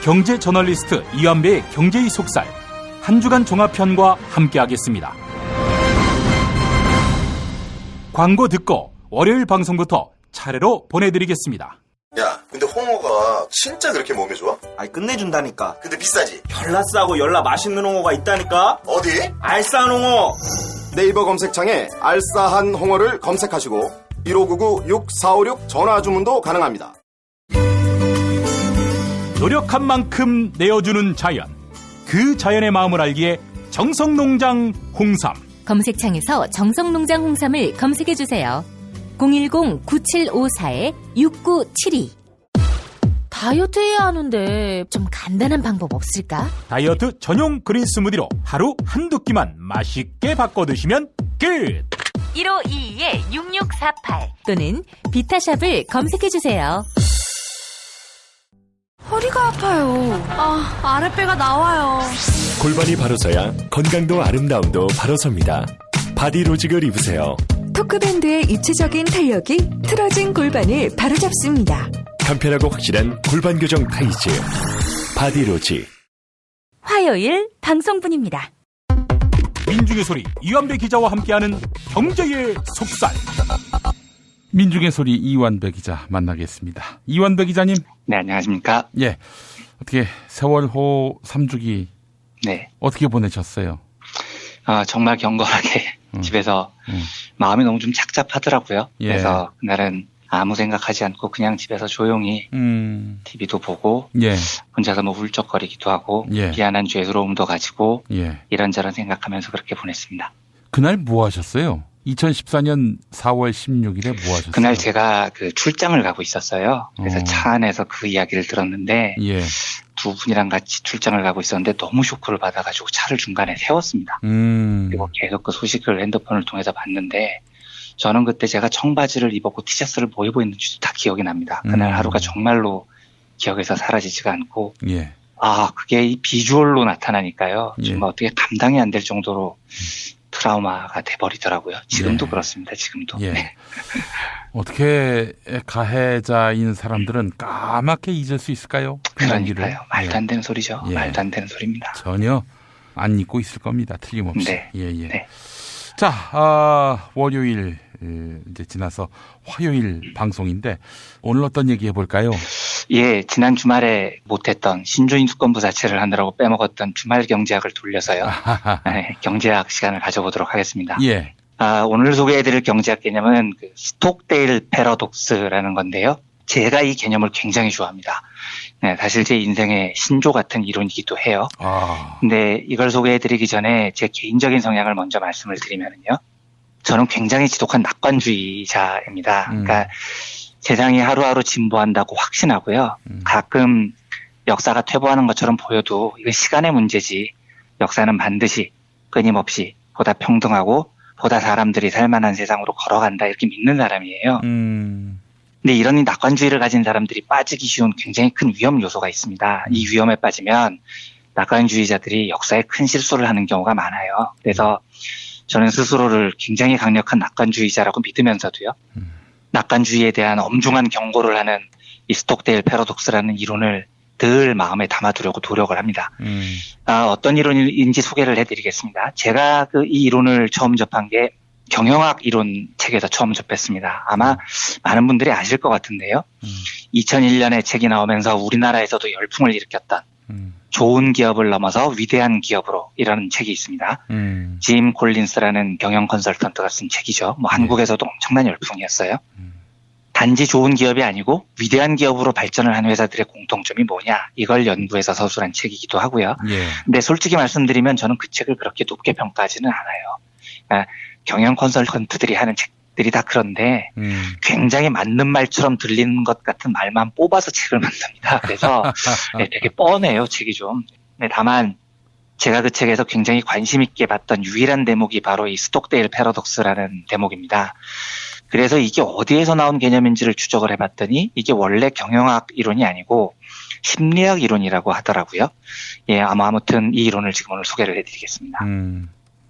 경제 저널리스트 이완배의 경제의 속살 한 주간 종합편과 함께하겠습니다. 광고 듣고 월요일 방송부터 차례로 보내드리겠습니다. 야, 근데 홍어가 진짜 그렇게 몸에 좋아? 아이, 끝내준다니까. 근데 비싸지? 열나 싸고 열나 맛있는 홍어가 있다니까. 어디? 알싸한 홍어. 네이버 검색창에 알싸한 홍어를 검색하시고 1599-6456 전화 주문도 가능합니다. 노력한 만큼 내어주는 자연, 그 자연의 마음을 알기에 정성농장 홍삼. 검색창에서 정성농장 홍삼을 검색해주세요. 010-9754-6972. 다이어트 해야 하는데 좀 간단한 방법 없을까? 다이어트 전용 그린 스무디로 하루 한두 끼만 맛있게 바꿔 드시면 끝! 1522-6648 또는 비타샵을 검색해주세요. 허리가 아파요. 아랫배가 나와요. 골반이 바로 서야 건강도 아름다움도 바로 섭니다. 바디로직을 입으세요. 토크밴드의 입체적인 탄력이 틀어진 골반을 바로잡습니다. 간편하고 확실한 골반 교정 타이즈 바디로직. 화요일 방송분입니다. 민중의 소리 이완배 기자와 함께하는 경제의 속살. 민중의 소리 이완배 기자 만나겠습니다. 이완배 기자님. 네, 안녕하십니까. 예, 어떻게 세월호 3주기 네. 어떻게 보내셨어요? 정말 경건하게 집에서 마음이 너무 좀 착잡하더라고요. 예. 그래서 그날은 아무 생각하지 않고 그냥 집에서 조용히 TV도 보고 예. 혼자서 뭐 울적거리기도 하고 예. 미안한 죄스러움도 가지고 예. 이런저런 생각하면서 그렇게 보냈습니다. 그날 뭐 하셨어요? 2014년 4월 16일에 뭐 하셨어요? 그날 제가 그 출장을 가고 있었어요. 그래서 차 안에서 그 이야기를 들었는데 예. 두 분이랑 같이 출장을 가고 있었는데 너무 쇼크를 받아가지고 차를 중간에 세웠습니다. 그리고 계속 그 소식을 핸드폰을 통해서 봤는데 저는 그때 제가 청바지를 입었고 티셔츠를 뭐 입고 있는지도 다 기억이 납니다. 그날 하루가 정말로 기억에서 사라지지가 않고 예. 그게 이 비주얼로 나타나니까요. 예. 정말 어떻게 감당이 안 될 정도로 트라우마가 돼버리더라고요. 지금도 예. 그렇습니다. 지금도. 예. 네. 어떻게 가해자인 사람들은 까맣게 잊을 수 있을까요? 그러니까요. 말도 안 되는 소리죠. 예. 말도 안 되는 소리입니다. 전혀 안 잊고 있을 겁니다. 틀림없이. 네. 예. 네. 자, 월요일 이제 지나서 화요일 방송인데 오늘 어떤 얘기 해볼까요? 예, 지난 주말에 못했던 신주인 수권부 자체를 하느라고 빼먹었던 주말 경제학을 돌려서요. 네, 경제학 시간을 가져보도록 하겠습니다. 예. 오늘 소개해드릴 경제학 개념은 그 스톡데일 패러독스라는 건데요. 제가 이 개념을 굉장히 좋아합니다. 네, 사실 제 인생의 신조 같은 이론이기도 해요. 근데 이걸 소개해드리기 전에 제 개인적인 성향을 먼저 말씀을 드리면요. 저는 굉장히 지독한 낙관주의자입니다. 그러니까 세상이 하루하루 진보한다고 확신하고요. 가끔 역사가 퇴보하는 것처럼 보여도 이건 시간의 문제지. 역사는 반드시 끊임없이 보다 평등하고 보다 사람들이 살만한 세상으로 걸어간다 이렇게 믿는 사람이에요. 근데 이런 낙관주의를 가진 사람들이 빠지기 쉬운 굉장히 큰 위험 요소가 있습니다. 이 위험에 빠지면 낙관주의자들이 역사에 큰 실수를 하는 경우가 많아요. 그래서 저는 스스로를 굉장히 강력한 낙관주의자라고 믿으면서도요. 낙관주의에 대한 엄중한 경고를 하는 이 스톡데일 패러독스라는 이론을 늘 마음에 담아두려고 노력을 합니다. 어떤 이론인지 소개를 해드리겠습니다. 제가 이 이론을 처음 접한 게 경영학 이론 책에서 처음 접했습니다. 아마 많은 분들이 아실 것 같은데요. 2001년에 책이 나오면서 우리나라에서도 열풍을 일으켰던 좋은 기업을 넘어서 위대한 기업으로 이라는 책이 있습니다. 짐 콜린스라는 경영 컨설턴트가 쓴 책이죠. 한국에서도 엄청난 열풍이었어요. 단지 좋은 기업이 아니고 위대한 기업으로 발전을 한 회사들의 공통점이 뭐냐 이걸 연구해서 서술한 책이기도 하고요. 예. 근데 솔직히 말씀드리면 저는 그 책을 그렇게 높게 평가하지는 않아요. 그러니까 경영 컨설턴트들이 하는 책들이 다 그런데 굉장히 맞는 말처럼 들리는 것 같은 말만 뽑아서 책을 만듭니다. 그래서 네, 되게 뻔해요 책이 좀. 네, 다만 제가 그 책에서 굉장히 관심 있게 봤던 유일한 대목이 바로 이 스톡데일 패러독스라는 대목입니다. 그래서 이게 어디에서 나온 개념인지를 추적을 해봤더니 이게 원래 경영학 이론이 아니고 심리학 이론이라고 하더라고요. 예, 아무튼 이 이론을 지금 오늘 소개를 해드리겠습니다.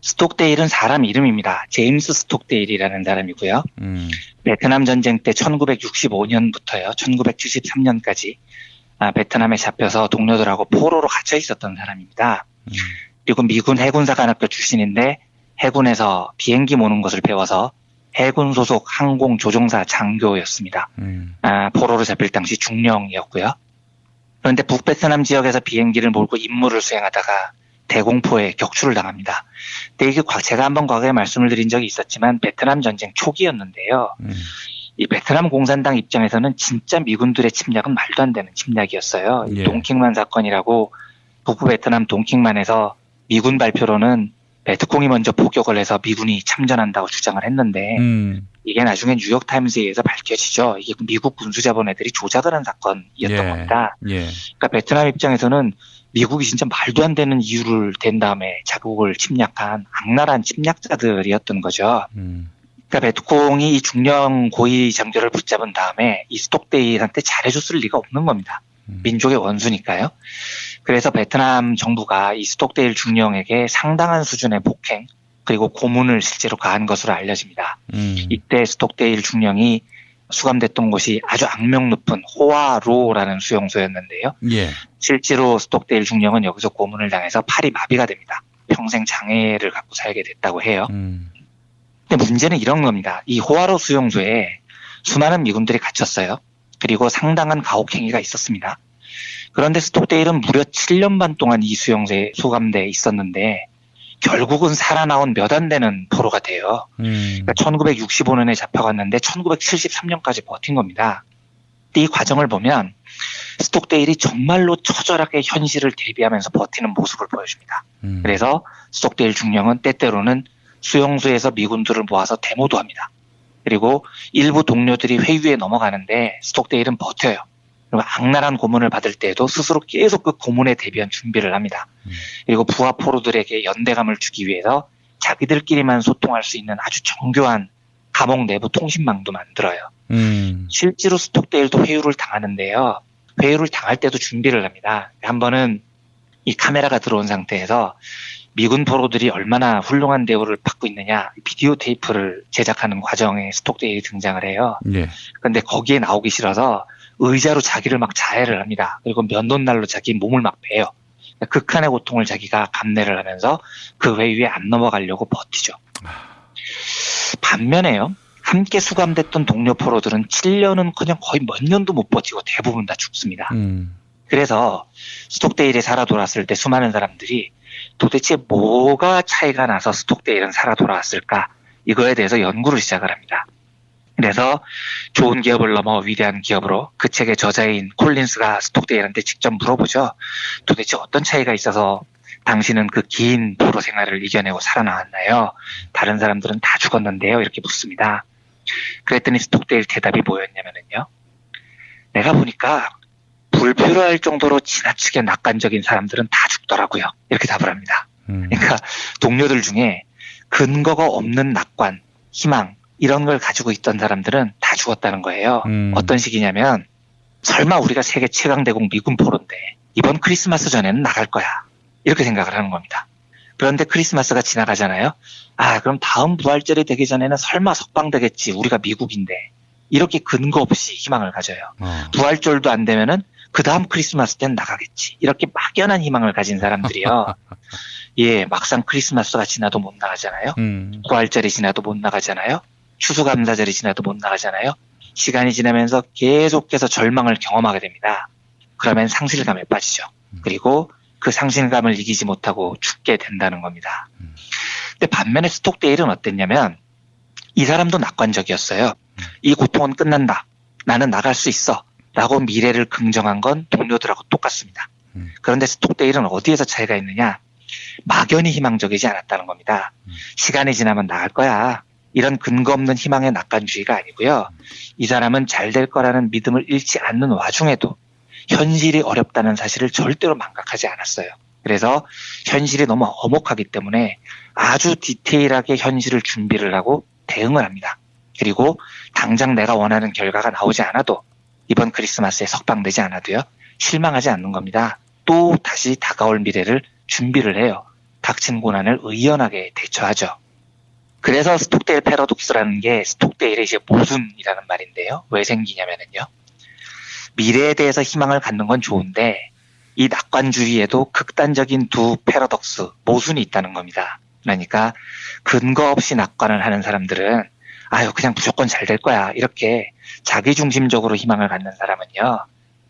스톡데일은 사람 이름입니다. 제임스 스톡데일이라는 사람이고요. 베트남 전쟁 때 1965년부터요, 1973년까지 베트남에 잡혀서 동료들하고 포로로 갇혀 있었던 사람입니다. 그리고 미군 해군사관학교 출신인데 해군에서 비행기 모는 것을 배워서 해군 소속 항공조종사 장교였습니다. 포로로 잡힐 당시 중령이었고요. 그런데 북베트남 지역에서 비행기를 몰고 임무를 수행하다가 대공포에 격추를 당합니다. 근데 이게 제가 한번 과거에 말씀을 드린 적이 있었지만 베트남 전쟁 초기였는데요. 이 베트남 공산당 입장에서는 진짜 미군들의 침략은 말도 안 되는 침략이었어요. 예. 동킹만 사건이라고 북부 베트남 동킹만에서 미군 발표로는 베트콩이 먼저 포격을 해서 미군이 참전한다고 주장을 했는데 이게 나중에 뉴욕타임스에 의해서 밝혀지죠. 이게 미국 군수자본애들이 조작을 한 사건이었던 겁니다. 예. 그러니까 베트남 입장에서는 미국이 진짜 말도 안 되는 이유를 댄 다음에 자국을 침략한 악랄한 침략자들이었던 거죠. 그러니까 베트콩이 이 중령 고위 장교를 붙잡은 다음에 이 스톡데일한테 잘해줬을 리가 없는 겁니다. 민족의 원수니까요. 그래서 베트남 정부가 이 스톡데일 중령에게 상당한 수준의 폭행 그리고 고문을 실제로 가한 것으로 알려집니다. 이때 스톡데일 중령이 수감됐던 곳이 아주 악명 높은 호아로라는 수용소였는데요. 예. 실제로 스톡데일 중령은 여기서 고문을 당해서 팔이 마비가 됩니다. 평생 장애를 갖고 살게 됐다고 해요. 근데 문제는 이런 겁니다. 이 호아로 수용소에 수많은 미군들이 갇혔어요. 그리고 상당한 가혹행위가 있었습니다. 그런데 스톡데일은 무려 7년 반 동안 이 수용소에 소감돼 있었는데 결국은 살아나온 몇 안 되는 포로가 돼요. 그러니까 1965년에 잡혀갔는데 1973년까지 버틴 겁니다. 이 과정을 보면 스톡데일이 정말로 처절하게 현실을 대비하면서 버티는 모습을 보여줍니다. 그래서 스톡데일 중령은 때때로는 수용소에서 미군들을 모아서 데모도 합니다. 그리고 일부 동료들이 회유에 넘어가는데 스톡데일은 버텨요. 그리고 악랄한 고문을 받을 때에도 스스로 계속 그 고문에 대비한 준비를 합니다. 그리고 부하 포로들에게 연대감을 주기 위해서 자기들끼리만 소통할 수 있는 아주 정교한 감옥 내부 통신망도 만들어요. 실제로 스톡데일도 회유를 당하는데요. 회유를 당할 때도 준비를 합니다. 한 번은 이 카메라가 들어온 상태에서 미군 포로들이 얼마나 훌륭한 대우를 받고 있느냐 비디오 테이프를 제작하는 과정에 스톡데일이 등장을 해요. 예. 그런데 거기에 나오기 싫어서 의자로 자기를 막 자해를 합니다. 그리고 면도날로 자기 몸을 막 베요. 극한의 고통을 자기가 감내를 하면서 그 회유에 안 넘어가려고 버티죠. 반면에요. 함께 수감됐던 동료 포로들은 7년은커녕 거의 몇 년도 못 버티고 대부분 다 죽습니다. 그래서 스톡데일이 살아 돌아왔을 때 수많은 사람들이 도대체 뭐가 차이가 나서 스톡데일은 살아 돌아왔을까? 이거에 대해서 연구를 시작을 합니다. 그래서 좋은 기업을 넘어 위대한 기업으로 그 책의 저자인 콜린스가 스톡데일한테 직접 물어보죠. 도대체 어떤 차이가 있어서 당신은 그 긴 포로 생활을 이겨내고 살아나왔나요? 다른 사람들은 다 죽었는데요. 이렇게 묻습니다. 그랬더니 스톡데일 대답이 뭐였냐면요. 내가 보니까 불필요할 정도로 지나치게 낙관적인 사람들은 다 죽더라고요. 이렇게 답을 합니다. 그러니까 동료들 중에 근거가 없는 낙관, 희망 이런 걸 가지고 있던 사람들은 다 죽었다는 거예요. 어떤 식이냐면 설마 우리가 세계 최강대국 미군 포로인데 이번 크리스마스 전에는 나갈 거야. 이렇게 생각을 하는 겁니다. 그런데 크리스마스가 지나가잖아요. 아, 그럼 다음 부활절이 되기 전에는 설마 석방되겠지. 우리가 미국인데. 이렇게 근거 없이 희망을 가져요. 부활절도 안 되면은 그 다음 크리스마스 때는 나가겠지. 이렇게 막연한 희망을 가진 사람들이요. 예, 막상 크리스마스가 지나도 못 나가잖아요. 부활절이 지나도 못 나가잖아요. 추수감사절이 지나도 못 나가잖아요. 시간이 지나면서 계속해서 절망을 경험하게 됩니다. 그러면 상실감에 빠지죠. 그리고 그 상실감을 이기지 못하고 죽게 된다는 겁니다. 근데 반면에 스톡데일은 어땠냐면 이 사람도 낙관적이었어요. 이 고통은 끝난다. 나는 나갈 수 있어. 라고 미래를 긍정한 건 동료들하고 똑같습니다. 그런데 스톡데일은 어디에서 차이가 있느냐? 막연히 희망적이지 않았다는 겁니다. 시간이 지나면 나갈 거야. 이런 근거 없는 희망의 낙관주의가 아니고요. 이 사람은 잘 될 거라는 믿음을 잃지 않는 와중에도 현실이 어렵다는 사실을 절대로 망각하지 않았어요. 그래서 현실이 너무 엄혹하기 때문에 아주 디테일하게 현실을 준비를 하고 대응을 합니다. 그리고 당장 내가 원하는 결과가 나오지 않아도 이번 크리스마스에 석방되지 않아도요. 실망하지 않는 겁니다. 또 다시 다가올 미래를 준비를 해요. 닥친 고난을 의연하게 대처하죠. 그래서 스톡데일 패러독스라는 게 스톡데일의 이제 모순이라는 말인데요. 왜 생기냐면요. 미래에 대해서 희망을 갖는 건 좋은데 이 낙관주의에도 극단적인 두 패러독스, 모순이 있다는 겁니다. 그러니까 근거 없이 낙관을 하는 사람들은 아유 그냥 무조건 잘 될 거야 이렇게 자기중심적으로 희망을 갖는 사람은요.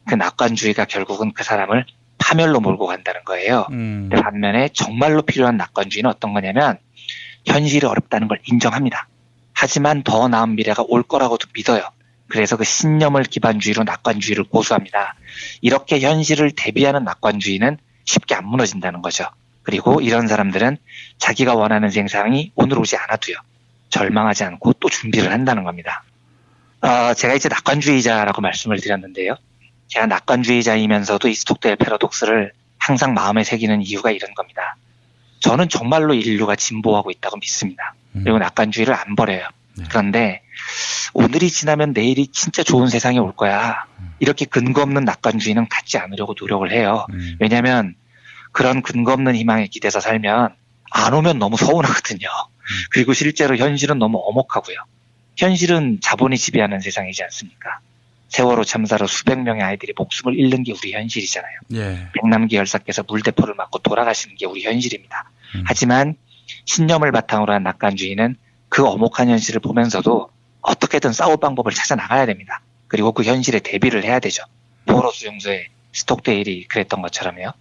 그 낙관주의가 결국은 그 사람을 파멸로 몰고 간다는 거예요. 반면에 정말로 필요한 낙관주의는 어떤 거냐면 현실이 어렵다는 걸 인정합니다. 하지만 더 나은 미래가 올 거라고도 믿어요. 그래서 그 신념을 기반주의로 낙관주의를 고수합니다. 이렇게 현실을 대비하는 낙관주의는 쉽게 안 무너진다는 거죠. 그리고 이런 사람들은 자기가 원하는 세상이 오늘 오지 않아도요. 절망하지 않고 또 준비를 한다는 겁니다. 제가 이제 낙관주의자라고 말씀을 드렸는데요. 제가 낙관주의자이면서도 이 스톡데일 패러독스를 항상 마음에 새기는 이유가 이런 겁니다. 저는 정말로 인류가 진보하고 있다고 믿습니다. 그리고 낙관주의를 안 버려요. 그런데 오늘이 지나면 내일이 진짜 좋은 세상이 올 거야. 이렇게 근거 없는 낙관주의는 갖지 않으려고 노력을 해요. 왜냐하면 그런 근거 없는 희망에 기대서 살면 안 오면 너무 서운하거든요. 그리고 실제로 현실은 너무 엄혹하고요. 현실은 자본이 지배하는 세상이지 않습니까? 세월호 참사로 수백 명의 아이들이 목숨을 잃는 게 우리 현실이잖아요. 예. 백남기 열사께서 물대포를 맞고 돌아가시는 게 우리 현실입니다. 하지만 신념을 바탕으로 한 낙관주의는 그 엄혹한 현실을 보면서도 어떻게든 싸울 방법을 찾아 나가야 됩니다. 그리고 그 현실에 대비를 해야 되죠. 포로 수용소의 스톡데일이 그랬던 것처럼요.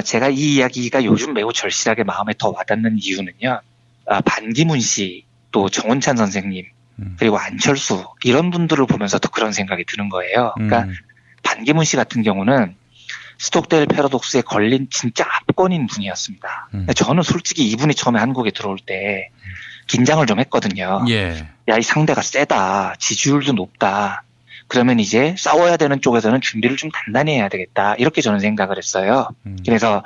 제가 이 이야기가 요즘 매우 절실하게 마음에 더 와닿는 이유는요. 반기문 씨, 또 정운찬 선생님, 그리고 안철수 이런 분들을 보면서도 그런 생각이 드는 거예요. 그러니까 반기문 씨 같은 경우는 스톡데일 패러독스에 걸린 진짜 압권인 분이었습니다. 저는 솔직히 이분이 처음에 한국에 들어올 때 긴장을 좀 했거든요. 예. 야, 이 상대가 세다. 지지율도 높다. 그러면 이제 싸워야 되는 쪽에서는 준비를 좀 단단히 해야 되겠다. 이렇게 저는 생각을 했어요. 그래서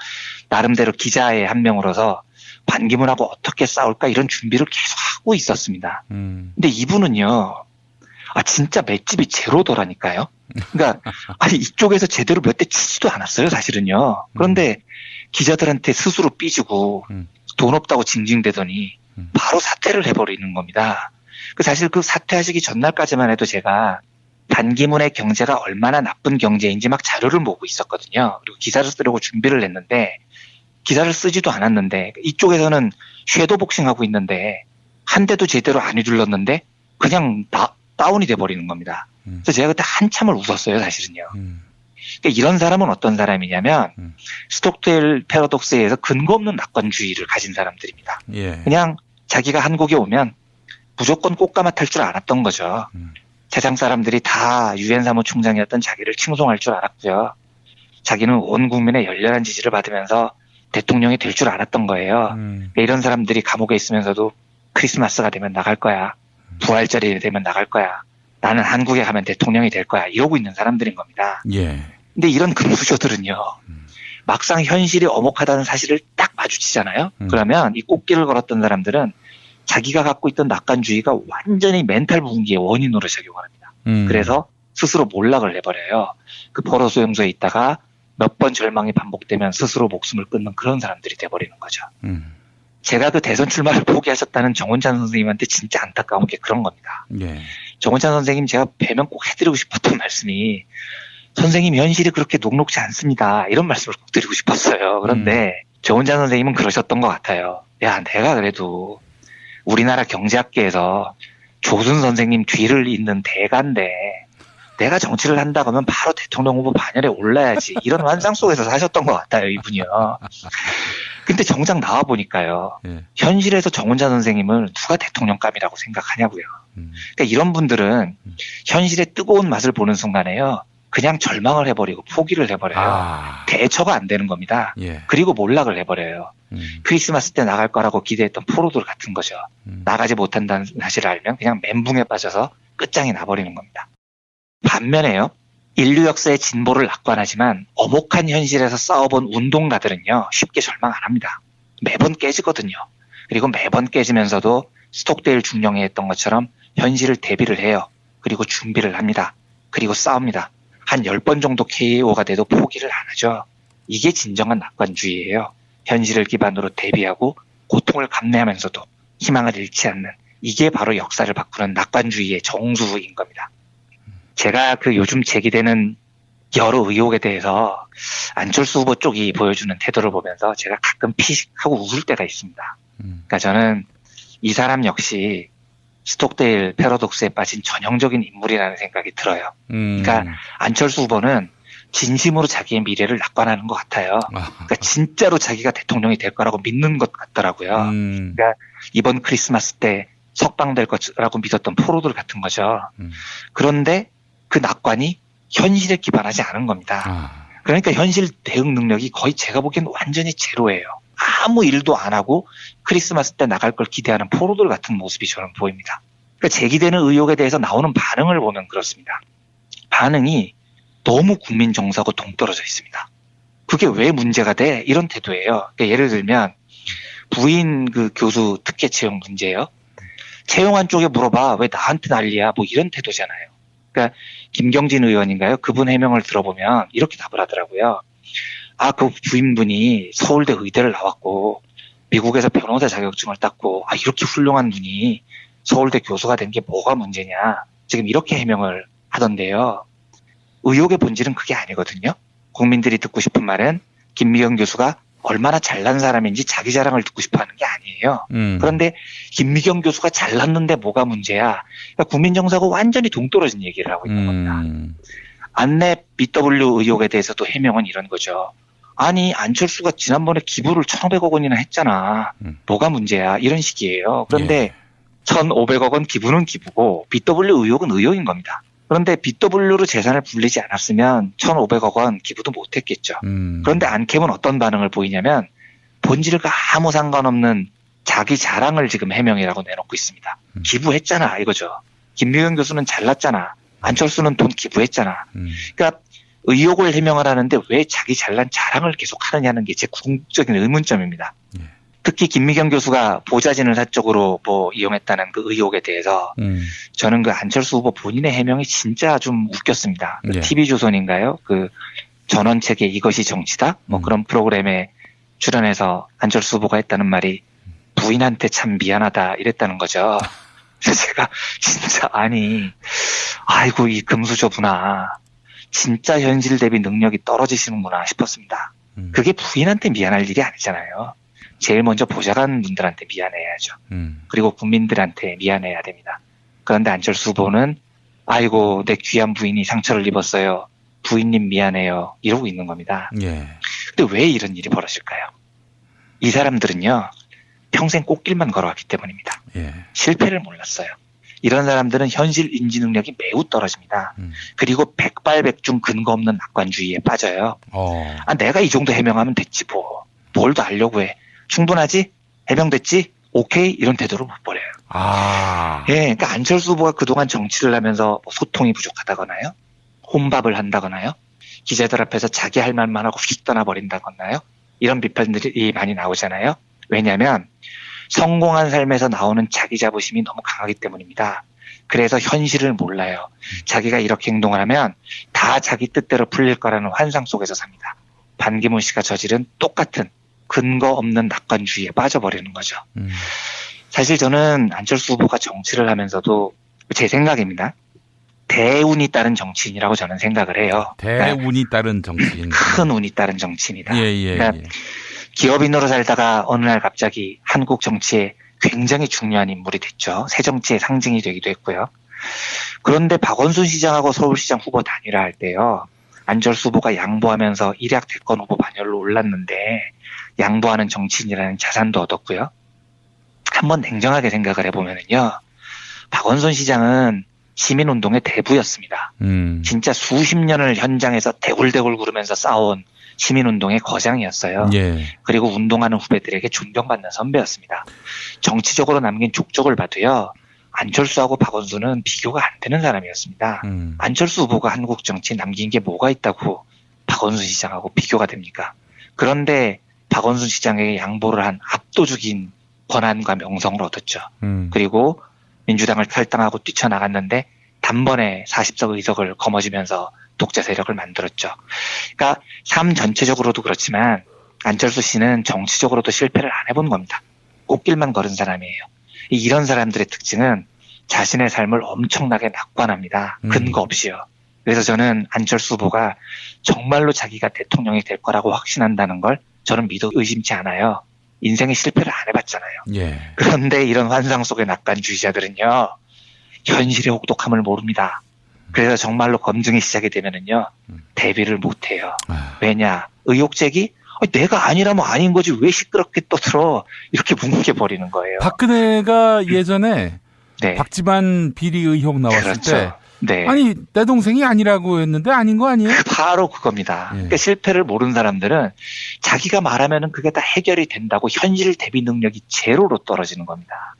나름대로 기자의 한 명으로서 반기문하고 어떻게 싸울까 이런 준비를 계속 하고 있었습니다. 근데 이분은요. 진짜 맷집이 제로더라니까요. 그러니까 이쪽에서 제대로 몇 대 치지도 않았어요. 사실은요. 그런데 기자들한테 스스로 삐지고 돈 없다고 징징대더니 바로 사퇴를 해버리는 겁니다. 사실 그 사퇴하시기 전날까지만 해도 제가 반기문의 경제가 얼마나 나쁜 경제인지 막 자료를 모으고 있었거든요. 그리고 기사를 쓰려고 준비를 했는데 기사를 쓰지도 않았는데 이쪽에서는 섀도우 복싱하고 있는데 한 대도 제대로 안 휘둘렀는데 그냥 다운이 돼버리는 겁니다. 그래서 제가 그때 한참을 웃었어요. 사실은요. 그러니까 이런 사람은 어떤 사람이냐면 스톡데일 패러독스에 의해서 근거 없는 낙관주의를 가진 사람들입니다. 예. 그냥 자기가 한국에 오면 무조건 꽃가마 탈 줄 알았던 거죠. 세상 사람들이 다 유엔 사무총장이었던 자기를 칭송할 줄 알았고요. 자기는 온 국민의 열렬한 지지를 받으면서 대통령이 될 줄 알았던 거예요. 이런 사람들이 감옥에 있으면서도 크리스마스가 되면 나갈 거야. 부활절이 되면 나갈 거야. 나는 한국에 가면 대통령이 될 거야. 이러고 있는 사람들인 겁니다. 예. 근데 이런 근무조들은요. 막상 현실이 엄혹하다는 사실을 딱 마주치잖아요. 그러면 이 꽃길을 걸었던 사람들은 자기가 갖고 있던 낙관주의가 완전히 멘탈 붕괴의 원인으로 작용을 합니다. 그래서 스스로 몰락을 해버려요. 그 포로 수용소에 있다가 몇 번 절망이 반복되면 스스로 목숨을 끊는 그런 사람들이 돼버리는 거죠. 제가 그 대선 출마를 포기하셨다는 정운찬 선생님한테 진짜 안타까운 게 그런 겁니다. 예. 정운찬 선생님 제가 뵈면 꼭 해드리고 싶었던 말씀이 선생님 현실이 그렇게 녹록지 않습니다. 이런 말씀을 꼭 드리고 싶었어요. 그런데 정운찬 선생님은 그러셨던 것 같아요. 야, 내가 그래도 우리나라 경제학계에서 조순 선생님 뒤를 잇는 대가인데 내가 정치를 한다고 하면 바로 대통령 후보 반열에 올라야지. 이런 환상 속에서 사셨던 것 같아요. 이분이요. 근데 정작 나와보니까요. 예. 현실에서 정운찬 선생님을 누가 대통령감이라고 생각하냐고요. 그러니까 이런 분들은 현실의 뜨거운 맛을 보는 순간에요. 그냥 절망을 해버리고 포기를 해버려요. 대처가 안 되는 겁니다. 예. 그리고 몰락을 해버려요. 크리스마스 때 나갈 거라고 기대했던 포로들 같은 거죠. 나가지 못한다는 사실을 알면 그냥 멘붕에 빠져서 끝장이 나버리는 겁니다. 반면에요. 인류 역사의 진보를 낙관하지만 엄혹한 현실에서 싸워본 운동가들은요. 쉽게 절망 안 합니다. 매번 깨지거든요. 그리고 매번 깨지면서도 스톡데일 중령이 했던 것처럼 현실을 대비를 해요. 그리고 준비를 합니다. 그리고 싸웁니다. 한 10번 정도 KO가 돼도 포기를 안 하죠. 이게 진정한 낙관주의예요. 현실을 기반으로 대비하고 고통을 감내하면서도 희망을 잃지 않는 이게 바로 역사를 바꾸는 낙관주의의 정수인 겁니다. 제가 그 요즘 제기되는 여러 의혹에 대해서 안철수 후보 쪽이 보여주는 태도를 보면서 제가 가끔 피식하고 웃을 때가 있습니다. 그러니까 저는 이 사람 역시 스톡데일 패러독스에 빠진 전형적인 인물이라는 생각이 들어요. 그러니까 안철수 후보는 진심으로 자기의 미래를 낙관하는 것 같아요. 그러니까 진짜로 자기가 대통령이 될 거라고 믿는 것 같더라고요. 그러니까 이번 크리스마스 때 석방될 거라고 믿었던 포로들 같은 거죠. 그런데 그 낙관이 현실에 기반하지 않은 겁니다. 그러니까 현실 대응 능력이 거의 제가 보기엔 완전히 제로예요. 아무 일도 안 하고 크리스마스 때 나갈 걸 기대하는 포로들 같은 모습이 저는 보입니다. 그러니까 제기되는 의혹에 대해서 나오는 반응을 보면 그렇습니다. 반응이 너무 국민 정서하고 동떨어져 있습니다. 그게 왜 문제가 돼? 이런 태도예요. 그러니까 예를 들면 부인 그 교수 특혜 채용 문제예요. 채용한 쪽에 물어봐. 왜 나한테 난리야? 뭐 이런 태도잖아요. 그러니까 김경진 의원인가요? 그분 해명을 들어보면 이렇게 답을 하더라고요. 그 부인분이 서울대 의대를 나왔고 미국에서 변호사 자격증을 땄고 이렇게 훌륭한 분이 서울대 교수가 된 게 뭐가 문제냐. 지금 이렇게 해명을 하던데요. 의혹의 본질은 그게 아니거든요. 국민들이 듣고 싶은 말은 김미경 교수가 얼마나 잘난 사람인지 자기 자랑을 듣고 싶어 하는 게 아니에요. 그런데 김미경 교수가 잘났는데 뭐가 문제야. 그러니까 국민 정서하고 완전히 동떨어진 얘기를 하고 있는 겁니다. 안내 BW 의혹에 대해서도 해명은 이런 거죠. 아니 안철수가 지난번에 기부를 1,500억 원이나 했잖아. 뭐가 문제야. 이런 식이에요. 그런데 1,500억 원 기부는 기부고 BW 의혹은 의혹인 겁니다. 그런데 BW로 재산을 불리지 않았으면 1,500억 원 기부도 못했겠죠. 그런데 안캠은 어떤 반응을 보이냐면 본질과 아무 상관없는 자기 자랑을 지금 해명이라고 내놓고 있습니다. 기부했잖아 이거죠. 김미경 교수는 잘났잖아. 안철수는 돈 기부했잖아. 그러니까 의혹을 해명을 하는데 왜 자기 잘난 자랑을 계속 하느냐는 게 제 궁극적인 의문점입니다. 특히 김미경 교수가 보좌진을 사적으로 이용했다는 그 의혹에 대해서 저는 그 안철수 후보 본인의 해명이 진짜 좀 웃겼습니다. 그 TV조선인가요? 그 전원책의 이것이 정치다? 그런 프로그램에 출연해서 안철수 후보가 했다는 말이 부인한테 참 미안하다 이랬다는 거죠. 그래서 제가 진짜 아이고 이 금수저구나. 진짜 현실 대비 능력이 떨어지시는구나 싶었습니다. 그게 부인한테 미안할 일이 아니잖아요. 제일 먼저 보좌관 분들한테 미안해야죠. 그리고 국민들한테 미안해야 됩니다. 그런데 안철수 후보는 아이고 내 귀한 부인이 상처를 입었어요. 부인님 미안해요. 이러고 있는 겁니다. 근데 왜 이런 일이 벌어질까요? 이 사람들은요. 평생 꽃길만 걸어왔기 때문입니다. 실패를 몰랐어요. 이런 사람들은 현실 인지 능력이 매우 떨어집니다. 그리고 백발백중 근거 없는 낙관주의에 빠져요. 내가 이 정도 해명하면 됐지 뭐. 뭘 더 하려고 해. 충분하지? 해명됐지? 오케이? 이런 태도를 못 버려요. 그러니까 안철수 후보가 그동안 정치를 하면서 소통이 부족하다거나요? 혼밥을 한다거나요? 기자들 앞에서 자기 할 말만 하고 휙 떠나버린다거나요? 이런 비판들이 많이 나오잖아요. 왜냐하면 성공한 삶에서 나오는 자기 자부심이 너무 강하기 때문입니다. 그래서 현실을 몰라요. 자기가 이렇게 행동을 하면 다 자기 뜻대로 풀릴 거라는 환상 속에서 삽니다. 반기문 씨가 저지른 똑같은 근거 없는 낙관주의에 빠져버리는 거죠. 사실 저는 안철수 후보가 정치를 하면서도 제 생각입니다. 대운이 따른 정치인이라고 저는 생각을 해요. 대운이 따른 정치인. 큰 운이 따른 정치인이다. 그러니까 기업인으로 살다가 어느 날 갑자기 한국 정치에 굉장히 중요한 인물이 됐죠. 새 정치의 상징이 되기도 했고요. 그런데 박원순 시장하고 서울시장 후보 단일화할 때요. 안철수 후보가 양보하면서 일약 대권 후보 반열로 올랐는데 양보하는 정치인이라는 자산도 얻었고요. 한번 냉정하게 생각을 해보면요. 박원순 시장은 시민운동의 대부였습니다. 진짜 수십 년을 현장에서 대굴대굴 구르면서 싸운 시민운동의 거장이었어요. 그리고 운동하는 후배들에게 존경받는 선배였습니다. 정치적으로 남긴 족적을 봐도요. 안철수하고 박원순은 비교가 안 되는 사람이었습니다. 안철수 후보가 한국 정치에 남긴 게 뭐가 있다고 박원순 시장하고 비교가 됩니까? 그런데 박원순 시장에게 양보를 한 압도적인 권한과 명성을 얻었죠. 그리고 민주당을 탈당하고 뛰쳐나갔는데 단번에 40석 의석을 거머쥐면서 독자 세력을 만들었죠. 그러니까 삶 전체적으로도 그렇지만 안철수 씨는 정치적으로도 실패를 안 해본 겁니다. 꽃길만 걸은 사람이에요. 이런 사람들의 특징은 자신의 삶을 엄청나게 낙관합니다. 근거 없이요. 그래서 저는 안철수 후보가 정말로 자기가 대통령이 될 거라고 확신한다는 걸 저는 믿어 의심치 않아요. 인생에 실패를 안 해봤잖아요. 예. 그런데 이런 환상 속의 낙관주의자들은요, 현실의 혹독함을 모릅니다. 그래서 정말로 검증이 시작이 되면은요, 대비를 못해요. 왜냐? 의혹 제기? 내가 아니라면 아닌 거지 왜 시끄럽게 떠들어? 이렇게 뭉개버리는 거예요. 박근혜가 예전에 네. 박지만 비리 의혹 나왔을 그렇죠. 때 네. 아니 내 동생이 아니라고 했는데 아닌 거 아니에요? 바로 그겁니다. 예. 그러니까 실패를 모르는 사람들은 자기가 말하면은 그게 다 해결이 된다고 현실 대비 능력이 제로로 떨어지는 겁니다.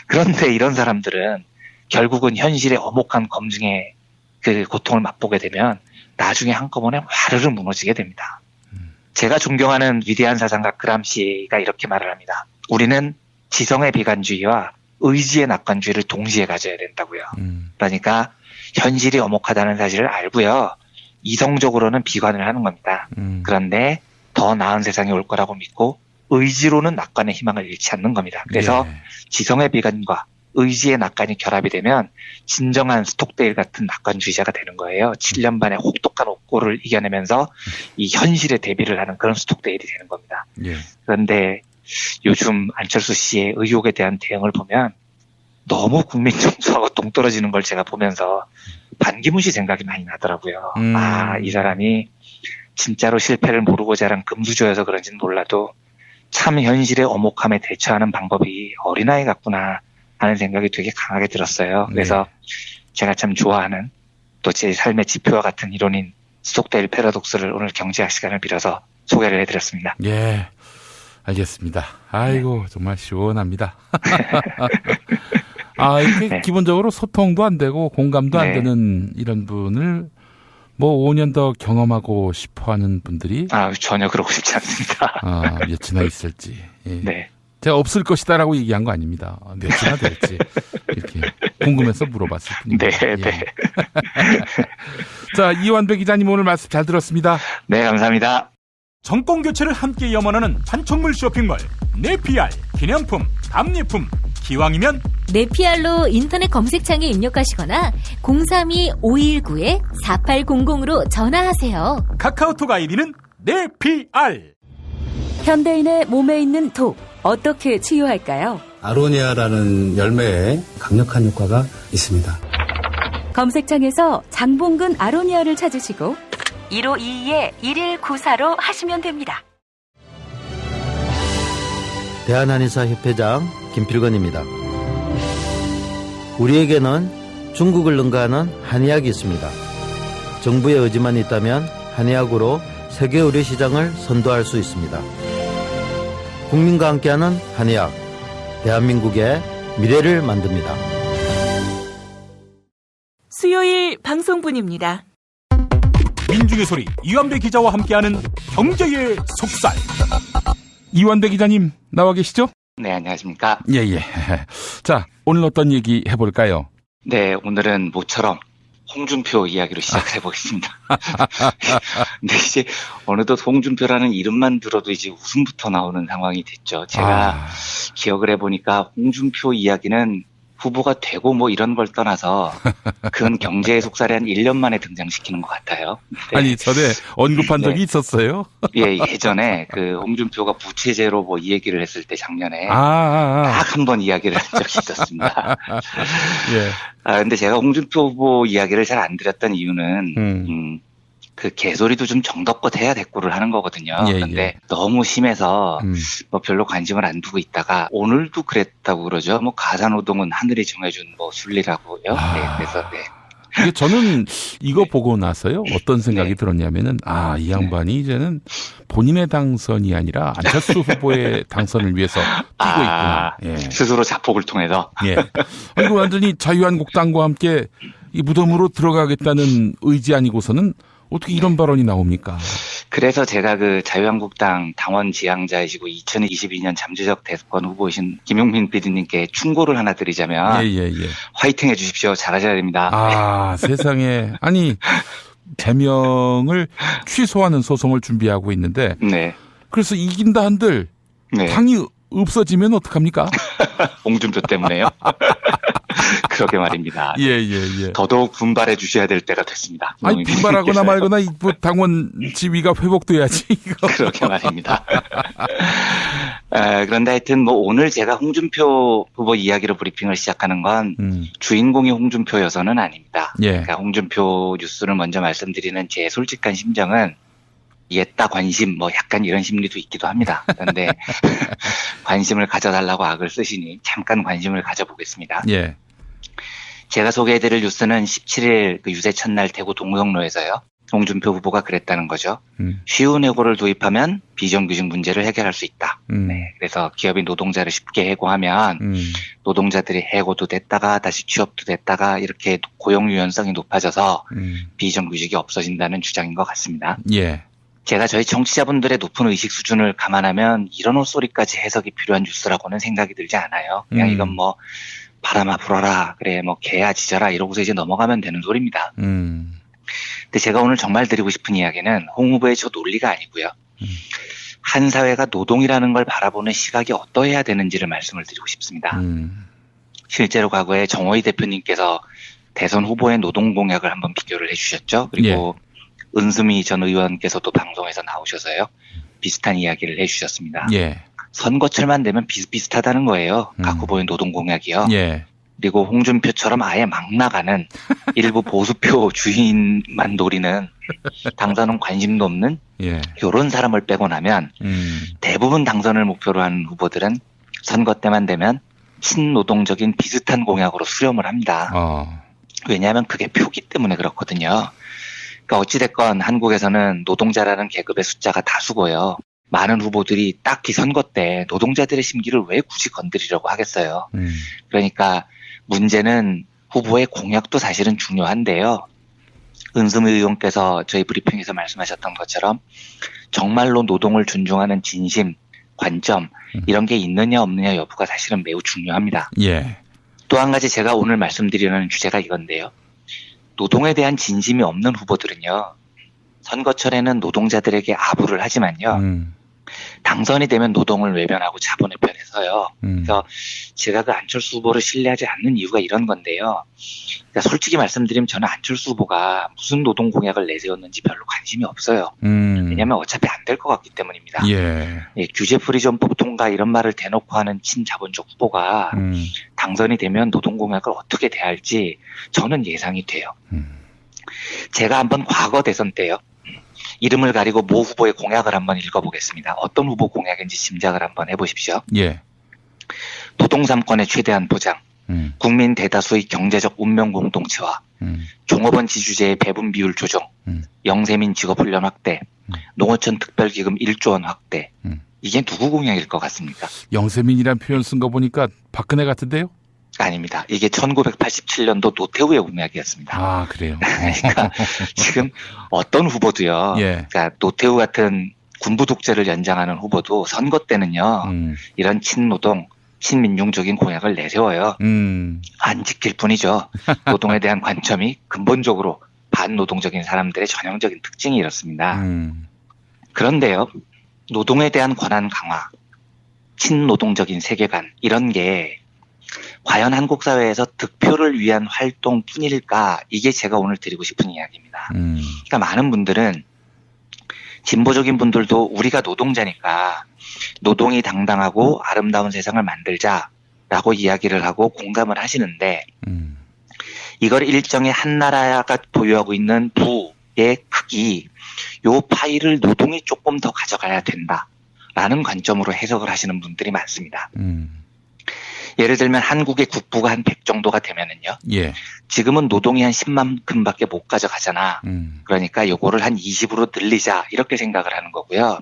그런데 이런 사람들은 결국은 현실의 엄혹한 검증의 그 고통을 맛보게 되면 나중에 한꺼번에 와르르 무너지게 됩니다. 제가 존경하는 위대한 사상가 그람시가 이렇게 말을 합니다. 우리는 지성의 비관주의와 의지의 낙관주의를 동시에 가져야 된다고요. 그러니까 현실이 엄혹하다는 사실을 알고요. 이성적으로는 비관을 하는 겁니다. 그런데 더 나은 세상이 올 거라고 믿고 의지로는 낙관의 희망을 잃지 않는 겁니다. 그래서 예. 지성의 비관과 의지의 낙관이 결합이 되면 진정한 스톡데일 같은 낙관주의자가 되는 거예요. 7년 반의 혹독한 옥고를 이겨내면서 이 현실에 대비를 하는 그런 스톡데일이 되는 겁니다. 예. 그런데 요즘 안철수 씨의 의혹에 대한 대응을 보면 너무 국민 정서하고 동떨어지는 걸 제가 보면서 반기문 씨 생각이 많이 나더라고요. 이 사람이 진짜로 실패를 모르고 자란 금수저여서 그런지는 몰라도 참 현실의 엄혹함에 대처하는 방법이 어린아이 같구나 하는 생각이 되게 강하게 들었어요. 그래서 제가 참 좋아하는 또 제 삶의 지표와 같은 이론인 스톡데일 패러독스를 오늘 경제학 시간을 빌어서 소개를 해드렸습니다. 예. 알겠습니다. 아이고, 정말 시원합니다. 이렇게 기본적으로 소통도 안 되고 공감도 안 되는 이런 분을 뭐 5년 더 경험하고 싶어 하는 분들이. 전혀 그러고 싶지 않습니다. 몇이나 있을지. 예. 네. 제가 없을 것이다라고 얘기한 거 아닙니다. 몇이나 될지. 이렇게 궁금해서 물어봤을 뿐입니다. 네, 네. 자, 이완배 기자님 오늘 말씀 잘 들었습니다. 네, 감사합니다. 정권 교체를 함께 염원하는 판촉물 쇼핑몰 네피알 기념품, 답례품, 기왕이면 네피알로 인터넷 검색창에 입력하시거나 032-519-4800으로 전화하세요. 카카오톡 아이디는 네피알. 현대인의 몸에 있는 독, 어떻게 치유할까요? 아로니아라는 열매에 강력한 효과가 있습니다. 검색창에서 장봉근 아로니아를 찾으시고 1522-1194로 하시면 됩니다. 대한한의사협회장 김필건입니다. 우리에게는 중국을 능가하는 한의학이 있습니다. 정부의 의지만 있다면 한의학으로 세계 의료 시장을 선도할 수 있습니다. 국민과 함께하는 한의학, 대한민국의 미래를 만듭니다. 수요일 방송분입니다. 민중의 소리 이완배 기자와 함께하는 경제의 속살. 이완배 기자님 나와 계시죠? 네, 안녕하십니까? 예. 자, 오늘 어떤 얘기 해볼까요? 네, 오늘은 모처럼 홍준표 이야기로 시작을 해보겠습니다. 근데 이제 어느덧 홍준표라는 이름만 들어도 이제 웃음부터 나오는 상황이 됐죠. 제가 기억을 해보니까 홍준표 이야기는 후보가 되고 뭐 이런 걸 떠나서 그건 경제의 속살에 한 1년 만에 등장시키는 것 같아요. 네. 아니, 전에 언급한 적이 있었어요? 예, 예전에 그 홍준표가 부채제로 뭐 이 얘기를 했을 때 작년에 딱 한 번 이야기를 한 적이 있었습니다. 예. 근데 제가 홍준표 후보 이야기를 잘 안 드렸던 이유는 그 개소리도 좀 정덕껏 해야 대꾸를 하는 거거든요. 그런데 너무 심해서 뭐 별로 관심을 안 두고 있다가 오늘도 그랬다고 그러죠. 뭐 가사노동은 하늘이 정해준 뭐 순리라고요. 네, 그래서 이게 저는 이거 보고 나서요. 어떤 생각이 들었냐면은 이 양반이 이제는 본인의 당선이 아니라 안철수 후보의 당선을 위해서 뛰고 있구나. 스스로 자폭을 통해서. 이거 완전히 자유한국당과 함께 이 무덤으로 들어가겠다는 의지 아니고서는 어떻게 이런 발언이 나옵니까? 그래서 제가 그 자유한국당 당원 지향자이시고 2022년 잠재적 대권 후보이신 김용민 PD님께 충고를 하나 드리자면 화이팅 해주십시오. 잘하셔야 됩니다. 세상에. 아니 제명을 취소하는 소송을 준비하고 있는데 그래서 이긴다 한들 당이 없어지면 어떡합니까? 홍준표 때문에요. 그러게 말입니다. 예. 더더욱 분발해 주셔야 될 때가 됐습니다. 아니, 분발하거나 말거나 뭐 당원 지위가 회복돼야지. 이거. 그러게 말입니다. 그런데 하여튼 뭐 오늘 제가 홍준표 후보 이야기로 브리핑을 시작하는 건 주인공이 홍준표여서는 아닙니다. 예. 그러니까 홍준표 뉴스를 먼저 말씀드리는 제 솔직한 심정은 이했다 관심 뭐 약간 이런 심리도 있기도 합니다. 그런데 관심을 가져달라고 악을 쓰시니 잠깐 관심을 가져보겠습니다. 예. 제가 소개해드릴 뉴스는 17일 그 유세 첫날 대구 동성로에서요. 홍준표 후보가 그랬다는 거죠. 쉬운 해고를 도입하면 비정규직 문제를 해결할 수 있다. 네, 그래서 기업이 노동자를 쉽게 해고하면 노동자들이 해고도 됐다가 다시 취업도 됐다가 이렇게 고용 유연성이 높아져서 비정규직이 없어진다는 주장인 것 같습니다. 예. 제가 저희 청취자분들의 높은 의식 수준을 감안하면 이런 헛소리까지 해석이 필요한 뉴스라고는 생각이 들지 않아요. 그냥 이건 뭐 바람아 불어라 그래 뭐 개야 짖어라 이러고서 이제 넘어가면 되는 소리입니다. 근데 제가 오늘 정말 드리고 싶은 이야기는 홍 후보의 저 논리가 아니고요. 한 사회가 노동이라는 걸 바라보는 시각이 어떠해야 되는지를 말씀을 드리고 싶습니다. 실제로 과거에 정호희 대표님께서 대선 후보의 노동 공약을 한번 비교를 해주셨죠. 그리고 은수미 전 의원께서도 방송에서 나오셔서요. 비슷한 이야기를 해주셨습니다. 예. 선거철만 되면 비슷비슷하다는 거예요. 각 후보의 노동 공약이요. 예. 그리고 홍준표처럼 아예 막 나가는 일부 보수표 주인만 노리는 당선은 관심도 없는 이런 사람을 빼고 나면 대부분 당선을 목표로 하는 후보들은 선거 때만 되면 친노동적인 비슷한 공약으로 수렴을 합니다. 왜냐하면 그게 표기 때문에 그렇거든요. 그러니까 어찌됐건 한국에서는 노동자라는 계급의 숫자가 다수고요. 많은 후보들이 딱히 선거 때 노동자들의 심기를 왜 굳이 건드리려고 하겠어요. 그러니까 문제는 후보의 공약도 사실은 중요한데요. 은수미 의원께서 저희 브리핑에서 말씀하셨던 것처럼 정말로 노동을 존중하는 진심, 관점 이런 게 있느냐 없느냐 여부가 사실은 매우 중요합니다. 예. 또 한 가지 제가 오늘 말씀드리려는 주제가 이건데요. 노동에 대한 진심이 없는 후보들은요. 선거철에는 노동자들에게 아부를 하지만요. 당선이 되면 노동을 외면하고 자본의 편에 서요. 그래서 제가 그 안철수 후보를 신뢰하지 않는 이유가 이런 건데요. 그러니까 솔직히 말씀드리면 저는 안철수 후보가 무슨 노동 공약을 내세웠는지 별로 관심이 없어요. 왜냐하면 어차피 안 될 것 같기 때문입니다. 예. 규제 프리존법 통과 이런 말을 대놓고 하는 친자본적 후보가 당선이 되면 노동 공약을 어떻게 대할지 저는 예상이 돼요. 제가 한번 과거 대선 때요. 이름을 가리고 모 후보의 공약을 한번 읽어보겠습니다. 어떤 후보 공약인지 짐작을 한번 해보십시오. 예. 노동 3권의 최대한 보장, 국민 대다수의 경제적 운명 공동체화, 종업원 지주제의 배분 비율 조정, 영세민 직업훈련 확대, 농어촌 특별기금 1조 원 확대. 이게 누구 공약일 것 같습니까? 영세민이란 표현 쓴 거 보니까 박근혜 같은데요? 아닙니다. 이게 1987년도 노태우의 공약이었습니다. 아, 그래요? 그러니까 지금 어떤 후보도요. 그러니까 노태우 같은 군부 독재를 연장하는 후보도 선거 때는요. 이런 친노동, 친민중적인 공약을 내세워요. 안 지킬 뿐이죠. 노동에 대한 관점이 근본적으로 반노동적인 사람들의 전형적인 특징이 이렇습니다. 그런데요. 노동에 대한 권한 강화, 친노동적인 세계관 이런 게 과연 한국 사회에서 득표를 위한 활동뿐일까? 이게 제가 오늘 드리고 싶은 이야기입니다. 그러니까 많은 분들은 진보적인 분들도 우리가 노동자니까 노동이 당당하고 아름다운 세상을 만들자라고 이야기를 하고 공감을 하시는데 이걸 일정의 한 나라가 보유하고 있는 부의 크기, 요 파이를 노동이 조금 더 가져가야 된다라는 관점으로 해석을 하시는 분들이 많습니다. 예를 들면 한국의 국부가 한 100 정도가 되면은요. 지금은 노동이 한 10만큼밖에 못 가져가잖아. 그러니까 요거를 한 20으로 늘리자 이렇게 생각을 하는 거고요.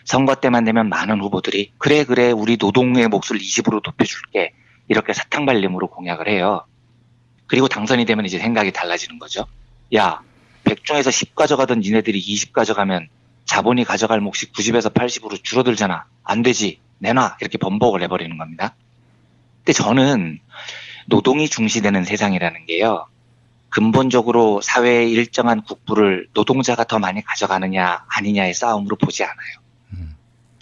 선거 때만 되면 많은 후보들이 그래 우리 노동의 몫을 20으로 높여줄게 이렇게 사탕발림으로 공약을 해요. 그리고 당선이 되면 이제 생각이 달라지는 거죠. 야, 100 중에서 10 가져가던 니네들이 20 가져가면 자본이 가져갈 몫이 90에서 80으로 줄어들잖아. 안 되지. 내놔. 이렇게 번복을 해버리는 겁니다. 근데 저는 노동이 중시되는 세상이라는 게요. 근본적으로 사회의 일정한 국부를 노동자가 더 많이 가져가느냐 아니냐의 싸움으로 보지 않아요.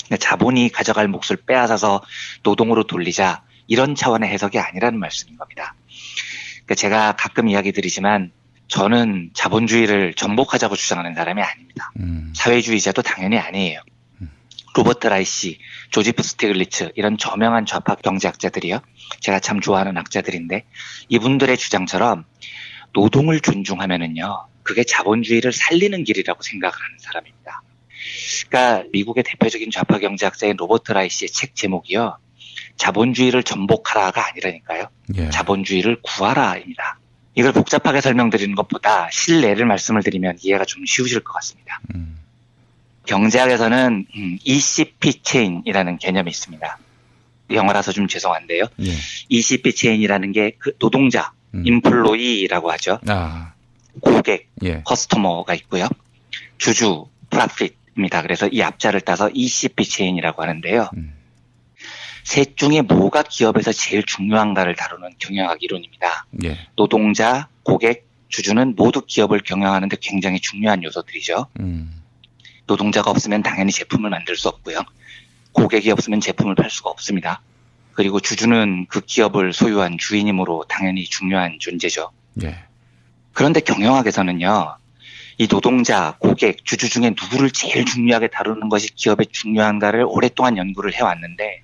그러니까 자본이 가져갈 몫을 빼앗아서 노동으로 돌리자 이런 차원의 해석이 아니라는 말씀인 겁니다. 그러니까 제가 가끔 이야기 드리지만 저는 자본주의를 전복하자고 주장하는 사람이 아닙니다. 사회주의자도 당연히 아니에요. 로버트 라이시, 조지프 스티글리츠 이런 저명한 좌파 경제학자들이요. 제가 참 좋아하는 학자들인데 이분들의 주장처럼 노동을 존중하면은요. 그게 자본주의를 살리는 길이라고 생각을 하는 사람입니다. 그러니까 미국의 대표적인 좌파 경제학자인 로버트 라이시의 책 제목이요. 자본주의를 전복하라가 아니라니까요. 예. 자본주의를 구하라입니다. 이걸 복잡하게 설명드리는 것보다 실례를 말씀을 드리면 이해가 좀 쉬우실 것 같습니다. 경제학에서는 ECP 체인이라는 개념이 있습니다. 영어라서 좀 죄송한데요. 예. ECP 체인이라는 게 그 노동자, 인플로이라고 하죠. 고객, 예. 커스터머가 있고요. 주주, 프로핏입니다. 그래서 이 앞자를 따서 ECP 체인이라고 하는데요. 셋 중에 뭐가 기업에서 제일 중요한가를 다루는 경영학 이론입니다. 예. 노동자, 고객, 주주는 모두 기업을 경영하는데 굉장히 중요한 요소들이죠. 노동자가 없으면 당연히 제품을 만들 수 없고요. 고객이 없으면 제품을 팔 수가 없습니다. 그리고 주주는 그 기업을 소유한 주인이므로 당연히 중요한 존재죠. 예. 그런데 경영학에서는요. 이 노동자, 고객, 주주 중에 누구를 제일 중요하게 다루는 것이 기업에 중요한가를 오랫동안 연구를 해왔는데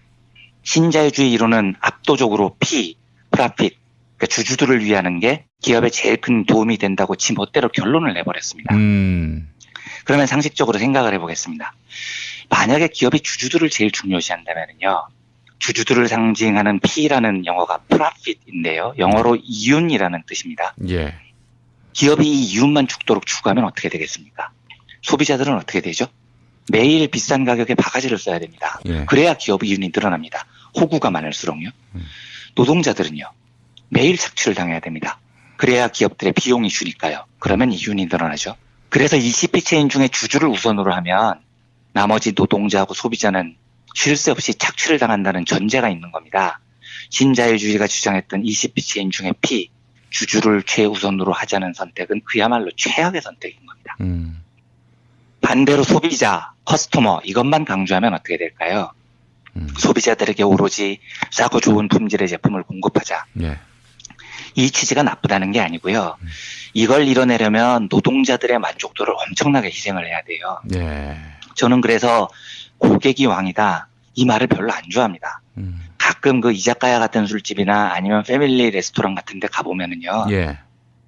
신자유주의 이론은 압도적으로 프로핏, 그러니까 주주들을 위하는 게 기업에 제일 큰 도움이 된다고 지 멋대로 결론을 내버렸습니다. 그러면 상식적으로 생각을 해보겠습니다. 만약에 기업이 주주들을 제일 중요시한다면요. 주주들을 상징하는 P라는 영어가 profit인데요. 영어로 이윤이라는 뜻입니다. 예. 기업이 이 이윤만 죽도록 추구하면 어떻게 되겠습니까? 소비자들은 어떻게 되죠? 매일 비싼 가격에 바가지를 써야 됩니다. 예. 그래야 기업 이윤이 늘어납니다. 호구가 많을수록요. 노동자들은요. 매일 착취를 당해야 됩니다. 그래야 기업들의 비용이 주니까요. 그러면 이윤이 늘어나죠. 그래서 ECP 체인 중에 주주를 우선으로 하면 나머지 노동자하고 소비자는 쉴 새 없이 착취를 당한다는 전제가 있는 겁니다. 신자유주의가 주장했던 ECP 체인 중에 P, 주주를 최우선으로 하자는 선택은 그야말로 최악의 선택인 겁니다. 반대로 소비자, 커스터머 이것만 강조하면 어떻게 될까요? 소비자들에게 오로지 싸고 좋은 품질의 제품을 공급하자. 예. 이 취지가 나쁘다는 게 아니고요. 이걸 이뤄내려면 노동자들의 만족도를 엄청나게 희생을 해야 돼요. 예. 저는 그래서 고객이 왕이다. 이 말을 별로 안 좋아합니다. 가끔 그 이자카야 같은 술집이나 아니면 패밀리 레스토랑 같은 데 가보면은요. 예.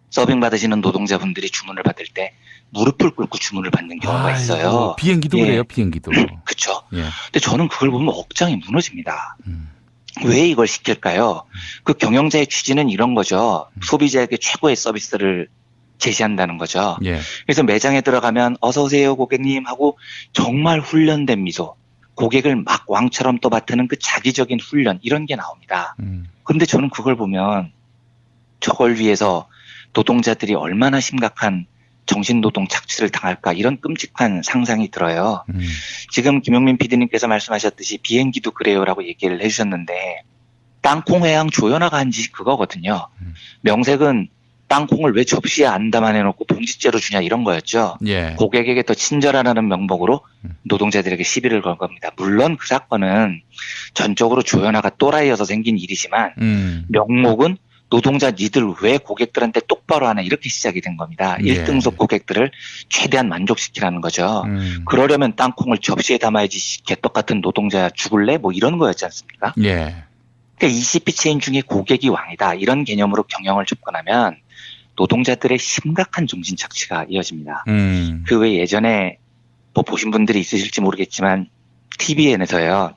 서빙 받으시는 노동자분들이 주문을 받을 때 무릎을 꿇고 주문을 받는 경우가 있어요. 비행기도 예. 그래요, 비행기도. 그렇죠. 예. 근데 저는 그걸 보면 억장이 무너집니다. 왜 이걸 시킬까요? 그 경영자의 취지는 이런 거죠. 소비자에게 최고의 서비스를 제시한다는 거죠. 예. 그래서 매장에 들어가면 어서 오세요 고객님 하고 정말 훈련된 미소, 고객을 막 왕처럼 떠받드는 그 자기적인 훈련 이런 게 나옵니다. 그런데 저는 그걸 보면 저걸 위해서 노동자들이 얼마나 심각한 정신노동 착취를 당할까 이런 끔찍한 상상이 들어요. 지금 김용민 PD님께서 말씀하셨듯이 비행기도 그래요라고 얘기를 해주셨는데 땅콩회항 조연아가 한 짓이 그거거든요. 명색은 땅콩을 왜 접시에 안 담아내놓고 봉지째로 주냐 이런 거였죠. 예. 고객에게 더 친절하라는 명목으로 노동자들에게 시비를 건 겁니다. 물론 그 사건은 전적으로 조연아가 또라이여서 생긴 일이지만 명목은 노동자 니들 왜 고객들한테 똑바로 하나 이렇게 시작이 된 겁니다. 예. 1등석 고객들을 최대한 만족시키라는 거죠. 그러려면 땅콩을 접시에 담아야지 개떡 같은 노동자 죽을래? 뭐 이런 거였지 않습니까? 예. 그러니까 ECP 체인 중에 고객이 왕이다. 이런 개념으로 경영을 접근하면 노동자들의 심각한 정신 착취가 이어집니다. 그 외 예전에 뭐 보신 분들이 있으실지 모르겠지만 TVN에서요.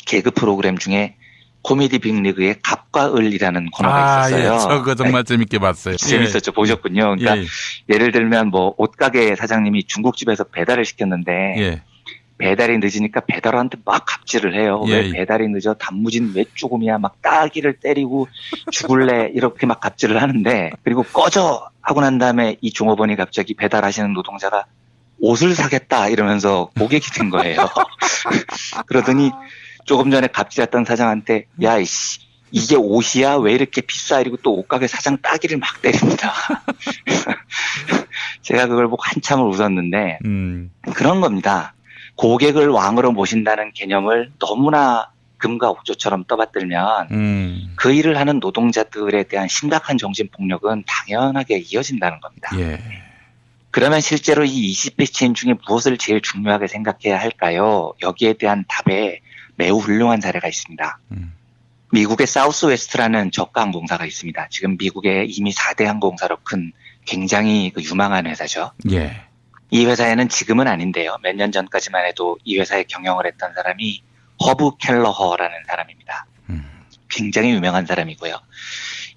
개그 프로그램 중에 코미디 빅리그의 갑과 을이라는 코너가 있었어요. 예. 저거 정말 재밌게 봤어요. 재밌었죠. 보셨군요. 그러니까 예를 들면 뭐 옷가게 사장님이 중국집에서 배달을 시켰는데 예. 배달이 늦으니까 배달원한테 막 갑질을 해요. 예. 왜 배달이 늦어? 단무지는 왜 조금이야? 막 따기를 때리고 죽을래? 이렇게 막 갑질을 하는데 그리고 꺼져! 하고 난 다음에 이 종업원이 갑자기 배달하시는 노동자가 옷을 사겠다 이러면서 고객이 된 거예요. 그러더니 조금 전에 갑질했던 사장한테 야 이씨 이게 옷이야? 왜 이렇게 비싸? 이러고 또 옷가게 사장 따기를 막 때립니다. 제가 그걸 보고 한참을 웃었는데 그런 겁니다. 고객을 왕으로 모신다는 개념을 너무나 금과 옥조처럼 떠받들면 그 일을 하는 노동자들에 대한 심각한 정신폭력은 당연하게 이어진다는 겁니다. 예. 그러면 실제로 이 20배 체인 중에 무엇을 제일 중요하게 생각해야 할까요? 여기에 대한 답에 매우 훌륭한 사례가 있습니다. 미국의 사우스웨스트라는 저가 항공사가 있습니다. 지금 미국의 이미 4대 항공사로 큰 굉장히 유망한 회사죠. 예. 이 회사에는 지금은 아닌데요. 몇 년 전까지만 해도 이 회사에 경영을 했던 사람이 허브 켈러허라는 사람입니다. 굉장히 유명한 사람이고요.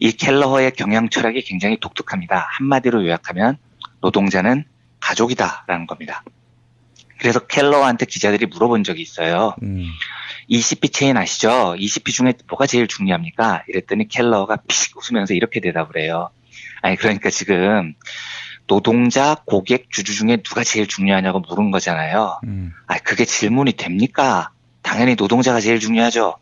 이 켈러허의 경영 철학이 굉장히 독특합니다. 한마디로 요약하면 노동자는 가족이다라는 겁니다. 그래서 켈러허한테 기자들이 물어본 적이 있어요. 20피 체인 아시죠? 20피 중에 뭐가 제일 중요합니까? 이랬더니 켈러허가 피식 웃으면서 이렇게 대답을 해요. 아니 그러니까 지금 노동자, 고객, 주주 중에 누가 제일 중요하냐고 물은 거잖아요. 아, 그게 질문이 됩니까? 당연히 노동자가 제일 중요하죠.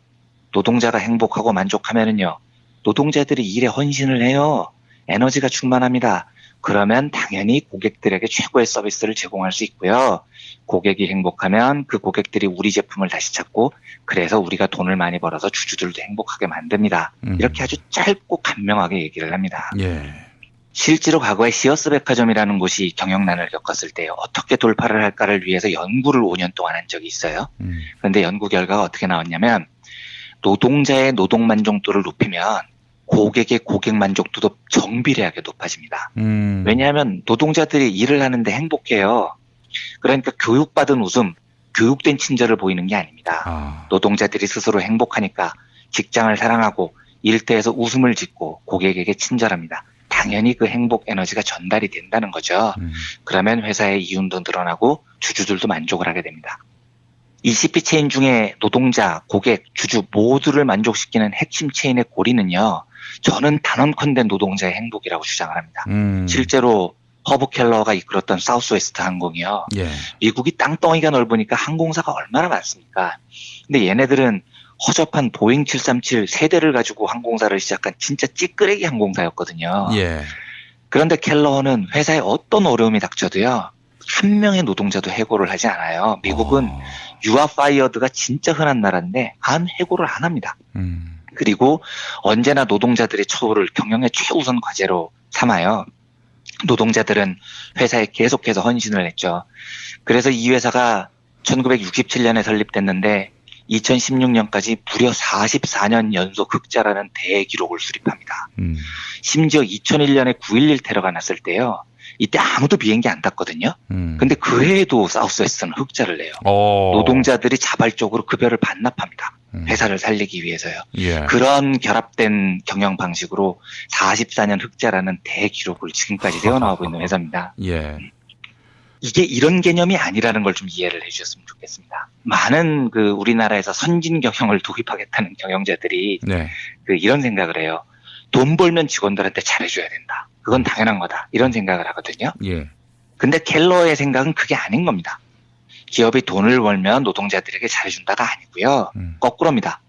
노동자가 행복하고 만족하면은요, 노동자들이 일에 헌신을 해요. 에너지가 충만합니다. 그러면 당연히 고객들에게 최고의 서비스를 제공할 수 있고요. 고객이 행복하면 그 고객들이 우리 제품을 다시 찾고, 그래서 우리가 돈을 많이 벌어서 주주들도 행복하게 만듭니다. 이렇게 아주 짧고 간명하게 얘기를 합니다. 예. 실제로 과거에 시어스 백화점이라는 곳이 경영난을 겪었을 때 어떻게 돌파를 할까를 위해서 연구를 5년 동안 한 적이 있어요. 그런데 연구 결과가 어떻게 나왔냐면, 노동자의 노동 만족도를 높이면 고객의 고객 만족도도 정비례하게 높아집니다. 왜냐하면 노동자들이 일을 하는데 행복해요. 그러니까 교육받은 웃음, 교육된 친절을 보이는 게 아닙니다. 노동자들이 스스로 행복하니까 직장을 사랑하고 일터에서 웃음을 짓고 고객에게 친절합니다. 당연히 그 행복 에너지가 전달이 된다는 거죠. 그러면 회사의 이윤도 늘어나고 주주들도 만족을 하게 됩니다. 20피 체인 중에 노동자, 고객, 주주 모두를 만족시키는 핵심 체인의 고리는요, 저는 단언컨대 노동자의 행복이라고 주장을 합니다. 실제로 허브 켈러가 이끌었던 사우스웨스트 항공이요. 예. 미국이 땅덩이가 넓으니까 항공사가 얼마나 많습니까? 근데 얘네들은 허접한 보잉 737 세대를 가지고 항공사를 시작한 진짜 찌끄레기 항공사였거든요. 예. 그런데 켈러는 회사에 어떤 어려움이 닥쳐도요, 한 명의 노동자도 해고를 하지 않아요. 미국은 You are fired가 진짜 흔한 나라인데 안 해고를 안 합니다. 그리고 언제나 노동자들의 처우를 경영의 최우선 과제로 삼아요. 노동자들은 회사에 계속해서 헌신을 했죠. 그래서 이 회사가 1967년에 설립됐는데 2016년까지 무려 44년 연속 흑자라는 대기록을 수립합니다. 심지어 2001년에 9.11 테러가 났을 때요, 이때 아무도 비행기 안 탔거든요. 근데 그 해에도 사우스웨스트는 흑자를 내요. 노동자들이 자발적으로 급여를 반납합니다. 회사를 살리기 위해서요. 예. 그런 결합된 경영 방식으로 44년 흑자라는 대기록을 지금까지 세워나가고 있는 회사입니다. 예. 이게 이런 개념이 아니라는 걸 좀 이해를 해주셨으면 좋겠습니다. 많은 우리나라에서 선진 경영을 도입하겠다는 경영자들이 네. 이런 생각을 해요. 돈 벌면 직원들한테 잘해줘야 된다. 그건 당연한 거다. 이런 생각을 하거든요. 예. 근데 켈러의 생각은 그게 아닌 겁니다. 기업이 돈을 벌면 노동자들에게 잘해준다가 아니고요. 거꾸로입니다.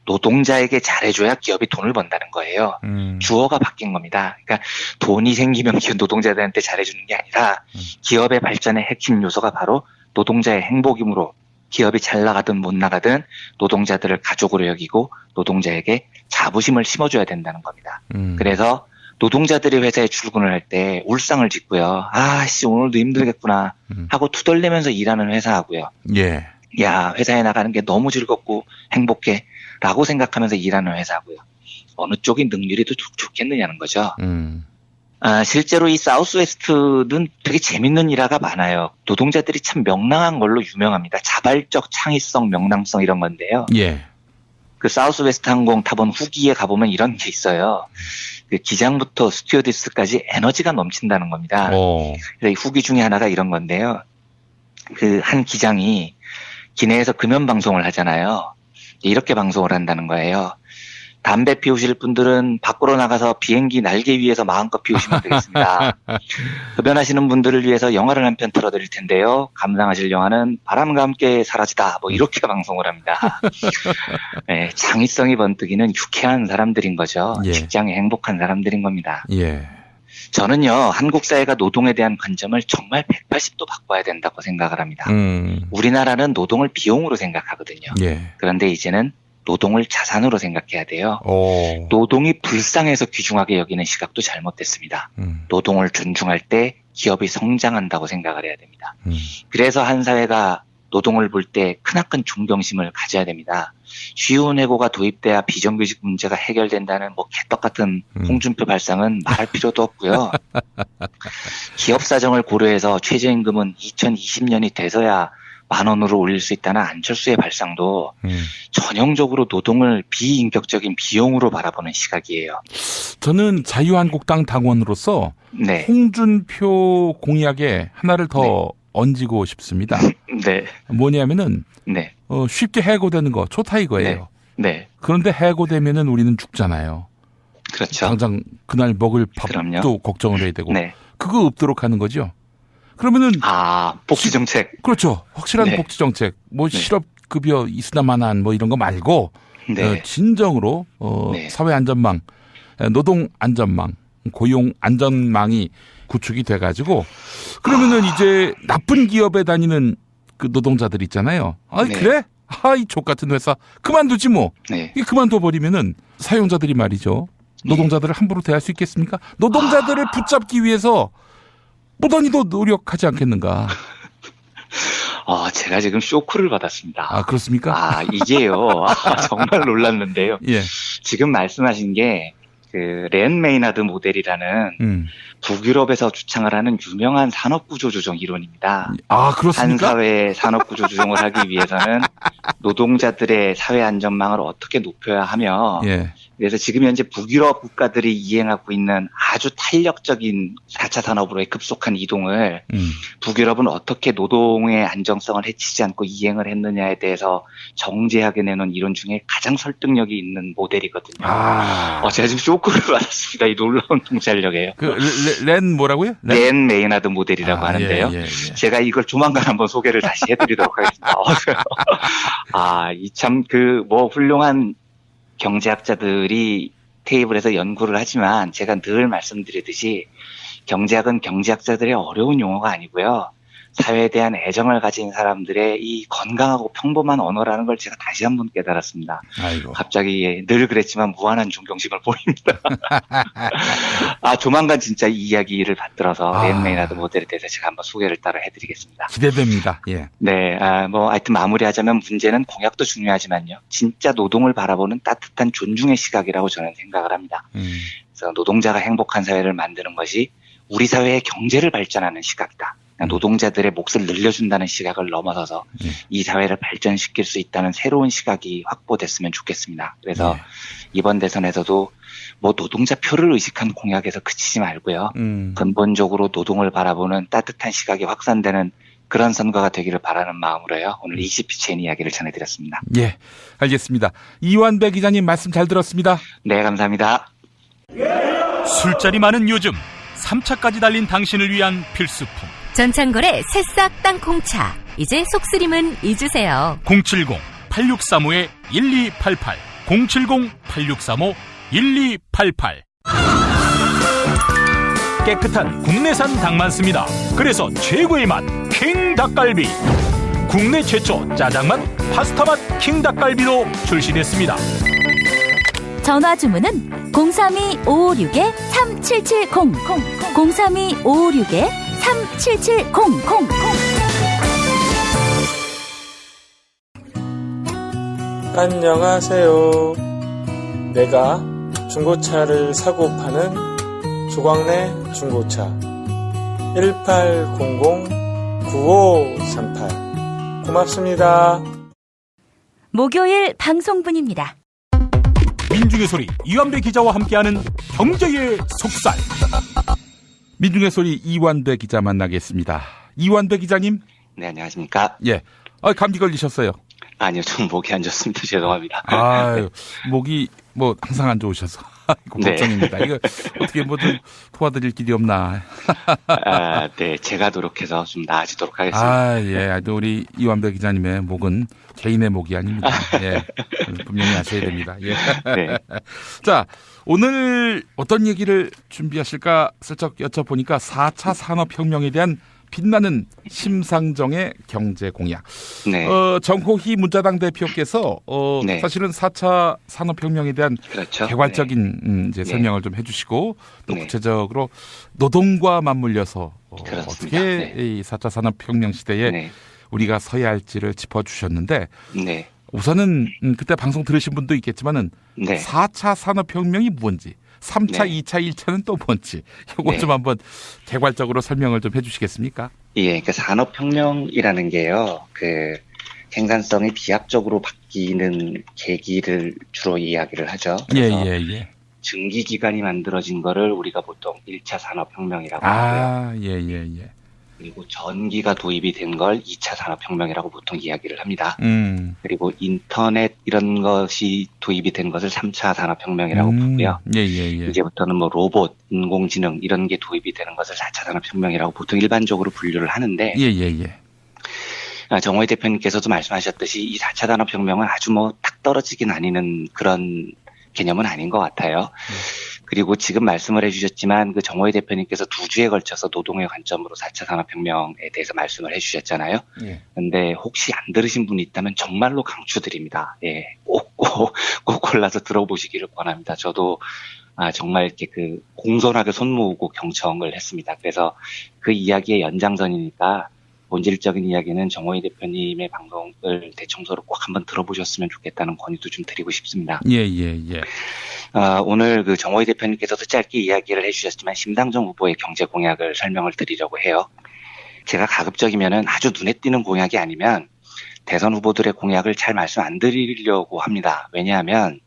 노동자에게 잘해줘야 기업이 돈을 번다는 거예요. 주어가 바뀐 겁니다. 그러니까 돈이 생기면 노동자들한테 잘해주는 게 아니라 기업의 발전의 핵심 요소가 바로 노동자의 행복이므로 기업이 잘 나가든 못 나가든 노동자들을 가족으로 여기고 노동자에게 자부심을 심어줘야 된다는 겁니다. 그래서 노동자들이 회사에 출근을 할 때 울상을 짓고요. 아씨 오늘도 힘들겠구나 하고 투덜대면서 일하는 회사하고요. 예. 야 회사에 나가는 게 너무 즐겁고 행복해 라고 생각하면서 일하는 회사고요. 어느 쪽이 능률이 더 좋겠느냐는 거죠. 실제로 이 사우스웨스트는 되게 재밌는 일화가 많아요. 노동자들이 참 명랑한 걸로 유명합니다. 자발적 창의성, 명랑성 이런 건데요. 예. 그 사우스웨스트 항공 타본 후기에 가보면 이런 게 있어요. 그 기장부터 스튜어디스까지 에너지가 넘친다는 겁니다. 그래서 이 후기 중에 하나가 이런 건데요. 그 한 기장이 기내에서 금연 방송을 하잖아요. 이렇게 방송을 한다는 거예요. 담배 피우실 분들은 밖으로 나가서 비행기 날개 위에서 마음껏 피우시면 되겠습니다. 흡연하시는 분들을 위해서 영화를 한 편 틀어드릴 텐데요. 감상하실 영화는 바람과 함께 사라지다. 뭐 이렇게 방송을 합니다. 네, 창의성이 번뜩이는 유쾌한 사람들인 거죠. 예. 직장에 행복한 사람들인 겁니다. 예. 저는요, 한국 사회가 노동에 대한 관점을 정말 180도 바꿔야 된다고 생각을 합니다. 우리나라는 노동을 비용으로 생각하거든요. 예. 그런데 이제는 노동을 자산으로 생각해야 돼요. 노동이 불쌍해서 귀중하게 여기는 시각도 잘못됐습니다. 노동을 존중할 때 기업이 성장한다고 생각을 해야 됩니다. 그래서 한 사회가 노동을 볼 때 크나큰 존경심을 가져야 됩니다. 쉬운 해고가 도입돼야 비정규직 문제가 해결된다는 뭐 개떡 같은 홍준표 발상은 말할 필요도 없고요. 기업 사정을 고려해서 최저임금은 2020년이 돼서야 10,000원으로 올릴 수 있다는 안철수의 발상도 전형적으로 노동을 비인격적인 비용으로 바라보는 시각이에요. 저는 자유한국당 당원으로서 네. 홍준표 공약에 하나를 더 얹고 싶습니다. 네. 뭐냐면은 네. 쉽게 해고되는 거 좋다 이거예요. 네. 그런데 해고되면은 우리는 죽잖아요. 그렇죠. 당장 그날 먹을 밥도 그럼요. 걱정을 해야 되고 네. 그거 없도록 하는 거죠. 그러면은 복지 정책. 그렇죠. 확실한 네. 복지 정책. 뭐 네. 실업급여 이수나만한 뭐 이런 거 말고 네. 진정으로 네. 사회 안전망, 노동 안전망, 고용 안전망이 구축이 돼가지고 그러면은 이제 나쁜 기업에 다니는 그 노동자들 있잖아요. 네. 그래? 이 족 같은 회사 그만두지 뭐. 네. 이 그만둬 버리면은 사용자들이 말이죠. 노동자들을 함부로 대할 수 있겠습니까? 노동자들을 붙잡기 위해서 무던히도 노력하지 않겠는가? 제가 지금 쇼크를 받았습니다. 그렇습니까? 이게요. 정말 놀랐는데요. 예. 지금 말씀하신 게 렌 메이나드 모델이라는 북유럽에서 주창을 하는 유명한 산업구조조정 이론입니다. 그렇습니까? 한 사회의 산업구조조정을 하기 위해서는 노동자들의 사회 안전망을 어떻게 높여야 하며 예. 그래서 지금 현재 북유럽 국가들이 이행하고 있는 아주 탄력적인 4차 산업으로의 급속한 이동을 북유럽은 어떻게 노동의 안정성을 해치지 않고 이행을 했느냐에 대해서 정제하게 내놓은 이론 중에 가장 설득력이 있는 모델이거든요. 제가 지금 쇼크를 받았습니다. 이 놀라운 통찰력이에요. 렌 뭐라고요? 렌 메이나드 모델이라고 하는데요. 예. 제가 이걸 조만간 한번 소개를 다시 해드리도록 하겠습니다. 이 참 훌륭한 경제학자들이 테이블에서 연구를 하지만 제가 늘 말씀드리듯이 경제학은 경제학자들의 어려운 용어가 아니고요. 사회에 대한 애정을 가진 사람들의 이 건강하고 평범한 언어라는 걸 제가 다시 한번 깨달았습니다. 아이고. 갑자기 늘 그랬지만 무한한 존경심을 보입니다. 조만간 진짜 이 이야기를 받들어서 렌 메이나드 모델에 대해서 제가 한번 소개를 따로 해드리겠습니다. 기대됩니다. 예. 네, 하여튼 마무리하자면 문제는 공약도 중요하지만요. 진짜 노동을 바라보는 따뜻한 존중의 시각이라고 저는 생각을 합니다. 그래서 노동자가 행복한 사회를 만드는 것이 우리 사회의 경제를 발전하는 시각이다. 노동자들의 몫을 늘려준다는 시각을 넘어서서 이 사회를 발전시킬 수 있다는 새로운 시각이 확보됐으면 좋겠습니다. 그래서 이번 대선에서도 노동자 표를 의식한 공약에서 그치지 말고요. 근본적으로 노동을 바라보는 따뜻한 시각이 확산되는 그런 선거가 되기를 바라는 마음으로요. 오늘 20피치엔 이야기를 전해드렸습니다. 예, 알겠습니다. 이완배 기자님 말씀 잘 들었습니다. 네, 감사합니다. 술자리 많은 요즘 3차까지 달린 당신을 위한 필수품. 전창걸의 새싹 땅콩차. 이제 속쓰림은 잊으세요. 070-8635-1288 070-8635-1288 깨끗한 국내산 닭만 씁니다. 그래서 최고의 맛 킹 닭갈비. 국내 최초 짜장맛, 파스타맛 킹 닭갈비도 출시됐습니다. 전화 주문은 032-556-3770 032-556-3770 안녕하세요. 내가 중고차를 사고 파는 조광래 중고차 1800-9538 고맙습니다. 목요일 방송분입니다. 민중의 소리 이완배 기자와 함께하는 경제의 속살. 민중의 소리 이완배 기자 만나겠습니다. 이완배 기자님. 네, 안녕하십니까. 예. 감기 걸리셨어요? 아니요, 좀 목이 안 좋습니다. 죄송합니다. 목이 항상 안 좋으셔서 걱정입니다. 이거 어떻게 좀 도와드릴 길이 없나. 네, 제가 노력해서 좀 나아지도록 하겠습니다. 예. 우리 이완배 기자님의 목은 개인의 목이 아닙니다. 예. 분명히 아셔야 됩니다. 예. 네. 자, 오늘 어떤 얘기를 준비하실까 슬쩍 여쭤보니까 4차 산업혁명에 대한 빛나는 심상정의 경제 공약. 네. 정호희 문자당 대표께서 네. 사실은 4차 산업혁명에 대한 그렇죠. 개괄적인 이제 설명을 좀 해주시고 또 구체적으로 노동과 맞물려서 어떻게 이 4차 산업혁명 시대에 우리가 서야 할지를 짚어주셨는데 우선은 그때 방송 들으신 분도 있겠지만은 4차 산업혁명이 뭔지 3차, 2차, 1차는 또 뭔지 이거 좀 한번 개괄적으로 설명을 좀 해주시겠습니까? 예, 그 산업혁명이라는 게요, 그 생산성이 비약적으로 바뀌는 계기를 주로 이야기를 하죠. 그래서 증기기관이 만들어진 거를 우리가 보통 1차 산업혁명이라고 하고요. 예. 그리고 전기가 도입이 된 걸 2차 산업혁명이라고 보통 이야기를 합니다. 그리고 인터넷 이런 것이 도입이 된 것을 3차 산업혁명이라고 보고요. 이제부터는 뭐 로봇, 인공지능 이런 게 도입이 되는 것을 4차 산업혁명이라고 보통 일반적으로 분류를 하는데 정호희 대표님께서도 말씀하셨듯이 이 4차 산업혁명은 아주 뭐 딱 떨어지긴 아니는 그런 개념은 아닌 것 같아요. 그리고 지금 말씀을 해주셨지만 그 정호희 대표님께서 2주에 걸쳐서 노동의 관점으로 4차 산업혁명에 대해서 말씀을 해주셨잖아요. 근데 혹시 안 들으신 분이 있다면 정말로 강추드립니다. 꼭 골라서 들어보시기를 권합니다. 저도 정말 이렇게 그 공손하게 손 모으고 경청을 했습니다. 그래서 그 이야기의 연장선이니까 본질적인 이야기는 정호희 대표님의 방송을 대청소로 꼭 한번 들어보셨으면 좋겠다는 권유도 좀 드리고 싶습니다. 오늘 그 정호희 대표님께서도 짧게 이야기를 해주셨지만 심상정 후보의 경제 공약을 설명을 드리려고 해요. 제가 가급적이면은 아주 눈에 띄는 공약이 아니면 대선 후보들의 공약을 잘 말씀 안 드리려고 합니다. 왜냐하면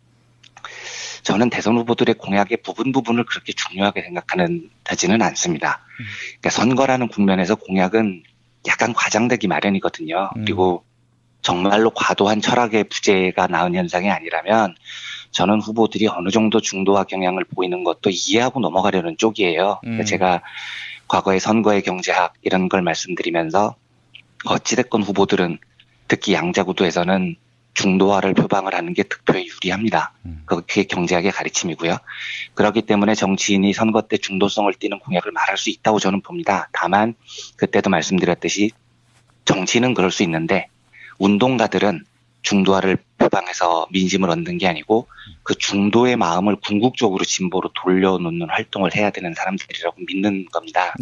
저는 대선 후보들의 공약의 부분을 그렇게 중요하게 생각하지는 않습니다. 그러니까 선거라는 국면에서 공약은 약간 과장되기 마련이거든요. 그리고 정말로 과도한 철학의 부재가 나은 현상이 아니라면 저는 후보들이 어느 정도 중도화 경향을 보이는 것도 이해하고 넘어가려는 쪽이에요. 그러니까 제가 과거의 선거의 경제학 이런 걸 말씀드리면서 어찌됐건 후보들은 특히 양자구도에서는 중도화를 표방을 하는 게 득표에 유리합니다. 그게 경제학의 가르침이고요. 그렇기 때문에 정치인이 선거 때 중도성을 띠는 공약을 말할 수 있다고 저는 봅니다. 다만 그때도 말씀드렸듯이 정치인은 그럴 수 있는데 운동가들은 중도화를 표방해서 민심을 얻는 게 아니고 그 중도의 마음을 궁극적으로 진보로 돌려놓는 활동을 해야 되는 사람들이라고 믿는 겁니다.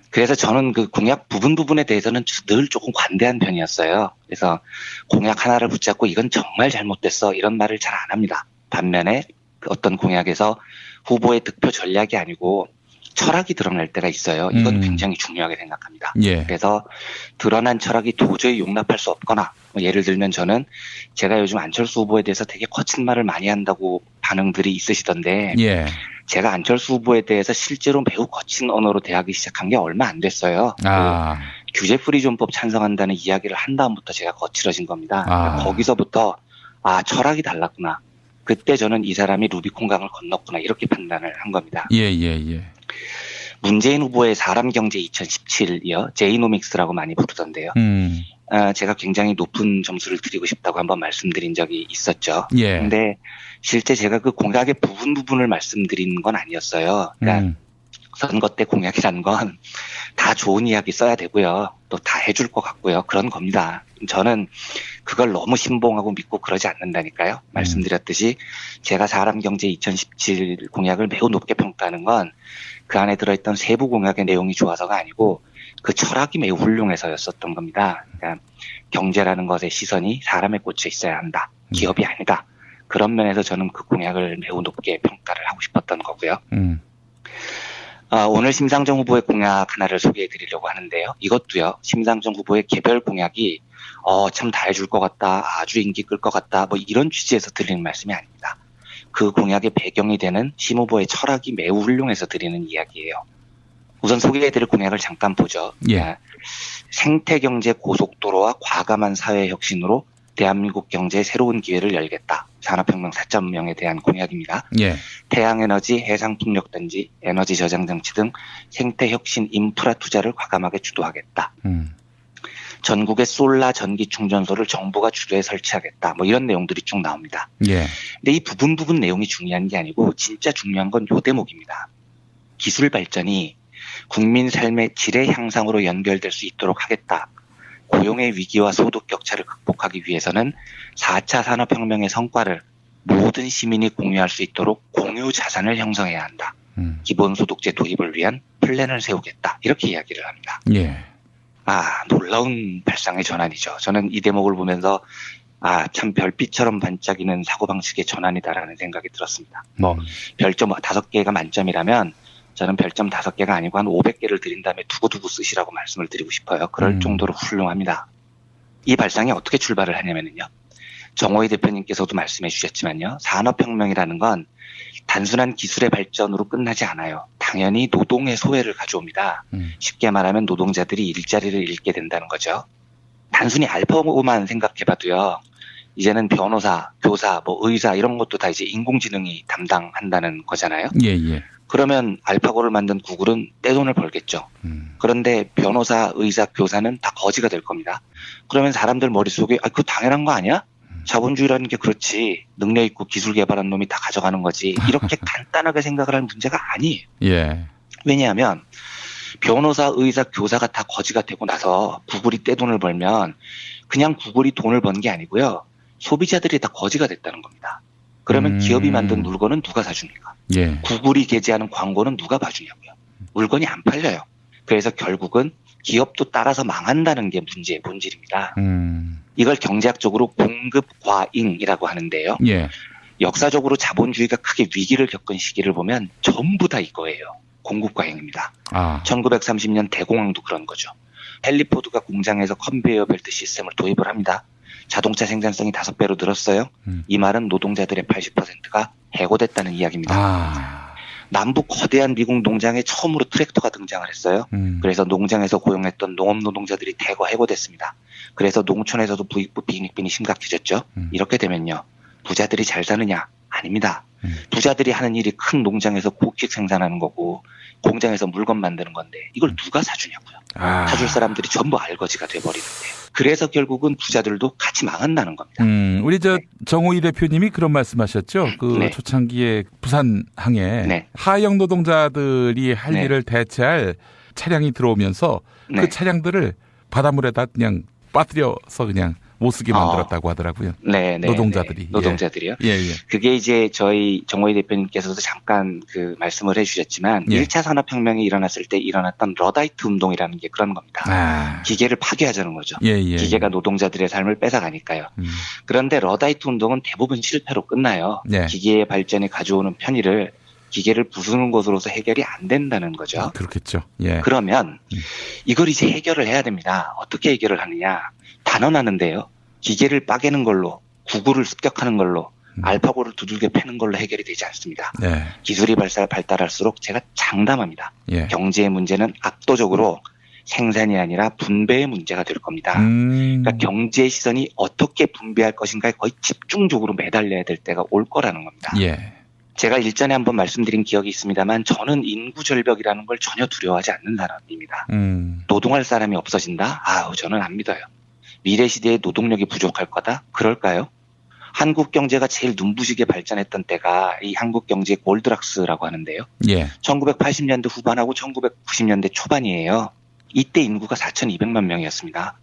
그래서 저는 그 공약 부분에 대해서는 늘 조금 관대한 편이었어요. 그래서 공약 하나를 붙잡고 이건 정말 잘못됐어 이런 말을 잘 안 합니다. 반면에 어떤 공약에서 후보의 득표 전략이 아니고 철학이 드러날 때가 있어요. 이건 굉장히 중요하게 생각합니다. 그래서 드러난 철학이 도저히 용납할 수 없거나 예를 들면 저는 제가 요즘 안철수 후보에 대해서 되게 거친 말을 많이 한다고 반응들이 있으시던데 제가 안철수 후보에 대해서 실제로 매우 거친 언어로 대하기 시작한 게 얼마 안 됐어요. 규제 프리존법 찬성한다는 이야기를 한 다음부터 제가 거칠어진 겁니다. 거기서부터 철학이 달랐구나. 그때 저는 이 사람이 루비콘강을 건넜구나 이렇게 판단을 한 겁니다. 문재인 후보의 사람 경제 2017이요. 제이노믹스라고 많이 부르던데요. 제가 굉장히 높은 점수를 드리고 싶다고 한번 말씀드린 적이 있었죠. 근데 실제 제가 그 공약의 부분을 말씀드린 건 아니었어요. 그러니까 선거 때 공약이라는 건 다 좋은 이야기 써야 되고요. 또 다 해줄 것 같고요. 그런 겁니다. 저는 그걸 너무 신봉하고 믿고 그러지 않는다니까요. 말씀드렸듯이 제가 사람 경제 2017 공약을 매우 높게 평가하는 건 그 안에 들어있던 세부 공약의 내용이 좋아서가 아니고 그 철학이 매우 훌륭해서였었던 겁니다. 그러니까 경제라는 것의 시선이 사람에 꽂혀 있어야 한다. 기업이 아니다. 그런 면에서 저는 그 공약을 매우 높게 평가를 하고 싶었던 거고요. 오늘 심상정 후보의 공약 하나를 소개해 드리려고 하는데요. 이것도요. 심상정 후보의 개별 공약이 참 다 해줄 것 같다. 아주 인기 끌 것 같다. 뭐 이런 취지에서 드리는 말씀이 아닙니다. 그 공약의 배경이 되는 심 후보의 철학이 매우 훌륭해서 드리는 이야기예요. 우선 소개해 드릴 공약을 잠깐 보죠. 생태경제 고속도로와 과감한 사회혁신으로 대한민국 경제에 새로운 기회를 열겠다. 산업혁명 4.0에 대한 공약입니다. 태양에너지, 해상풍력단지, 에너지 저장 장치 등 생태혁신 인프라 투자를 과감하게 주도하겠다. 전국에 솔라 전기 충전소를 정부가 주도해 설치하겠다. 뭐 이런 내용들이 쭉 나옵니다. 근데 이 부분 내용이 중요한 게 아니고 진짜 중요한 건 요 대목입니다. 기술 발전이 국민 삶의 질의 향상으로 연결될 수 있도록 하겠다. 고용의 위기와 소득 격차를 극복하기 위해서는 4차 산업혁명의 성과를 모든 시민이 공유할 수 있도록 공유 자산을 형성해야 한다. 기본소득제 도입을 위한 플랜을 세우겠다. 이렇게 이야기를 합니다. 예. 놀라운 발상의 전환이죠. 저는 이 대목을 보면서 참 별빛처럼 반짝이는 사고방식의 전환이다라는 생각이 들었습니다. 별점 5개가 만점이라면 저는 별점 5개가 아니고 한 500개를 드린 다음에 두고두고 쓰시라고 말씀을 드리고 싶어요. 그럴 정도로 훌륭합니다. 이 발상이 어떻게 출발을 하냐면요. 정호희 대표님께서도 말씀해 주셨지만요. 산업혁명이라는 건 단순한 기술의 발전으로 끝나지 않아요. 당연히 노동의 소외를 가져옵니다. 쉽게 말하면 노동자들이 일자리를 잃게 된다는 거죠. 단순히 알파고만 생각해봐도요. 이제는 변호사, 교사, 의사 이런 것도 다 이제 인공지능이 담당한다는 거잖아요. 예. 그러면 알파고를 만든 구글은 떼돈을 벌겠죠. 그런데 변호사, 의사, 교사는 다 거지가 될 겁니다. 그러면 사람들 머릿속에 그거 당연한 거 아니야? 자본주의라는 게 그렇지. 능력 있고 기술 개발한 놈이 다 가져가는 거지. 이렇게 간단하게 생각을 할 문제가 아니에요. 예. 왜냐하면 변호사, 의사, 교사가 다 거지가 되고 나서 구글이 떼돈을 벌면 그냥 구글이 돈을 번 게 아니고요. 소비자들이 다 거지가 됐다는 겁니다. 그러면 기업이 만든 물건은 누가 사줍니까? 예. 구글이 게재하는 광고는 누가 봐주냐고요. 물건이 안 팔려요. 그래서 결국은 기업도 따라서 망한다는 게 문제의 본질입니다. 이걸 경제학적으로 공급 과잉이라고 하는데요. 예. 역사적으로 자본주의가 크게 위기를 겪은 시기를 보면 전부 다 이거예요. 공급 과잉입니다. 1930년 대공황도 그런 거죠. 헨리 포드가 공장에서 컨베이어 벨트 시스템을 도입을 합니다. 자동차 생산성이 5배로 늘었어요. 이 말은 노동자들의 80%가 해고됐다는 이야기입니다. 남부 거대한 미국 농장에 처음으로 트랙터가 등장을 했어요. 그래서 농장에서 고용했던 농업 노동자들이 대거 해고됐습니다. 그래서 농촌에서도 부익부 빈익빈이 심각해졌죠. 이렇게 되면요. 부자들이 잘 사느냐? 아닙니다. 부자들이 하는 일이 큰 농장에서 곡식 생산하는 거고 공장에서 물건 만드는 건데 이걸 누가 사주냐고요. 사줄 사람들이 전부 알거지가 돼버리는데 그래서 결국은 부자들도 같이 망한다는 겁니다. 우리 정호희 대표님이 그런 말씀하셨죠. 초창기에 부산항에 하영 노동자들이 할 일을 대체할 차량이 들어오면서 그 차량들을 바닷물에다 그냥 빠뜨려서 그냥 못 쓰게 만들었다고 하더라고요. 노동자들이. 노동자들이요? 예. 그게 이제 저희 정호희 대표님께서도 잠깐 말씀을 해주셨지만 1차 산업혁명이 일어났을 때 일어났던 러다이트 운동이라는 게 그런 겁니다. 기계를 파괴하자는 거죠. 기계가 노동자들의 삶을 뺏어가니까요. 그런데 러다이트 운동은 대부분 실패로 끝나요. 기계의 발전이 가져오는 편의를 기계를 부수는 것으로서 해결이 안 된다는 거죠. 그렇겠죠. 그러면 이걸 이제 해결을 해야 됩니다. 어떻게 해결을 하느냐. 단언하는데요. 기계를 빠개는 걸로, 구글을 습격하는 걸로, 알파고를 두들겨 패는 걸로 해결이 되지 않습니다. 기술이 발달할수록 제가 장담합니다. 경제의 문제는 압도적으로 생산이 아니라 분배의 문제가 될 겁니다. 그러니까 경제의 시선이 어떻게 분배할 것인가에 거의 집중적으로 매달려야 될 때가 올 거라는 겁니다. 제가 일전에 한번 말씀드린 기억이 있습니다만 저는 인구 절벽이라는 걸 전혀 두려워하지 않는 사람입니다. 노동할 사람이 없어진다? 저는 안 믿어요. 미래 시대에 노동력이 부족할 거다? 그럴까요? 한국 경제가 제일 눈부시게 발전했던 때가 이 한국 경제의 골드락스라고 하는데요. 1980년대 후반하고 1990년대 초반이에요. 이때 인구가 4,200만 명이었습니다.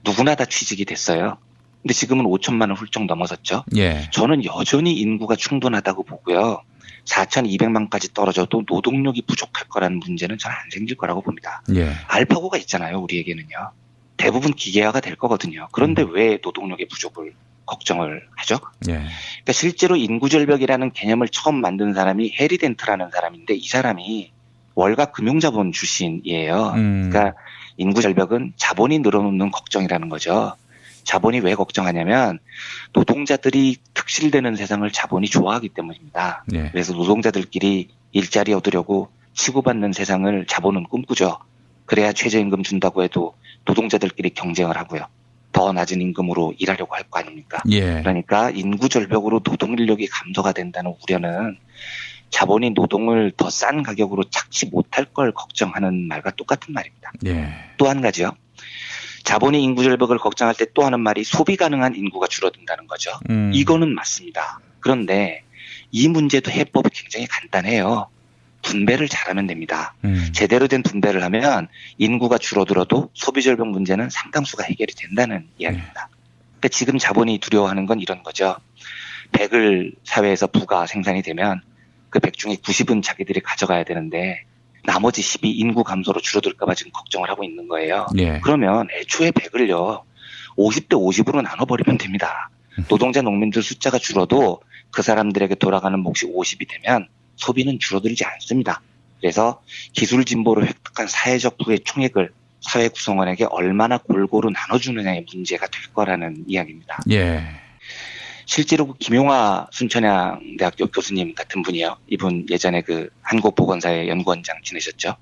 누구나 다 취직이 됐어요. 근데 지금은 5천만을 훌쩍 넘어섰죠. 저는 여전히 인구가 충분하다고 보고요. 4,200만까지 떨어져도 노동력이 부족할 거라는 문제는 저는 안 생길 거라고 봅니다. 알파고가 있잖아요. 우리에게는요. 대부분 기계화가 될 거거든요. 그런데 왜 노동력의 부족을 걱정을 하죠? 그러니까 실제로 인구절벽이라는 개념을 처음 만든 사람이 해리 덴트라는 사람인데 이 사람이 월가 금융자본 출신이에요. 그러니까 인구절벽은 자본이 늘어놓는 걱정이라는 거죠. 자본이 왜 걱정하냐면 노동자들이 특실되는 세상을 자본이 좋아하기 때문입니다. 그래서 노동자들끼리 일자리 얻으려고 치고받는 세상을 자본은 꿈꾸죠. 그래야 최저임금 준다고 해도 노동자들끼리 경쟁을 하고요. 더 낮은 임금으로 일하려고 할 거 아닙니까? 그러니까 인구절벽으로 노동인력이 감소가 된다는 우려는 자본이 노동을 더 싼 가격으로 착취 못할 걸 걱정하는 말과 똑같은 말입니다. 또 한 가지요. 자본이 인구절벽을 걱정할 때 또 하는 말이 소비 가능한 인구가 줄어든다는 거죠. 이거는 맞습니다. 그런데 이 문제도 해법이 굉장히 간단해요. 분배를 잘하면 됩니다. 제대로 된 분배를 하면 인구가 줄어들어도 소비 절벽 문제는 상당수가 해결이 된다는 이야기입니다. 그러니까 지금 자본이 두려워하는 건 이런 거죠. 100을 사회에서 부가 생산이 되면 그 100 중에 90은 자기들이 가져가야 되는데 나머지 10이 인구 감소로 줄어들까 봐 지금 걱정을 하고 있는 거예요. 예. 그러면 애초에 100을요. 50대 50으로 나눠버리면 됩니다. 노동자 농민들 숫자가 줄어도 그 사람들에게 돌아가는 몫이 50이 되면 소비는 줄어들지 않습니다. 그래서 기술 진보를 획득한 사회적 부의 총액을 사회 구성원에게 얼마나 골고루 나눠주느냐의 문제가 될 거라는 이야기입니다. 예. 실제로 김용화 순천향대학교 교수님 같은 분이요. 이분 예전에 그 한국보건사의 연구원장 지내셨죠.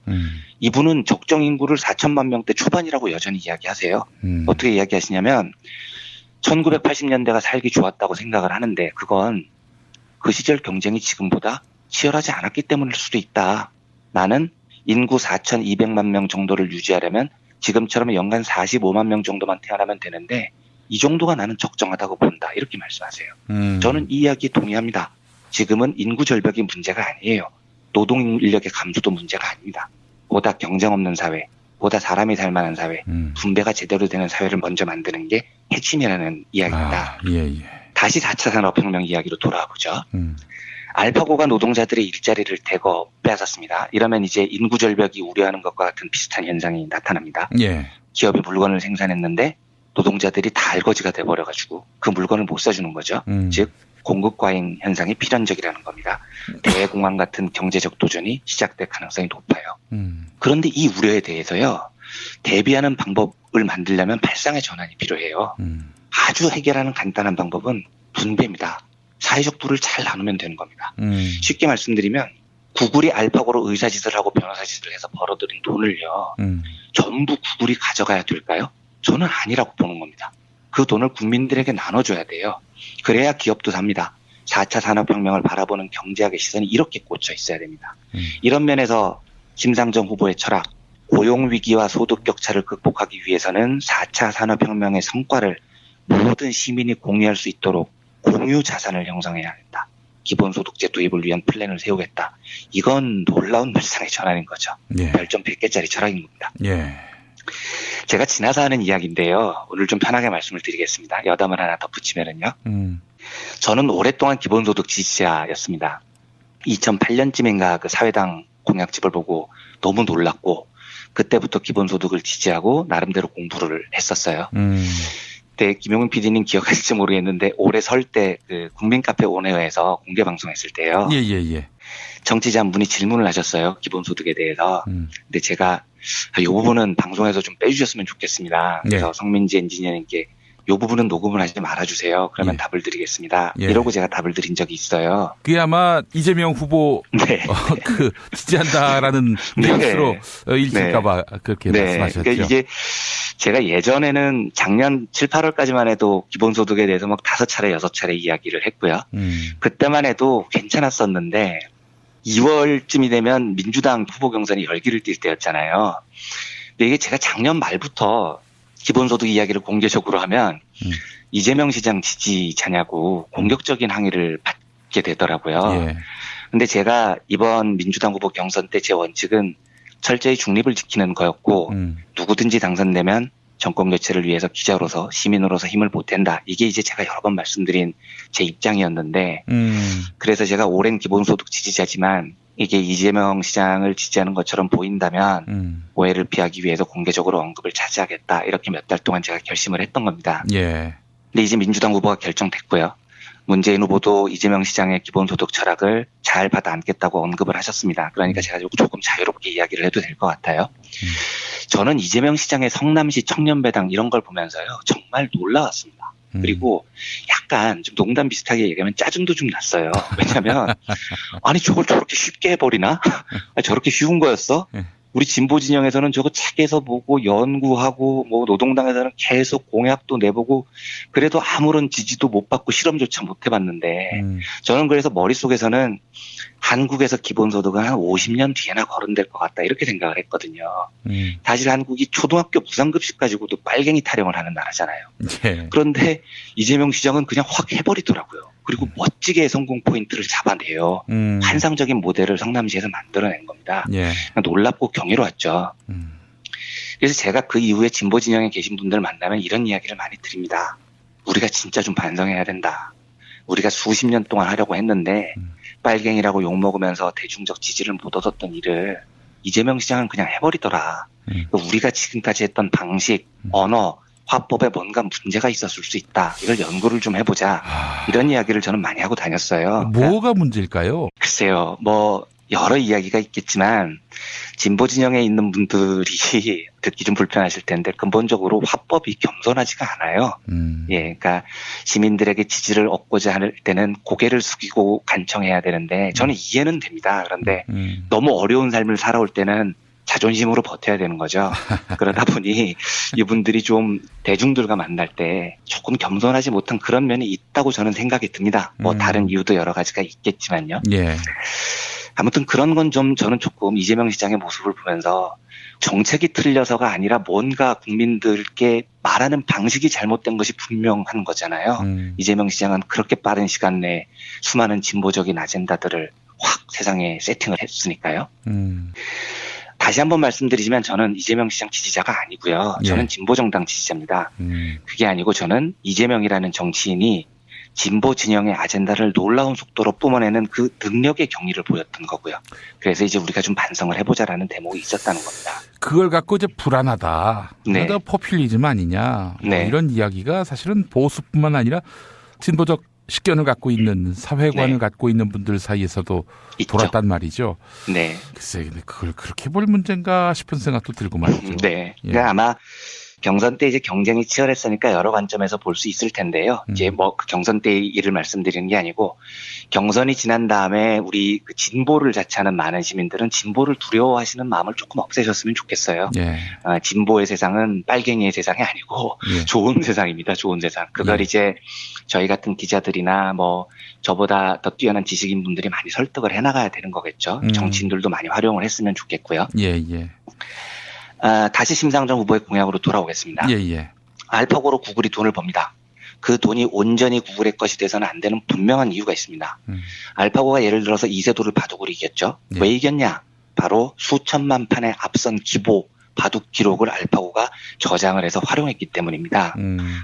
이분은 적정 인구를 4천만 명대 초반이라고 여전히 이야기하세요. 어떻게 이야기하시냐면 1980년대가 살기 좋았다고 생각을 하는데 그건 그 시절 경쟁이 지금보다 치열하지 않았기 때문일 수도 있다. 나는 인구 4,200만 명 정도를 유지하려면 지금처럼 연간 45만 명 정도만 태어나면 되는데 이 정도가 나는 적정하다고 본다. 이렇게 말씀하세요. 저는 이 이야기에 동의합니다. 지금은 인구 절벽이 문제가 아니에요. 노동 인력의 감소도 문제가 아닙니다. 보다 경쟁 없는 사회, 보다 사람이 살 만한 사회, 분배가 제대로 되는 사회를 먼저 만드는 게 핵심이라는 이야기입니다. 예. 다시 4차 산업혁명 이야기로 돌아와 보죠. 알파고가 노동자들의 일자리를 대거 빼앗았습니다. 이러면 이제 인구 절벽이 우려하는 것과 같은 비슷한 현상이 나타납니다. 예. 기업이 물건을 생산했는데 노동자들이 다 알거지가 돼버려가지고 그 물건을 못 사주는 거죠. 즉 공급 과잉 현상이 필연적이라는 겁니다. 대공황 같은 경제적 도전이 시작될 가능성이 높아요. 그런데 이 우려에 대해서요. 대비하는 방법을 만들려면 발상의 전환이 필요해요. 아주 해결하는 간단한 방법은 분배입니다. 사회적 부를 잘 나누면 되는 겁니다. 쉽게 말씀드리면 구글이 알파고로 의사짓을 하고 변호사짓을 해서 벌어들인 돈을요. 전부 구글이 가져가야 될까요? 저는 아니라고 보는 겁니다. 그 돈을 국민들에게 나눠줘야 돼요. 그래야 기업도 삽니다. 4차 산업혁명을 바라보는 경제학의 시선이 이렇게 꽂혀 있어야 됩니다. 이런 면에서 김상정 후보의 철학, 고용위기와 소득 격차를 극복하기 위해서는 4차 산업혁명의 성과를 모든 시민이 공유할 수 있도록 공유 자산을 형성해야 한다. 기본소득제 도입을 위한 플랜을 세우겠다. 이건 놀라운 발상의 전환인 거죠. 예. 별점 100개짜리 철학인 겁니다. 예. 제가 지나서 하는 이야기인데요. 오늘 좀 편하게 말씀을 드리겠습니다. 여담을 하나 덧붙이면은요. 저는 오랫동안 기본소득 지지자였습니다. 2008년쯤인가 그 사회당 공약집을 보고 너무 놀랐고 그때부터 기본소득을 지지하고 나름대로 공부를 했었어요. 그때 김용민 PD님 기억하실지 모르겠는데 올해 설 때 그 국민카페 온에어에서 공개 방송했을 때요. 예. 정치자 한 분이 질문을 하셨어요. 기본소득에 대해서. 근데 제가 이 부분은 방송에서 좀 빼주셨으면 좋겠습니다. 그래서 네. 성민지 엔지니어님께 이 부분은 녹음을 하지 말아주세요. 그러면 답을 드리겠습니다. 예. 이러고 제가 답을 드린 적이 있어요. 그게 아마 이재명 후보 그 지지한다라는 뉘앙스로 읽힐까봐 그렇게 말씀하셨죠. 그러니까 이게 제가 예전에는 작년 7, 8월까지만 해도 기본소득에 대해서 막 5차례, 6차례 이야기를 했고요. 그때만 해도 괜찮았었는데 2월쯤이 되면 민주당 후보 경선이 열기를 띨 때였잖아요. 근데 이게 제가 작년 말부터 기본소득 이야기를 공개적으로 하면 이재명 시장 지지자냐고 공격적인 항의를 받게 되더라고요. 예. 근데 제가 이번 민주당 후보 경선 때 제 원칙은 철저히 중립을 지키는 거였고 누구든지 당선되면 정권 교체를 위해서 기자로서 시민으로서 힘을 보탠다. 이게 이제 제가 여러 번 말씀드린 제 입장이었는데 그래서 제가 오랜 기본소득 지지자지만 이게 이재명 시장을 지지하는 것처럼 보인다면 오해를 피하기 위해서 공개적으로 언급을 자제하겠다. 이렇게 몇 달 동안 제가 결심을 했던 겁니다. 예. 근데 이제 민주당 후보가 결정됐고요. 문재인 후보도 이재명 시장의 기본소득 철학을 잘 받아 안겠다고 언급을 하셨습니다. 그러니까 제가 조금 자유롭게 이야기를 해도 될 것 같아요. 저는 이재명 시장의 성남시 청년배당 이런 걸 보면서요. 정말 놀라웠습니다. 그리고 약간 좀 농담 비슷하게 얘기하면 짜증도 좀 났어요. 왜냐면 아니 저걸 저렇게 쉽게 해버리나? 저렇게 쉬운 거였어? 우리 진보 진영에서는 저거 책에서 보고 연구하고 뭐 노동당에서는 계속 공약도 내보고 그래도 아무런 지지도 못 받고 실험조차 못 해봤는데 저는 그래서 머릿속에서는 한국에서 기본소득은 한 50년 뒤에나 거론될 것 같다 이렇게 생각을 했거든요. 사실 한국이 초등학교 무상급식 가지고도 빨갱이 타령을 하는 나라잖아요. 예. 그런데 이재명 시장은 그냥 확 해버리더라고요. 그리고 멋지게 성공 포인트를 잡아내요. 환상적인 모델을 성남시에서 만들어낸 겁니다. 예. 놀랍고 경이로웠죠. 그래서 제가 그 이후에 진보 진영에 계신 분들 만나면 이런 이야기를 많이 드립니다. 우리가 진짜 좀 반성해야 된다. 우리가 수십 년 동안 하려고 했는데 빨갱이라고 욕먹으면서 대중적 지지를 못 얻었던 일을 이재명 시장은 그냥 해버리더라. 우리가 지금까지 했던 방식, 언어, 화법에 뭔가 문제가 있었을 수 있다. 이걸 연구를 좀 해보자. 이런 이야기를 저는 많이 하고 다녔어요. 뭐가 문제일까요? 글쎄요. 여러 이야기가 있겠지만 진보 진영에 있는 분들이 듣기 좀 불편하실 텐데 근본적으로 화법이 겸손하지가 않아요. 예, 그러니까 시민들에게 지지를 얻고자 할 때는 고개를 숙이고 간청해야 되는데 저는 이해는 됩니다. 그런데 너무 어려운 삶을 살아올 때는 자존심으로 버텨야 되는 거죠. 그러다 보니 이분들이 좀 대중들과 만날 때 조금 겸손하지 못한 그런 면이 있다고 저는 생각이 듭니다. 다른 이유도 여러 가지가 있겠지만요. 예. 아무튼 그런 건 좀 저는 조금 이재명 시장의 모습을 보면서 정책이 틀려서가 아니라 뭔가 국민들께 말하는 방식이 잘못된 것이 분명한 거잖아요. 이재명 시장은 그렇게 빠른 시간 내에 수많은 진보적인 아젠다들을 확 세상에 세팅을 했으니까요. 다시 한번 말씀드리지만 저는 이재명 시장 지지자가 아니고요. 저는 진보정당 지지자입니다. 그게 아니고 저는 이재명이라는 정치인이 진보 진영의 아젠다를 놀라운 속도로 뿜어내는 그 능력의 경위를 보였던 거고요. 그래서 이제 우리가 좀 반성을 해보자라는 대목이 있었다는 겁니다. 그걸 갖고 이제 불안하다. 네. 그러다 포퓰리즘 아니냐. 네. 이런 이야기가 사실은 보수뿐만 아니라 진보적 식견을 갖고 있는 사회관을 갖고 있는 분들 사이에서도 있죠. 돌았단 말이죠. 네. 글쎄, 근데 그걸 그렇게 볼 문제인가 싶은 생각도 들고 말이죠. 네. 그러니까 아마 경선 때 이제 경쟁이 치열했으니까 여러 관점에서 볼 수 있을 텐데요. 이제 그 경선 때 일을 말씀드리는 게 아니고 경선이 지난 다음에 우리 그 진보를 자처하는 많은 시민들은 진보를 두려워하시는 마음을 조금 없애셨으면 좋겠어요. 예. 진보의 세상은 빨갱이의 세상이 아니고 좋은 세상입니다. 좋은 세상. 그걸 이제 저희 같은 기자들이나 저보다 더 뛰어난 지식인 분들이 많이 설득을 해나가야 되는 거겠죠. 정치인들도 많이 활용을 했으면 좋겠고요. 예, 예. 다시 심상정 후보의 공약으로 돌아오겠습니다. 예, 예. 알파고로 구글이 돈을 법니다. 그 돈이 온전히 구글의 것이 돼서는 안 되는 분명한 이유가 있습니다. 알파고가 예를 들어서 이세돌을 바둑으로 이겼죠. 네. 왜 이겼냐? 바로 수천만 판의 앞선 기보 바둑 기록을 알파고가 저장을 해서 활용했기 때문입니다.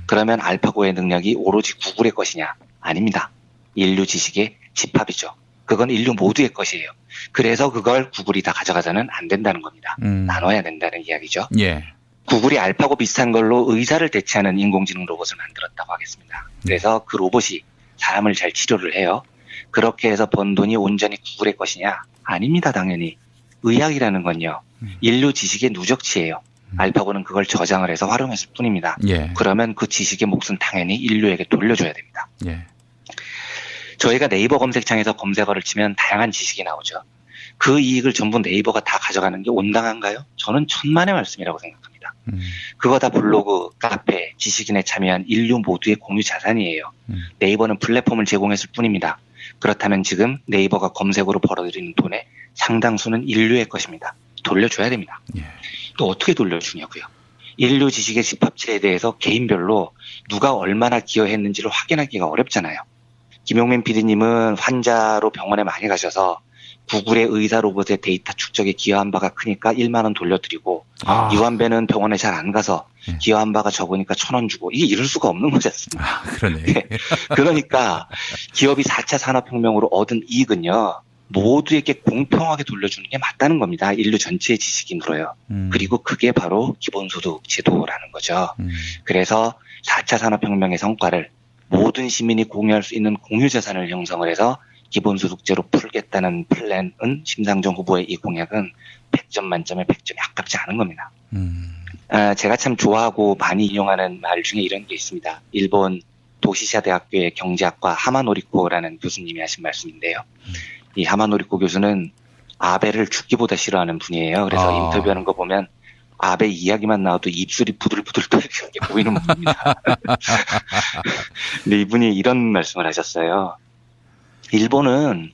그러면 알파고의 능력이 오로지 구글의 것이냐? 아닙니다. 인류 지식의 집합이죠. 그건 인류 모두의 것이에요. 그래서 그걸 구글이 다 가져가서는 안 된다는 겁니다. 나눠야 된다는 이야기죠. 예. 구글이 알파고 비슷한 걸로 의사를 대체하는 인공지능 로봇을 만들었다고 하겠습니다. 그래서 그 로봇이 사람을 잘 치료를 해요. 그렇게 해서 번 돈이 온전히 구글의 것이냐? 아닙니다, 당연히. 의학이라는 건요. 인류 지식의 누적치예요. 알파고는 그걸 저장을 해서 활용했을 뿐입니다. 예. 그러면 그 지식의 몫은 당연히 인류에게 돌려줘야 됩니다. 예. 저희가 네이버 검색창에서 검색어를 치면 다양한 지식이 나오죠. 그 이익을 전부 네이버가 다 가져가는 게 온당한가요? 저는 천만의 말씀이라고 생각합니다. 그거 다 블로그, 카페, 지식인에 참여한 인류 모두의 공유 자산이에요. 네이버는 플랫폼을 제공했을 뿐입니다. 그렇다면 지금 네이버가 검색으로 벌어들이는 돈의 상당수는 인류의 것입니다. 돌려줘야 됩니다. 예. 또 어떻게 돌려주냐고요? 인류 지식의 집합체에 대해서 개인별로 누가 얼마나 기여했는지를 확인하기가 어렵잖아요. 김용민 PD님은 환자로 병원에 많이 가셔서 구글의 의사 로봇의 데이터 축적에 기여한 바가 크니까 1만 원 돌려드리고 이완배는 병원에 잘 안 가서 기여한 바가 적으니까 1,000원 주고 이게 이럴 수가 없는 거지 않습니까? 그러네. 그러니까 기업이 4차 산업혁명으로 얻은 이익은요. 모두에게 공평하게 돌려주는 게 맞다는 겁니다. 인류 전체의 지식인으로요. 그리고 그게 바로 기본소득 제도라는 거죠. 그래서 4차 산업혁명의 성과를 모든 시민이 공유할 수 있는 공유자산을 형성을 해서 기본소득제로 풀겠다는 플랜은 심상정 후보의 이 공약은 100점 만점에 100점이 아깝지 않은 겁니다. 제가 참 좋아하고 많이 인용하는 말 중에 이런 게 있습니다. 일본 도시샤 대학교의 경제학과 하마노리코라는 교수님이 하신 말씀인데요. 이 하마노리코 교수는 아베를 죽기보다 싫어하는 분이에요. 그래서 인터뷰하는 거 보면 아베 이야기만 나와도 입술이 부들부들 떨리는 게 보이는 분입니다. 근데 이분이 이런 말씀을 하셨어요. 일본은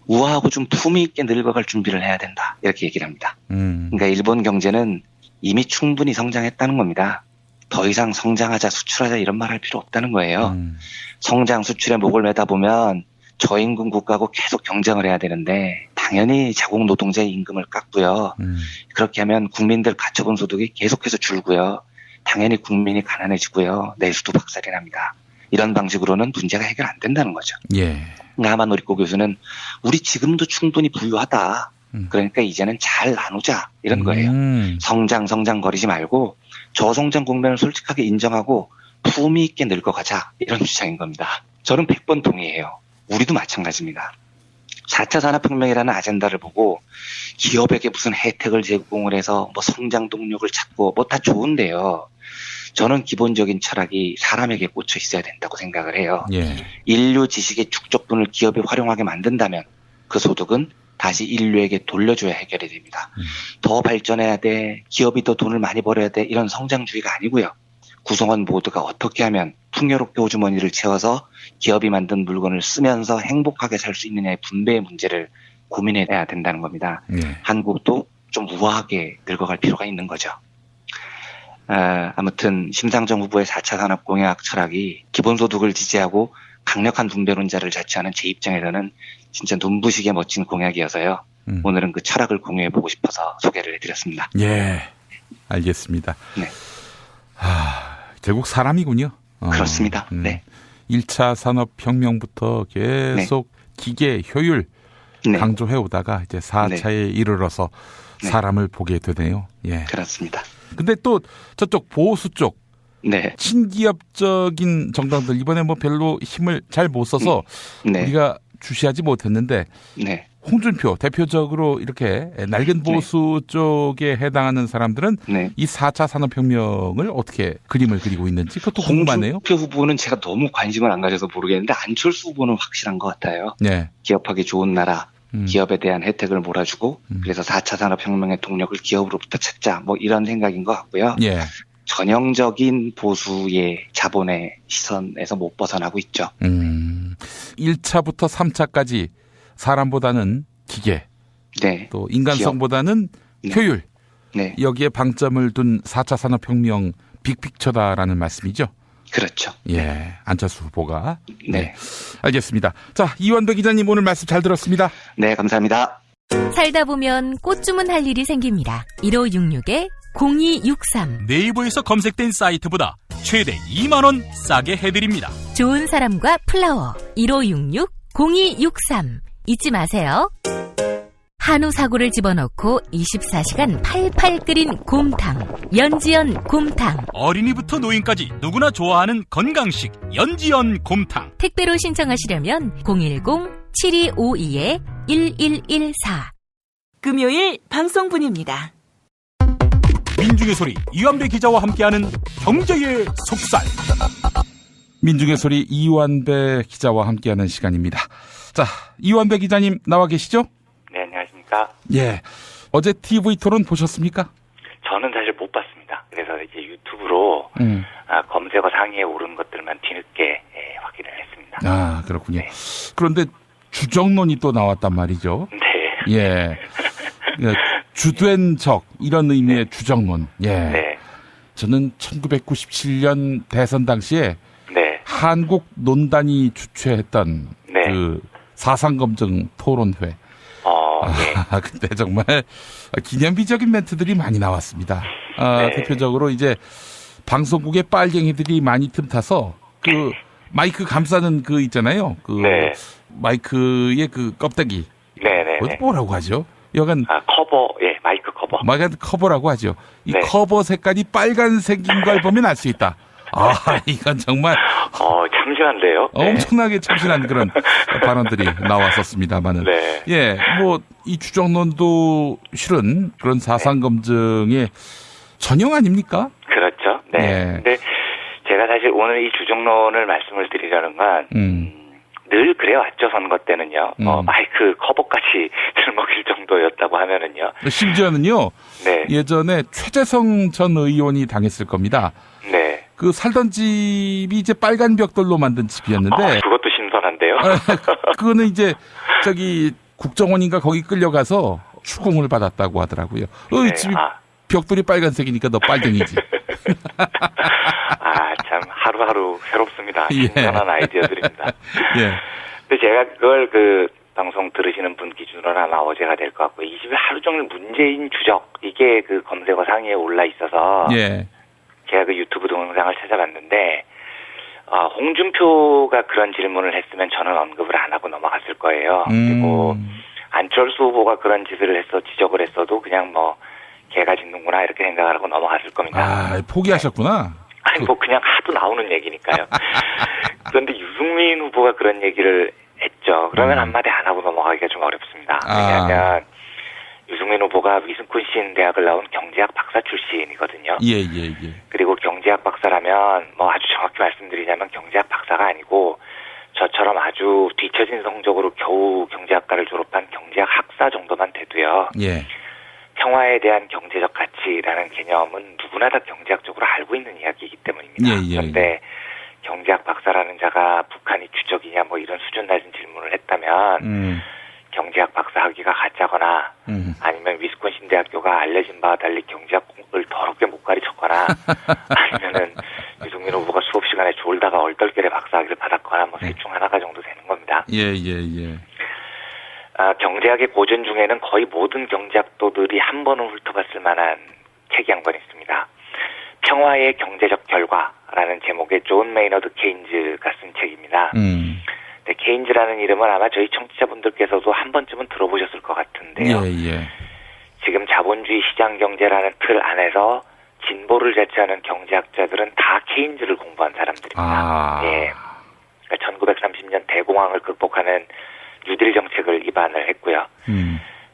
우아하고 좀 품위 있게 늙어갈 준비를 해야 된다. 이렇게 얘기를 합니다. 그러니까 일본 경제는 이미 충분히 성장했다는 겁니다. 더 이상 성장하자, 수출하자 이런 말 할 필요 없다는 거예요. 성장, 수출에 목을 매다 보면 저임금 국가하고 계속 경쟁을 해야 되는데 당연히 자국 노동자의 임금을 깎고요. 그렇게 하면 국민들 가처분 소득이 계속해서 줄고요. 당연히 국민이 가난해지고요. 내수도 박살이 납니다. 이런 방식으로는 문제가 해결 안 된다는 거죠. 예. 하마노리코 교수는 우리 지금도 충분히 부유하다. 그러니까 이제는 잘 나누자 이런 거예요. 성장 거리지 말고 저성장 국면을 솔직하게 인정하고 품위 있게 늙어가자 이런 주장인 겁니다. 저는 100번 동의해요. 우리도 마찬가지입니다. 4차 산업혁명이라는 아젠다를 보고 기업에게 무슨 혜택을 제공을 해서 뭐 성장 동력을 찾고 뭐 다 좋은데요. 저는 기본적인 철학이 사람에게 꽂혀 있어야 된다고 생각을 해요. 예. 인류 지식의 축적분을 기업이 활용하게 만든다면 그 소득은 다시 인류에게 돌려줘야 해결이 됩니다. 더 발전해야 돼, 기업이 더 돈을 많이 벌어야 돼 이런 성장주의가 아니고요. 구성원 모두가 어떻게 하면 풍요롭게 호주머니를 채워서 기업이 만든 물건을 쓰면서 행복하게 살 수 있느냐의 분배의 문제를 고민해야 된다는 겁니다. 한국도 좀 우아하게 늙어갈 필요가 있는 거죠. 아무튼 심상정 후보의 4차 산업공약 철학이 기본소득을 지지하고 강력한 분배론자를 자처하는 제 입장에서는 진짜 눈부시게 멋진 공약이어서요. 오늘은 그 철학을 공유해보고 싶어서 소개를 해드렸습니다. 예, 알겠습니다. 네. 결국 사람이군요. 그렇습니다. 네. 1차 산업혁명부터 계속 기계 효율 강조해오다가 이제 4차에 이르러서 사람을 보게 되네요. 예. 그렇습니다. 근데 또 저쪽 보수 쪽 친기업적인 정당들 이번에 뭐 별로 힘을 잘 못 써서 우리가 주시하지 못했는데 홍준표 대표적으로 이렇게 낡은 보수 쪽에 해당하는 사람들은 이 4차 산업혁명을 어떻게 그림을 그리고 있는지 그것도 궁금하네요. 홍준표 후보는 제가 너무 관심을 안 가져서 모르겠는데 안철수 후보는 확실한 것 같아요. 네. 기업하기 좋은 나라, 기업에 대한 혜택을 몰아주고 그래서 4차 산업혁명의 동력을 기업으로부터 찾자 뭐 이런 생각인 것 같고요. 예. 전형적인 보수의 자본의 시선에서 못 벗어나고 있죠. 1차부터 3차까지 사람보다는 기계, 또 인간성보다는 효율, 여기에 방점을 둔 4차 산업혁명 빅픽처다라는 말씀이죠. 그렇죠. 예, 안철수 후보가. 네. 알겠습니다. 자, 이완배 기자님 오늘 말씀 잘 들었습니다. 네, 감사합니다. 살다 보면 꽃 주문할 일이 생깁니다. 1566-0263 네이버에서 검색된 사이트보다 최대 2만 원 싸게 해드립니다. 좋은 사람과 플라워 1566-0263 잊지 마세요. 한우 사고를 집어넣고 24시간 팔팔 끓인 곰탕 연지연 곰탕. 어린이부터 노인까지 누구나 좋아하는 건강식 연지연 곰탕. 택배로 신청하시려면 010-7252-1114. 금요일 방송분입니다. 민중의 소리 이완배 기자와 함께하는 경제의 속살. 민중의 소리 이완배 기자와 함께하는 시간입니다. 자, 이완배 기자님 나와 계시죠? 네, 안녕하십니까. 예. 어제 TV 토론 보셨습니까? 저는 사실 못 봤습니다. 그래서 이제 유튜브로 검색어 상위에 오른 것들만 뒤늦게 확인을 했습니다. 아, 그렇군요. 네. 그런데 주정론이 또 나왔단 말이죠. 네. 예. 주된 적 이런 의미의 주정론. 예. 네. 저는 1997년 대선 당시에 한국 논단이 주최했던 그 사상검증 토론회. 근데 정말 기념비적인 멘트들이 많이 나왔습니다. 대표적으로 이제 방송국의 빨갱이들이 많이 틈타서 그 마이크 감싸는 그 있잖아요. 그 마이크의 그 껍데기. 뭐라고 하죠? 여간 커버, 마이크 커버. 마이크 커버라고 하죠. 이 커버 색깔이 빨간색인 걸 보면 알 수 있다. 이건 정말 참신한데요. 엄청나게 참신한 그런 발언들이 나왔었습니다만은. 예, 뭐 이 주정론도 실은 그런 사상 검증의 전형 아닙니까? 그렇죠. 네. 근데 제가 사실 오늘 이 주정론을 말씀을 드리려는 건 늘 그래왔죠. 선거 때는요. 마이크 커버까지 들먹일 정도였다고 하면은요. 심지어는요. 예전에 최재성 전 의원이 당했을 겁니다. 그 살던 집이 이제 빨간 벽돌로 만든 집이었는데. 그것도 신선한데요. 그거는 이제 저기 국정원인가 거기 끌려가서 추궁을 받았다고 하더라고요. 집이 벽돌이 빨간색이니까 너 빨갱이지. 참 하루하루 새롭습니다. 예. 신선한 아이디어들입니다. 예. 근데 제가 그걸 방송 들으시는 분 기준으로 아마 어제가 될 것 같고 20일 하루 종일 문재인 주적 이게 그 검색어 상위에 올라 있어서 예. 제가 그 유튜브 동영상을 찾아봤는데 홍준표가 그런 질문을 했으면 저는 언급을 안 하고 넘어갔을 거예요. 그리고 안철수 후보가 그런 짓을 지적을 했어도 그냥 뭐 개가 짖는구나 이렇게 생각을 하고 넘어갔을 겁니다. 포기하셨구나. 아니 뭐 그냥 하도 나오는 얘기니까요. 그런데 유승민 후보가 그런 얘기를 했죠. 그러면 한마디 안 하고 넘어가기가 좀 어렵습니다. 왜냐하면 유승민 후보가 위스콘신 대학을 나온 경제학 박사 출신이거든요. 예. 그리고 경제학 박사라면 뭐 아주 정확히 말씀드리자면 경제학 박사가 아니고 저처럼 아주 뒤처진 성적으로 겨우 경제학과를 졸업한 경제학 학사 정도만 돼도요. 예. 평화에 대한 경제적 가치라는 개념은 누구나 다 경제학적으로 알고 있는 이야기이기 때문입니다. 그런데 경제학 박사라는 자가 북한이 주적이냐 뭐 이런 수준 낮은 질문을 했다면 경제학 박사 학위가 가짜거나 아니면 위스콘신 대학교가 알려진 바와 달리 경제학을 더럽게 목걸이 쳤거나 아니면은 유승민 후보가 수업 시간에 졸다가 얼떨결에 박사 학위를 받았거나 뭐 셋 중 하나가 정도 되는 겁니다. 예. 경제학의 고전 중에는 거의 모든 경제학도들이 한 번은 훑어봤을 만한 책이 한 권 있습니다. 평화의 경제적 결과라는 제목의 존 메이너드 케인즈가 쓴 책입니다. 네, 케인즈라는 이름은 아마 저희 청취자분들께서도 한 번쯤은 들어보셨을 것 같은데요. 예. 지금 자본주의 시장 경제라는 틀 안에서 진보를 제치하는 경제학자들은 다 케인즈를 공부한 사람들입니다. 예. 그러니까 1930년 대공황을 극복하는 뉴딜 정책을 입안을 했고요.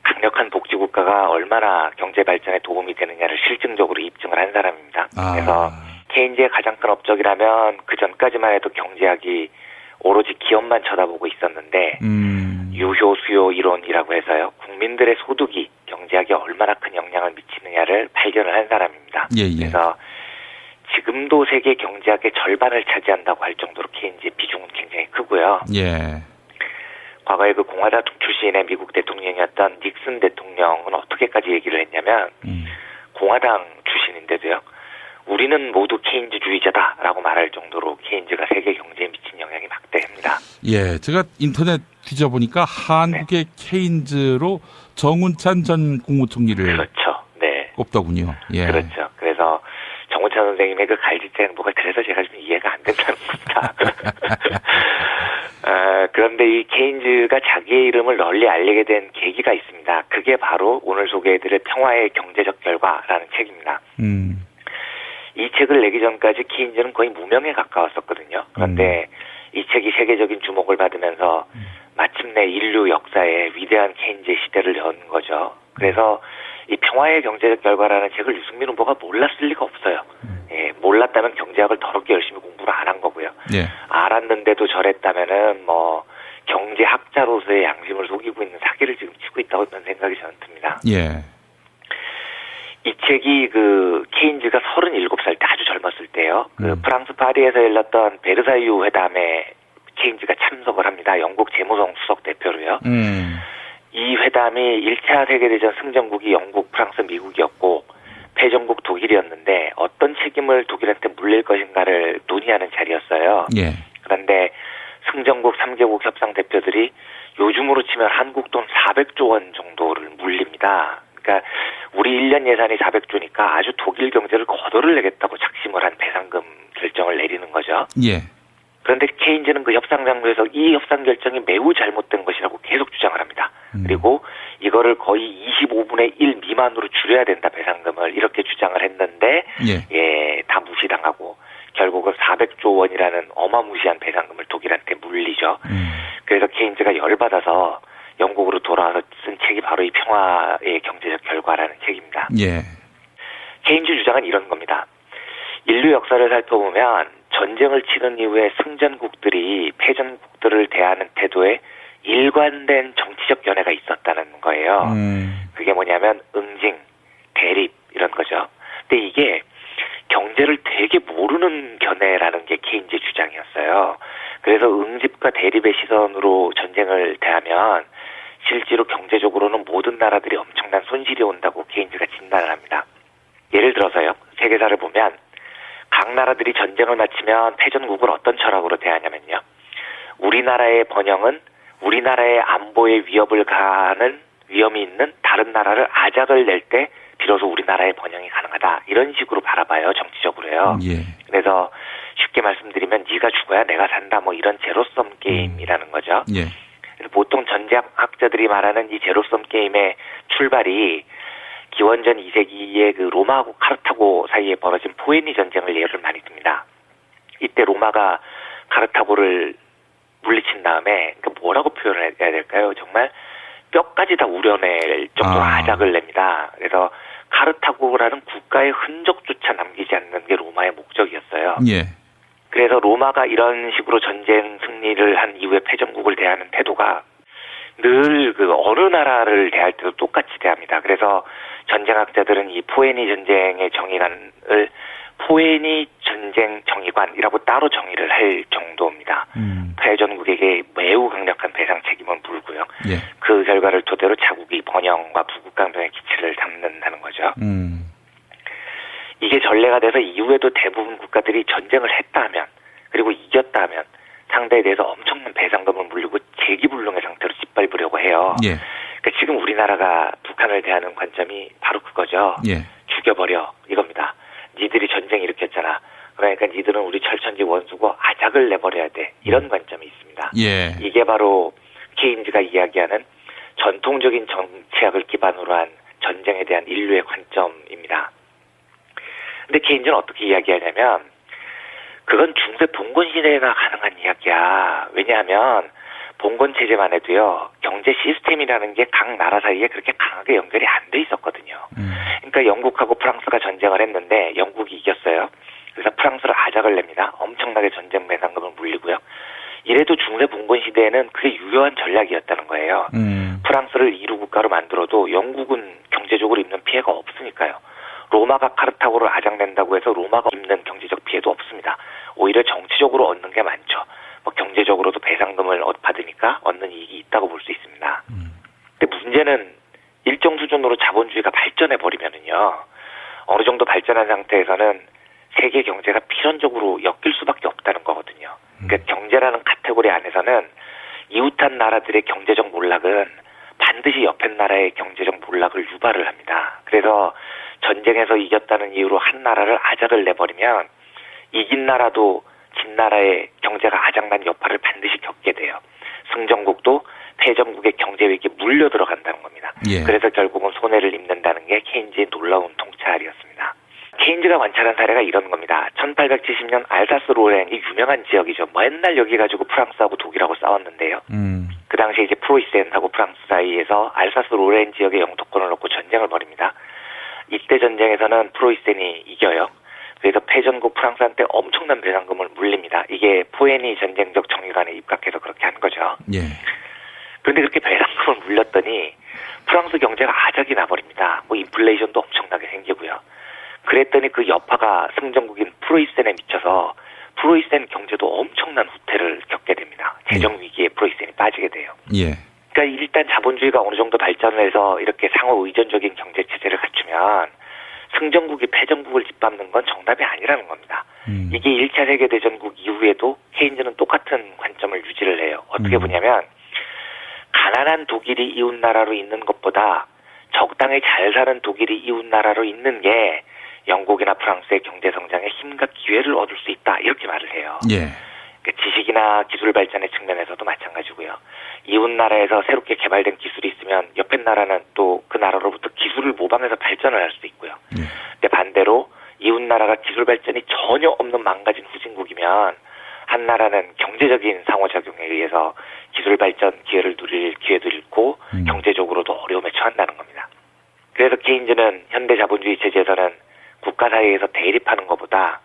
강력한 복지국가가 얼마나 경제 발전에 도움이 되느냐를 실증적으로 입증을 한 사람입니다. 그래서 케인즈의 가장 큰 업적이라면 그 전까지만 해도 경제학이 오로지 기업만 쳐다보고 있었는데 유효 수요 이론이라고 해서요. 국민들의 소득이 경제학에 얼마나 큰 영향을 미치느냐를 발견을 한 사람입니다. 그래서 지금도 세계 경제학의 절반을 차지한다고 할 정도로 케인즈의 비중은 굉장히 크고요. 과거에 그 공화당 출신의 미국 대통령이었던 닉슨 대통령은 어떻게까지 얘기를 했냐면 공화당 출신인데도요. 우리는 모두 케인즈주의자다라고 말할 정도로 케인즈가 세계 경제에 미친 영향이 막대합니다. 예, 제가 인터넷 뒤져보니까 한국의 케인즈로 정운찬 전 국무총리를 꼽더군요. 예. 그렇죠. 그래서 정운찬 선생님의 그 갈짓 행보가 그래서 제가 좀 이해가 안 된다는 겁니다. 그런데 이 케인즈가 자기의 이름을 널리 알리게 된 계기가 있습니다. 그게 바로 오늘 소개해드릴 평화의 경제적 결과라는 책입니다. 이 책을 내기 전까지 케인즈는 거의 무명에 가까웠었거든요. 그런데 이 책이 세계적인 주목을 받으면서 마침내 인류 역사에 위대한 케인즈의 시대를 연 거죠. 그래서 이 평화의 경제적 결과라는 책을 유승민 후보가 몰랐을 리가 없어요. 예, 몰랐다면 경제학을 더럽게 열심히 공부를 안 한 거고요. 알았는데도 저랬다면은 뭐 경제학자로서의 양심을 속이고 있는 사기를 지금 치고 있다고 하는 생각이 저는 듭니다. 이 책이 그 케인즈가 37살 때 아주 젊었을 때요. 그 프랑스 파리에서 열렸던 베르사유 회담에 케인즈가 참석을 합니다. 영국 재무성 수석 대표로요. 이 회담이 1차 세계대전 승전국이 영국, 프랑스, 미국이었고 패전국 독일이었는데 어떤 책임을 독일한테 물릴 것인가를 논의하는 자리였어요. 그런데 승전국 3개국 협상 대표들이 요즘으로 치면 한국 돈 400조 원 정도를 물립니다. 그러니까 우리 1년 예산이 400조니까 아주 독일 경제를 거덜을 내겠다고 작심을 한 배상금 결정을 내리는 거죠. 그런데 케인즈는 그 협상 장소에서 이 협상 결정이 매우 잘못된 것이라고 계속 주장을 합니다. 그리고 이거를 거의 25분의 1 미만으로 줄여야 된다, 배상금을. 이렇게 주장을 했는데 다 무시당하고 결국은 400조 원이라는 어마무시한 배상금을 독일한테 물리죠. 그래서 케인즈가 열받아서 영국으로 돌아와서 쓴 책이 바로 이 평화의 경제적 결과라는 책입니다. 케인즈 주장은 이런 겁니다. 인류 역사를 살펴보면 전쟁을 치른 이후에 승전국들이 패전국들을 대하는 태도에 일관된 정치적 견해가 있었다는 거예요. 그게 뭐냐면 응징, 대립 이런 거죠. 근데 이게 경제를 되게 모르는 견해라는 게 케인즈의 주장이었어요. 그래서 응집과 대립의 시선으로 전쟁을 대하면 실제로 경제적으로는 모든 나라들이 엄청난 손실이 온다고 케인즈가 진단을 합니다. 예를 들어서요. 세계사를 보면 각 나라들이 전쟁을 마치면 패전국을 어떤 철학으로 대하냐면요. 우리나라의 번영은 우리나라의 안보에 위협을 가하는 위험이 있는 다른 나라를 아작을 낼 때 비로소 우리나라의 번영이 가능하다. 이런 식으로 바라봐요. 정치적으로요. 예. 그래서 쉽게 말씀드리면 네가 죽어야 내가 산다. 뭐 이런 제로섬 게임이라는 거죠. 예. 보통 전략학자들이 말하는 이 제로섬 게임의 출발이 기원전 2세기의 그 로마하고 카르타고 사이에 벌어진 포에니 전쟁을 예를 많이 듭니다. 이때 로마가 카르타고를 물리친 다음에 그러니까 뭐라고 표현해야 될까요? 정말 뼈까지 다 우려낼 정도로 아작을 냅니다. 그래서 카르타고라는 국가의 흔적조차 남기지 않는 게 로마의 목적이었어요. 예. 그래서 로마가 이런 식으로 전쟁 승리를 한 이후에 패전국을 대하는 태도가 늘 그 어느 나라를 대할 때도 똑같이 대합니다. 그래서 전쟁학자들은 이 포에니 전쟁의 정의관을 포에니 전쟁 정의관이라고 따로 정의를 할 정도입니다. 패전국에게 매우 강력한 배상 책임은 물고요. 예. 그 결과를 토대로 자국이 번영과 부국강병의 기치를 담는다는 거죠. 이게 전례가 돼서 이후에도 대부분 국가들이 전쟁을 했다면 그리고 이겼다면 상대에 대해서 엄청난 배상금을 물리고 재기불능의 상태로 짓밟으려고 해요. 예. 그러니까 지금 우리나라가 북한을 대하는 관점이 바로 그거죠. 예. 죽여버려 이겁니다. 니들이 전쟁 일으켰잖아. 그러니까 니들은 우리 철천지 원수고 아작을 내버려야 돼. 이런 관점이 있습니다. 예. 이게 바로 케인즈가 이야기하는 전통적인 정치학을 기반으로 한 전쟁에 대한 인류의 관점입니다. 근데 케인즈는 어떻게 이야기하냐면 그건 중세 봉건 시대에나 가능한 이야기야. 왜냐하면 봉건 체제만 해도요. 경제 시스템이라는 게 각 나라 사이에 그렇게 강하게 연결이 안 돼 있었거든요. 그러니까 영국하고 프랑스가 전쟁을 했는데 영국이 이겼어요. 그래서 프랑스를 아작을 냅니다. 엄청나게 전쟁 배상금을 물리고요. 이래도 중세 봉건 시대에는 그게 유효한 전략이었다는 거예요. 프랑스를 2루 국가로 만들어도 영국은 경제적으로 입는 피해가 없으니까요. 로마가 카르타고를 아작낸다고 해서 로마가 입는 경제적 피해도 없습니다. 오히려 정치적으로 얻는 게 많죠. 뭐 경제적으로도 배상금을 받으니까 얻는 이익이 있다고 볼 수 있습니다. 근데 문제는 일정 수준으로 자본주의가 발전해버리면은요. 어느 정도 발전한 상태에서는 세계 경제가 필연적으로 엮일 수밖에 없다는 거거든요. 그러니까 경제라는 카테고리 안에서는 이웃한 나라들의 경제적 몰락은 반드시 옆에 나라의 경제적 몰락을 유발을 합니다. 그래서 전쟁에서 이겼다는 이유로 한 나라를 아작을 내버리면 이긴 나라도 진 나라의 경제가 아작난 여파를 반드시 겪게 돼요. 승전국도 패전국의 경제 위기에 물려 들어간다는 겁니다. 예. 그래서 결국은 손해를 입는다는 게 케인즈의 놀라운 통찰이었습니다. 케인즈가 관찰한 사례가 이런 겁니다. 1870년 알사스 로렌이 유명한 지역이죠. 맨날 여기 가지고 프랑스하고 독일하고 싸웠는데요. 그 당시에 이제 프로이센하고 프랑스 사이에서 알사스 로렌 지역의 영토권을 놓고 전쟁을 벌입니다. 이때 전쟁에서는 프로이센이 이겨요. 그래서 패전국 프랑스한테 엄청난 배상금을 물립니다. 이게 포에니 전쟁적 정의관에 입각해서 그렇게 한 거죠. 예. 그런데 그렇게 배상금을 물렸더니 프랑스 경제가 아작이 나버립니다. 뭐 인플레이션도 엄청나게 생기고요. 그랬더니 그 여파가 승전국인 프로이센에 미쳐서 프로이센 경제도 엄청난 후퇴를 겪게 됩니다. 재정 위기에 프로이센이 빠지게 돼요. 예. 그러니까 일단 자본주의가 어느 정도 발전을 해서 이렇게 상호 의존적인 경제 체제를 갖추면 승전국이 패전국을 짓밟는 건 정답이 아니라는 겁니다. 이게 1차 세계대전국 이후에도 케인즈는 똑같은 관점을 유지를 해요. 어떻게 보냐면 가난한 독일이 이웃나라로 있는 것보다 적당히 잘 사는 독일이 이웃나라로 있는 게 영국이나 프랑스의 경제성장에 힘과 기회를 얻을 수 있다. 이렇게 말을 해요. 예. 그러니까 지식이나 기술 발전의 측면에서도 마찬가지고요. 이웃나라에서 새롭게 개발된 기술이 있으면 옆에 나라는 또 그 나라로부터 기술을 모방해서 발전을 할 수 있고요. 근데 반대로 이웃나라가 기술 발전이 전혀 없는 망가진 후진국이면 한 나라는 경제적인 상호작용에 의해서 기술 발전 기회를 누릴 기회도 잃고 경제적으로도 어려움에 처한다는 겁니다. 그래서 케인즈는 현대 자본주의 체제에서는 국가 사이에서 대립하는 것보다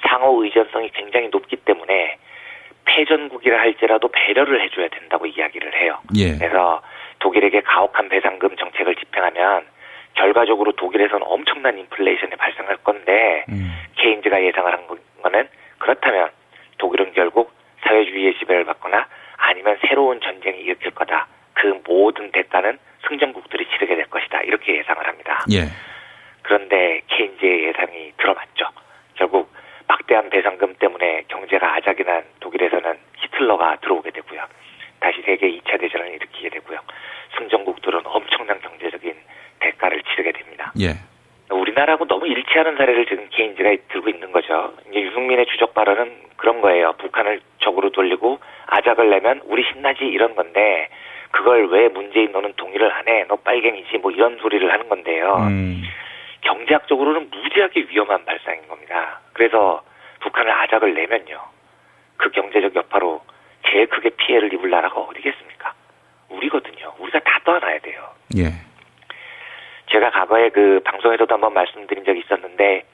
상호 의존성이 굉장히 높기 때문에 패전국이라 할지라도 배려를 해줘야 된다고 이야기를 해요. 예. 그래서 독일에게 가혹한 배상금 정책을 집행하면 결과적으로 독일에서는 엄청난 인플레이션이 발생할 건데 케인즈가 예상을 한 거는 그렇다면 독일은 결국 사회주의의 지배를 받거나 아니면 새로운 전쟁이 일으킬 거다. 그 모든 대가는 승전국들이 치르게 될 것이다. 이렇게 예상을 합니다. 예. 그런데 케인즈의 예상이 들어맞죠. 결국 막 예. 우리나라하고 너무 일치하는 사례를 지금 케인즈가 들고 있는 거죠. 이제 유승민의 주적 발언은 그런 거예요. 북한을 적으로 돌리고 아작을 내면 우리 신나지 이런 건데 그걸 왜 문재인 너는 동의를 안 해? 너 빨갱이지 뭐 이런 소리를 하는 건데요. 경제학적으로는 무지하게 위험한 발상인 겁니다. 그래서 북한을 아작을 내면요. 그 경제적 여파로 제일 크게 피해를 입을 나라가 어디겠습니까? 우리거든요. 우리가 다 떠안아야 돼요. 예. 제가 과거에 그 방송에서도 한번 말씀드린 적이 있었는데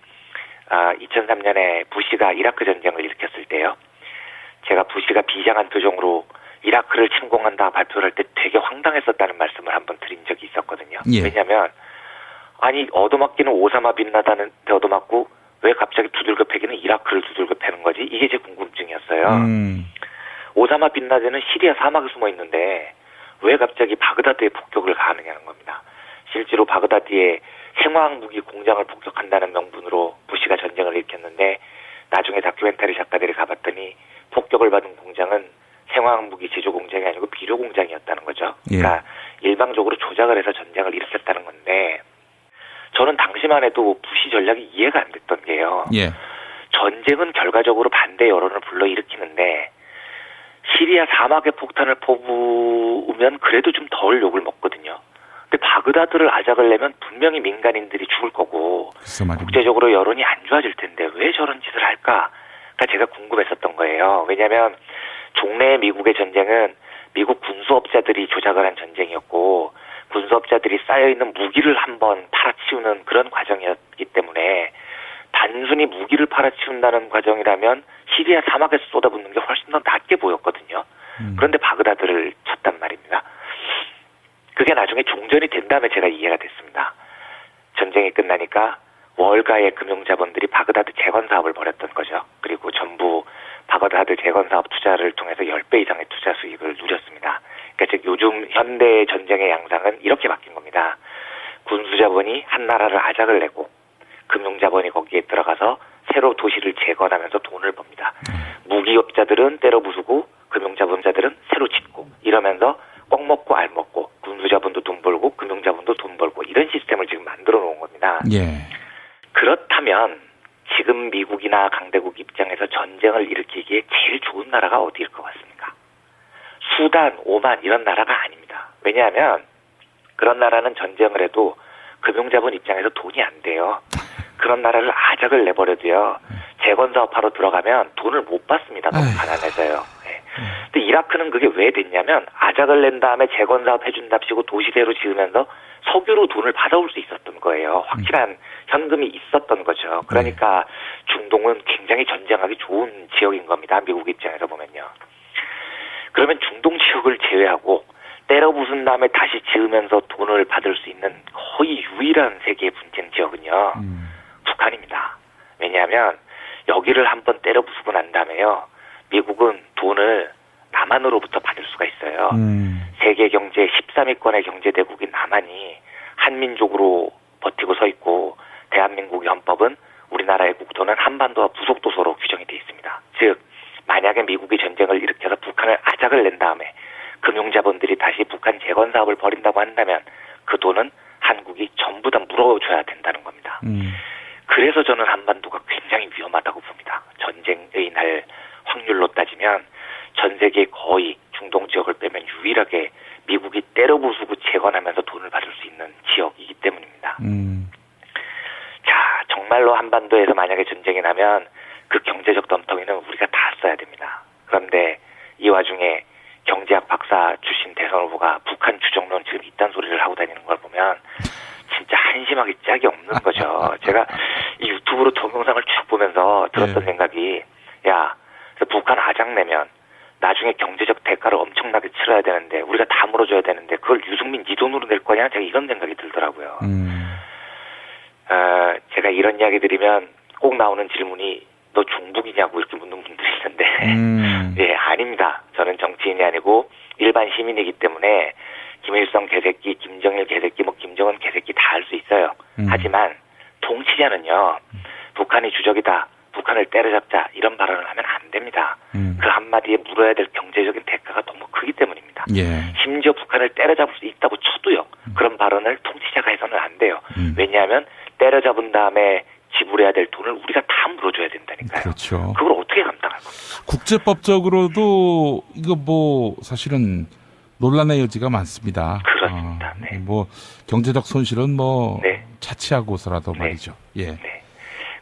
2003년에 부시가 이라크 전쟁을 일으켰을 때요. 제가 부시가 비장한 표정으로 이라크를 침공한다 발표를 할 때 되게 황당했었다는 말씀을 한번 드린 적이 있었거든요. 예. 왜냐하면 아니 얻어맞기는 오사마 빈 라덴한테 얻어맞고 왜 갑자기 두들겨 패기는 이라크를 두들겨 패는 거지? 이게 제 궁금증이었어요. 오사마 빈 라덴은 시리아 사막에 숨어 있는데 왜 갑자기 바그다드에 폭격을 가하느냐는 겁니다. 실제로 바그다드에 생화학 무기 공장을 폭격한다는 명분으로 부시가 전쟁을 일으켰는데 나중에 다큐멘터리 작가들이 가봤더니 폭격을 받은 공장은 생화학 무기 제조 공장이 아니고 비료 공장이었다는 거죠. 그러니까 일방적으로 조작을 해서 전쟁을 일으켰다는 건데 저는 당시만 해도 부시 전략이 이해가 안 됐던 게요. 예. 전쟁은 결과적으로 반대 여론을 불러일으키는데 시리아 사막에 폭탄을 퍼부으면 그래도 좀 덜 욕을 먹거든요. 근데 바그다드를 아작을 내면 분명히 민간인들이 죽을 거고 국제적으로 여론이 안 좋아질 텐데 왜 저런 짓을 할까? 그러니까 제가 궁금했었던 거예요. 왜냐하면 종래의 미국의 전쟁은 미국 군수업자들이 조작을 한 전쟁이었고 군수업자들이 쌓여있는 무기를 한번 팔아치우는 그런 과정이었기 때문에 단순히 무기를 팔아치운다는 과정이라면 시리아 사막에서 쏟아붓는 게 훨씬 더 낫게 보였거든요. 그런데 바그다드를 쳤단 말입니다. 그게 나중에 종전이 된 다음에 제가 이해가 됐습니다. 전쟁이 끝나니까 월가의 금융자본들이 바그다드 재건 사업을 벌였던 거죠. 그리고 전부 바그다드 재건 사업 투자를 통해서 10배 이상의 투자 수익을 누렸습니다. 그러니까 즉 요즘 현대 전쟁의 양상은 이렇게 바뀐 겁니다. 군수자본이 한 나라를 아작을 내고 금융자본이 거기에 들어가서 새로 도시를 재건하면서 돈을 법니다. 무기업자들은 때려 부수고 금융자본자들은 새로 짓고 이러면서 꼭 먹고 알 먹고 군수자본도 돈 벌고 금융자본도 돈 벌고 이런 시스템을 지금 만들어 놓은 겁니다. 예. 그렇다면 지금 미국이나 강대국 입장에서 전쟁을 일으키기에 제일 좋은 나라가 어디일 것 같습니까? 수단, 오만 이런 나라가 아닙니다. 왜냐하면 그런 나라는 전쟁을 해도 금융자본 입장에서 돈이 안 돼요. 그런 나라를 아작을 내버려도요. 재건사업하러 들어가면 돈을 못 받습니다. 너무 가난해서요. 네. 근데 이라크는 그게 왜 됐냐면 아작을 낸 다음에 재건사업 해준답시고 도시대로 지으면서 석유로 돈을 받아올 수 있었던 거예요. 확실한 현금이 있었던 거죠. 그러니까 중동은 굉장히 전쟁하기 좋은 지역인 겁니다. 미국 입장에서 보면요. 그러면 중동 지역을 제외하고 때려 부순 다음에 다시 지으면서 돈을 받을 수 있는 거의 유일한 세계의 분쟁 지역은요. 북한입니다. 왜냐하면 여기를 한번 때려 부수고 난 다음에요. 미국은 돈을 남한으로부터 받을 수가 있어요. 세계 경제 13위권의 경제대국인 남한이 한민족으로 버티고 서 있고 대한민국의 헌법은 우리나라의 국토는 한반도와 부속도서로 규정이 되어 있습니다. 즉 만약에 미국이 전쟁을 일으켜서 북한을 아작을 낸 다음에 금융자본들이 다시 북한 재건 사업을 벌인다고 한다면 그 돈은 한국이 전부 다 물어줘야 된다는 겁니다. 그래서 저는 한반도가 굉장히 위험하다고 봅니다. 전쟁의 날 확률로 따지면 전 세계 거의 중동 지역을 빼면 유일하게 미국이 때려 부수고 재건하면서 돈을 받을 수 있는 지역이기 때문입니다. 자, 정말로 한반도에서 만약에 전쟁이 나면 그 경제적 덤텅이는 우리가 다 써야 됩니다. 그런데 이 와중에 경제학 박사 출신 대선 후보가 북한 주적론 지금 이딴 소리를 하고 다니는 걸 보면 진짜 한심하기 짝이 없는 거죠. 제가 이 유튜브로 동영상을 쭉 보면서 들었던 생각이 야, 북한 아작 내면 나중에 경제적 대가를 엄청나게 치러야 되는데 우리가 다 물어줘야 되는데 그걸 유승민 네 돈으로 낼 거냐? 제가 이런 생각이 들더라고요. 제가 이런 이야기 드리면 꼭 나오는 질문이 너 중북이냐고 이렇게 묻는 분들이 있는데 예, 아닙니다. 저는 정치인이 아니고 일반 시민이기 때문에 김일성 개새끼, 김정일 개새끼, 뭐 김정은 개새끼 다 할 수 있어요. 하지만 통치자는요. 북한이 주적이다. 북한을 때려잡자 이런 발언을 하면 안 됩니다. 그 한마디에 물어야 될 경제적인 대가가 너무 크기 때문입니다. 예. 심지어 북한을 때려잡을 수 있다고 쳐도요. 그런 발언을 통치자가 해서는 안 돼요. 왜냐하면 때려잡은 다음에 지불해야 될 돈을 우리가 다 물어줘야 된다니까요. 그렇죠. 그걸 어떻게 감당할 겁니까? 국제법적으로도 이거 뭐 사실은 논란의 여지가 많습니다. 그렇습니다. 네. 뭐 경제적 손실은 뭐 네. 차치하고서라도 말이죠. 예. 네.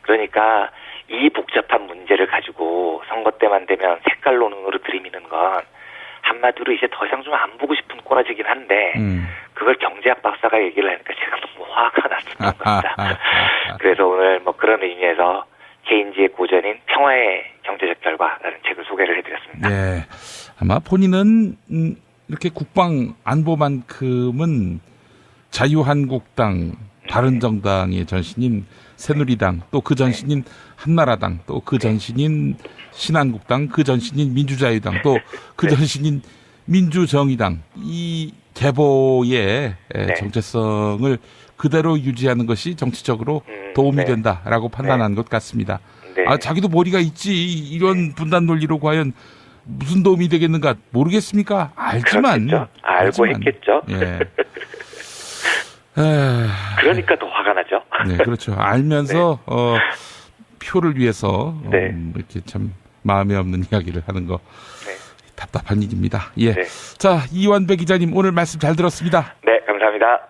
그러니까 이 복잡한 문제를 가지고 선거 때만 되면 색깔 논문으로 들이미는 건 한마디로 이제 더 이상 좀 안 보고 싶은 꼬라지긴 한데 그걸 경제학 박사가 얘기를 하니까 제가 너무 화가 났던 겁니다. 그래서 오늘 뭐 그런 의미에서 케인즈의 고전인 평화의 경제적 결과라는 책을 소개를 해드렸습니다. 예. 아마 본인은 이렇게 국방 안보만큼은 자유한국당, 바른정당의 전신인 새누리당, 또 그 전신인 한나라당, 또 그 전신인 신한국당, 그 전신인 민주자유당, 또 그 전신인 민주정의당, 이 계보의 정체성을 그대로 유지하는 것이 정치적으로 도움이 된다라고 판단한 것 같습니다. 아, 자기도 머리가 있지, 이런 분단 논리로 과연 무슨 도움이 되겠는가 모르겠습니까? 알지만. 그렇겠죠. 알고 했겠죠. 예. 그러니까 더 화가 나죠. 네, 그렇죠. 알면서 표를 위해서 이렇게 참 마음에 없는 이야기를 하는 거 답답한 일입니다. 예. 자, 이완배 기자님 오늘 말씀 잘 들었습니다. 네, 감사합니다.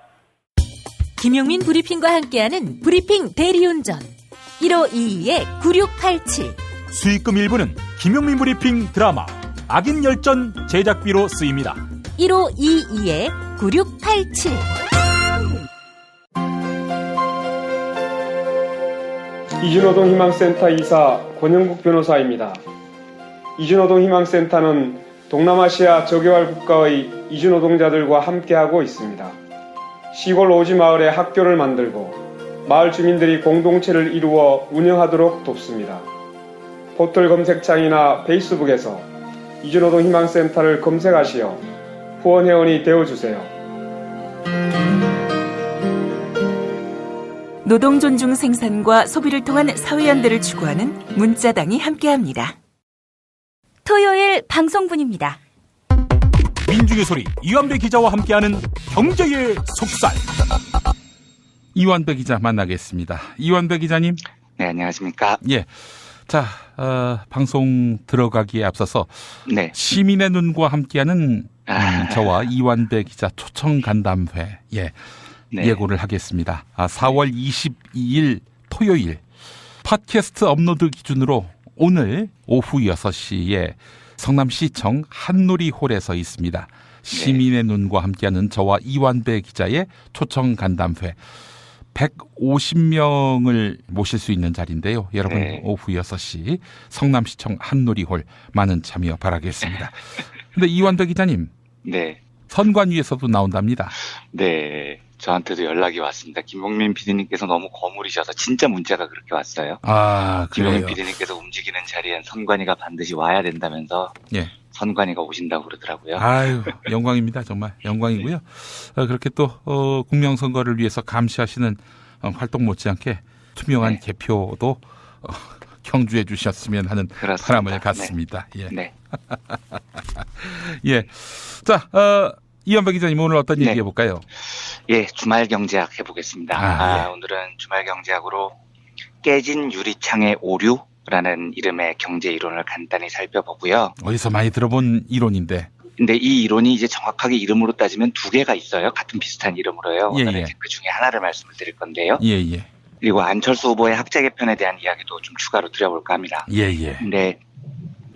김용민 브리핑과 함께하는 브리핑 대리운전 1522-9687 수익금 일부는 김용민 브리핑 드라마 악인 열전 제작비로 쓰입니다. 1522-9687 이주노동 희망센터 이사 권영국 변호사입니다. 이주노동 희망센터는 동남아시아 저개발 국가의 이주노동자들과 함께하고 있습니다. 시골 오지 마을에 학교를 만들고 마을 주민들이 공동체를 이루어 운영하도록 돕습니다. 포털 검색창이나 페이스북에서 이주노동 희망센터를 검색하시어 후원회원이 되어주세요. 노동 존중 생산과 소비를 통한 사회연대를 추구하는 문자당이 함께합니다. 토요일 방송분입니다. 민중의 소리 이완배 기자와 함께하는 경제의 속살. 이완배 기자 만나겠습니다. 이완배 기자님. 네, 안녕하십니까. 예. 자, 방송 들어가기에 앞서서 시민의 눈과 함께하는 저와 이완배 기자 초청 간담회 예고를 하겠습니다. 4월 22일 토요일 팟캐스트 업로드 기준으로 오늘 오후 6시에 성남시청 한누리홀에서 있습니다. 시민의 눈과 함께하는 저와 이완배 기자의 초청 간담회 150명을 모실 수 있는 자리인데요. 여러분 오후 6시 성남시청 한누리홀 많은 참여 바라겠습니다. 근데 이완배 기자님. 네. 선관위에서도 나온답니다. 네. 저한테도 연락이 왔습니다. 김용민 PD님께서 너무 거물이셔서 진짜 문자가 그렇게 왔어요. 아, 그래요? 김용민 PD님께서 움직이는 자리엔 선관위가 반드시 와야 된다면서 선관위가 오신다고 그러더라고요. 아유, 영광입니다. 정말 영광이고요. 그렇게 또 공명선거를 위해서 감시하시는 활동 못지않게 투명한 개표도 경주해 주셨으면 하는 바람을 갖습니다. 예. 예. 자, 이완배 기자님 오늘 어떤 얘기 해볼까요? 예, 주말 경제학 해보겠습니다. 오늘은 주말 경제학으로 깨진 유리창의 오류라는 이름의 경제 이론을 간단히 살펴보고요. 어디서 많이 들어본 이론인데. 근데 이 이론이 이제 정확하게 이름으로 따지면 두 개가 있어요. 같은 비슷한 이름으로요. 오늘은 이제 그 중에 하나를 말씀을 드릴 건데요. 그리고 안철수 후보의 학제 개편에 대한 이야기도 좀 추가로 드려볼까 합니다. 근데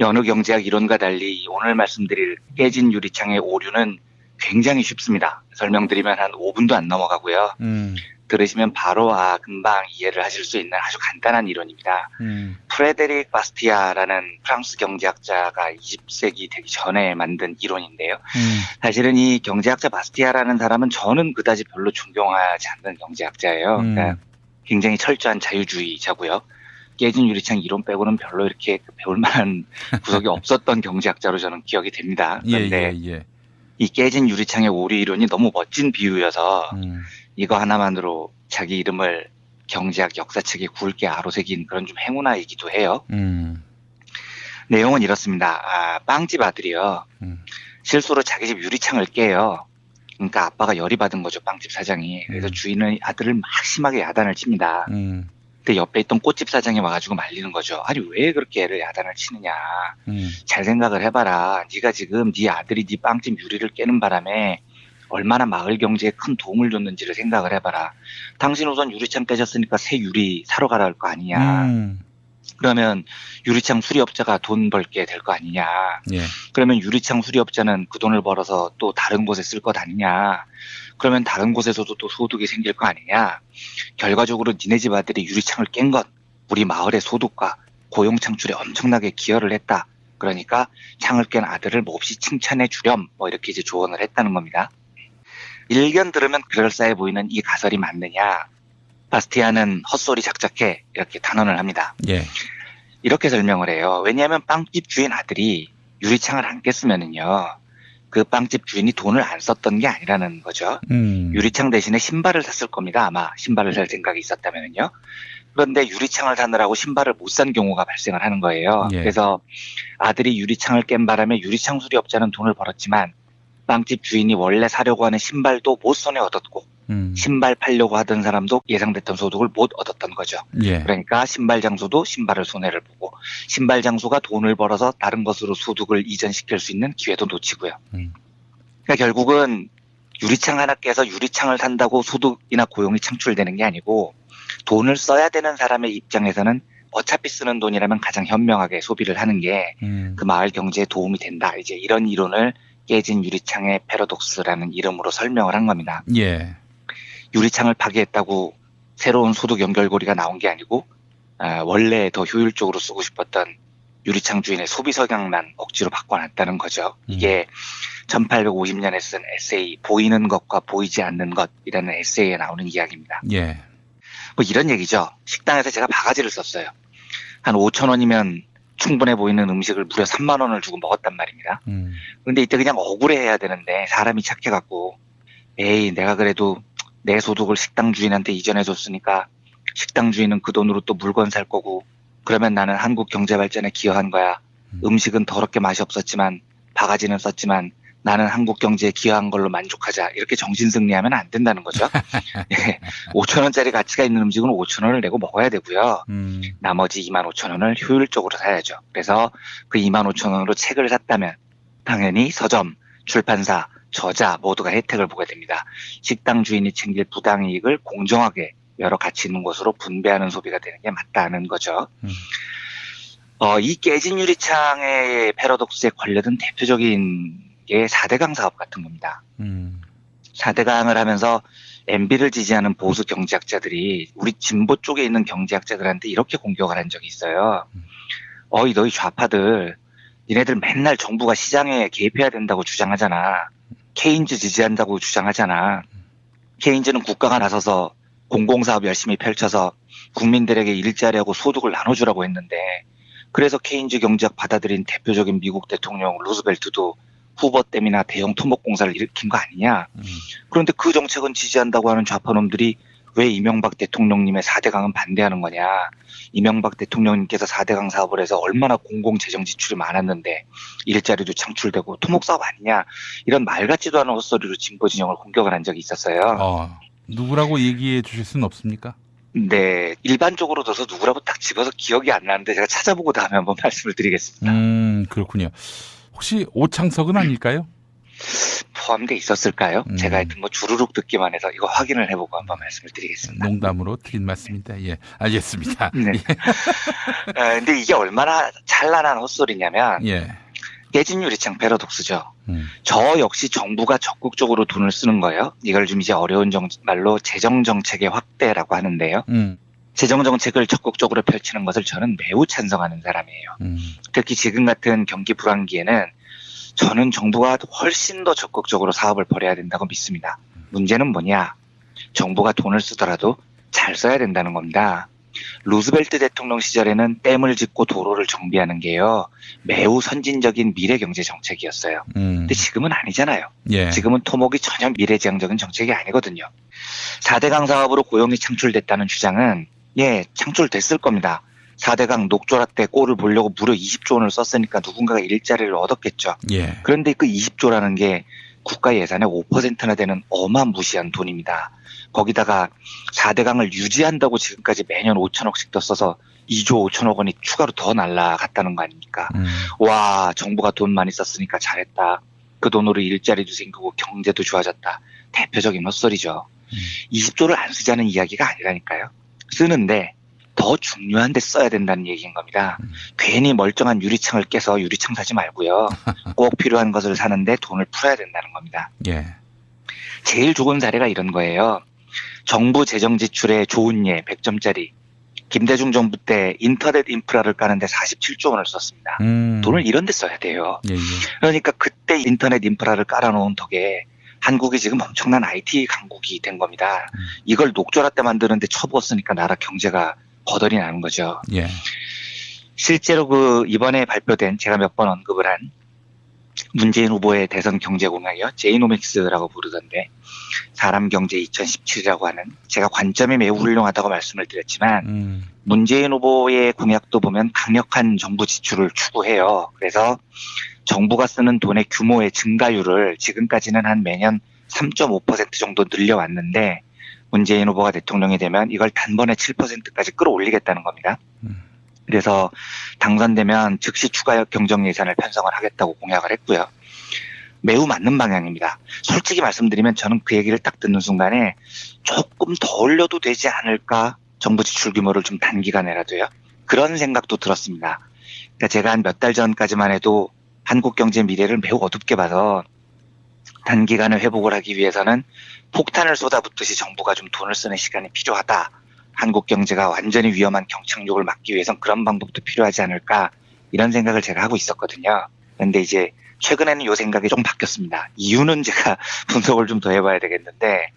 여느 경제학 이론과 달리 오늘 말씀드릴 깨진 유리창의 오류는 굉장히 쉽습니다. 설명드리면 한 5분도 안 넘어가고요. 들으시면 바로 금방 이해를 하실 수 있는 아주 간단한 이론입니다. 프레데릭 바스티아라는 프랑스 경제학자가 20세기 되기 전에 만든 이론인데요. 사실은 이 경제학자 바스티아라는 사람은 저는 그다지 별로 존경하지 않는 경제학자예요. 그러니까 굉장히 철저한 자유주의자고요. 깨진 유리창 이론 빼고는 별로 이렇게 배울 만한 구석이 없었던 경제학자로 저는 기억이 됩니다. 그런데 이 깨진 유리창의 오류 이론이 너무 멋진 비유여서 이거 하나만으로 자기 이름을 경제학 역사책에 굵게 아로새긴 그런 좀 행운아이기도 해요. 내용은 이렇습니다. 빵집 아들이요. 실수로 자기 집 유리창을 깨요. 그러니까 아빠가 열이 받은 거죠, 빵집 사장이. 그래서 주인은 아들을 막 심하게 야단을 칩니다. 근데 옆에 있던 꽃집 사장이 와가지고 말리는 거죠. 아니 왜 그렇게 애를 야단을 치느냐. 잘 생각을 해봐라. 네가 지금 네 아들이 네 빵집 유리를 깨는 바람에 얼마나 마을 경제에 큰 도움을 줬는지를 생각을 해봐라. 당신 우선 유리창 깨졌으니까 새 유리 사러 가라 할 거 아니냐. 그러면 유리창 수리업자가 돈 벌게 될 거 아니냐. 예. 그러면 유리창 수리업자는 그 돈을 벌어서 또 다른 곳에 쓸 것 아니냐. 그러면 다른 곳에서도 또 소득이 생길 거 아니냐. 결과적으로 니네 집 아들이 유리창을 깬 건 우리 마을의 소득과 고용 창출에 엄청나게 기여를 했다. 그러니까 창을 깬 아들을 몹시 칭찬해 주렴. 뭐 이렇게 이제 조언을 했다는 겁니다. 일견 들으면 그럴싸해 보이는 이 가설이 맞느냐. 바스티아는 헛소리 작작해 이렇게 단언을 합니다. 예. 이렇게 설명을 해요. 왜냐하면 빵집 주인 아들이 유리창을 안 깼으면은요. 그 빵집 주인이 돈을 안 썼던 게 아니라는 거죠. 유리창 대신에 신발을 샀을 겁니다. 아마 신발을 살 생각이 있었다면은요. 그런데 유리창을 사느라고 신발을 못 산 경우가 발생을 하는 거예요. 예. 그래서 아들이 유리창을 깬 바람에 유리창 수리업자는 돈을 벌었지만 빵집 주인이 원래 사려고 하는 신발도 못 손에 얻었고 신발 팔려고 하던 사람도 예상됐던 소득을 못 얻었던 거죠. 예. 그러니까 신발 장소도 신발을 손해를 보고 신발 장소가 돈을 벌어서 다른 것으로 소득을 이전시킬 수 있는 기회도 놓치고요. 그러니까 결국은 유리창 하나 깨서 유리창을 산다고 소득이나 고용이 창출되는 게 아니고 돈을 써야 되는 사람의 입장에서는 어차피 쓰는 돈이라면 가장 현명하게 소비를 하는 게 그 마을 경제에 도움이 된다. 이제 이런 이론을 깨진 유리창의 패러독스라는 이름으로 설명을 한 겁니다. 예. 유리창을 파괴했다고 새로운 소득 연결고리가 나온 게 아니고 원래 더 효율적으로 쓰고 싶었던 유리창 주인의 소비 성향만 억지로 바꿔놨다는 거죠. 이게 1850년에 쓴 에세이 보이는 것과 보이지 않는 것이라는 에세이에 나오는 이야기입니다. 예. 뭐 이런 얘기죠. 식당에서 제가 바가지를 썼어요. 한 5,000원이면 충분해 보이는 음식을 무려 3만 원을 주고 먹었단 말입니다. 근데 이때 그냥 억울해해야 되는데 사람이 착해갖고 에이 내가 그래도 내 소득을 식당 주인한테 이전해 줬으니까 식당 주인은 그 돈으로 또 물건 살 거고 그러면 나는 한국 경제 발전에 기여한 거야. 음식은 더럽게 맛이 없었지만 바가지는 썼지만 나는 한국 경제에 기여한 걸로 만족하자. 이렇게 정신승리하면 안 된다는 거죠. 5,000원짜리 가치가 있는 음식은 5,000원을 내고 먹어야 되고요. 나머지 25,000원을 효율적으로 사야죠. 그래서 그 25,000원으로 책을 샀다면 당연히 서점, 출판사, 저자 모두가 혜택을 보게 됩니다. 식당 주인이 챙길 부당이익을 공정하게 여러 가치 있는 곳으로 분배하는 소비가 되는 게 맞다는 거죠. 이 깨진 유리창의 패러독스에 걸려든 대표적인 게 4대강 사업 같은 겁니다. 4대강을 하면서 MB를 지지하는 보수 경제학자들이 우리 진보 쪽에 있는 경제학자들한테 이렇게 공격을 한 적이 있어요. 너희 좌파들 니네들 맨날 정부가 시장에 개입해야 된다고 주장하잖아. 케인즈 지지한다고 주장하잖아. 케인즈는 국가가 나서서 공공사업 열심히 펼쳐서 국민들에게 일자리하고 소득을 나눠주라고 했는데 그래서 케인즈 경제학 받아들인 대표적인 미국 대통령 루즈벨트도 후보댐이나 대형 토목공사를 일으킨 거 아니냐. 그런데 그 정책은 지지한다고 하는 좌파놈들이 왜 이명박 대통령님의 4대강은 반대하는 거냐. 이명박 대통령님께서 4대강 사업을 해서 얼마나 공공재정 지출이 많았는데 일자리도 창출되고 토목사업 아니냐. 이런 말 같지도 않은 헛소리로 진보 진영을 공격을 한 적이 있었어요. 누구라고 얘기해 주실 수는 없습니까? 네. 일반적으로 둬서 누구라고 딱 집어서 기억이 안 나는데 제가 찾아보고 다음에 한번 말씀을 드리겠습니다. 그렇군요. 혹시 오창석은 아닐까요? 포함돼 있었을까요? 제가 하여튼 주르륵 듣기만 해서 이거 확인을 해보고 한번 말씀을 드리겠습니다. 농담으로 드린 말씀입니다. 예, 알겠습니다. 네. 근데 이게 얼마나 찬란한 헛소리냐면 깨진 유리창 패러독스죠. 저 역시 정부가 적극적으로 돈을 쓰는 거예요. 이걸 좀 이제 어려운 말로 재정정책의 확대라고 하는데요. 재정정책을 적극적으로 펼치는 것을 저는 매우 찬성하는 사람이에요. 특히 지금 같은 경기 불황기에는 저는 정부가 훨씬 더 적극적으로 사업을 벌여야 된다고 믿습니다. 문제는 뭐냐? 정부가 돈을 쓰더라도 잘 써야 된다는 겁니다. 루즈벨트 대통령 시절에는 댐을 짓고 도로를 정비하는 게요. 매우 선진적인 미래 경제 정책이었어요. 근데 지금은 아니잖아요. 지금은 토목이 전혀 미래지향적인 정책이 아니거든요. 4대강 사업으로 고용이 창출됐다는 주장은 창출됐을 겁니다. 4대강 녹조라 때 꼴을 보려고 무려 20조 원을 썼으니까 누군가가 일자리를 얻었겠죠. 그런데 그 20조라는 게 국가 예산의 5%나 되는 어마무시한 돈입니다. 거기다가 4대강을 유지한다고 지금까지 매년 5천억씩 더 써서 2조 5천억 원이 추가로 더 날라갔다는 거 아닙니까? 와, 정부가 돈 많이 썼으니까 잘했다. 그 돈으로 일자리도 생기고 경제도 좋아졌다. 대표적인 헛소리죠. 20조를 안 쓰자는 이야기가 아니라니까요. 쓰는데 더 중요한 데 써야 된다는 얘기인 겁니다. 괜히 멀쩡한 유리창을 깨서 유리창 사지 말고요. 꼭 필요한 것을 사는데 돈을 풀어야 된다는 겁니다. 예. 제일 좋은 사례가 이런 거예요. 정부 재정 지출의 좋은 예 100점짜리. 김대중 정부 때 인터넷 인프라를 까는데 47조 원을 썼습니다. 돈을 이런 데 써야 돼요. 예, 예. 그러니까 그때 인터넷 인프라를 깔아놓은 덕에 한국이 지금 엄청난 IT 강국이 된 겁니다. 이걸 녹조라 때 만드는데 쳐부었으니까 나라 경제가 거덜이 나는 거죠. 예. 실제로 이번에 발표된 제가 몇 번 언급을 한 문재인 후보의 대선 경제 공약이요. 제이노믹스라고 부르던데 사람 경제 2017이라고 하는 제가 관점이 매우 훌륭하다고 말씀을 드렸지만 문재인 후보의 공약도 보면 강력한 정부 지출을 추구해요. 그래서 정부가 쓰는 돈의 규모의 증가율을 지금까지는 한 매년 3.5% 정도 늘려왔는데 문재인 후보가 대통령이 되면 이걸 단번에 7%까지 끌어올리겠다는 겁니다. 그래서 당선되면 즉시 추가 경정 예산을 편성을 하겠다고 공약을 했고요. 매우 맞는 방향입니다. 솔직히 말씀드리면 저는 그 얘기를 딱 듣는 순간에 조금 더 올려도 되지 않을까? 정부 지출 규모를 좀 단기간에라도요. 그런 생각도 들었습니다. 그러니까 제가 한 몇 달 전까지만 해도 한국 경제 미래를 매우 어둡게 봐서 단기간에 회복을 하기 위해서는 폭탄을 쏟아붓듯이 정부가 좀 돈을 쓰는 시간이 필요하다. 한국 경제가 완전히 위험한 경착륙을 막기 위해선 그런 방법도 필요하지 않을까 이런 생각을 제가 하고 있었거든요. 그런데 이제 최근에는 이 생각이 좀 바뀌었습니다. 이유는 제가 분석을 좀 더 해봐야 되겠는데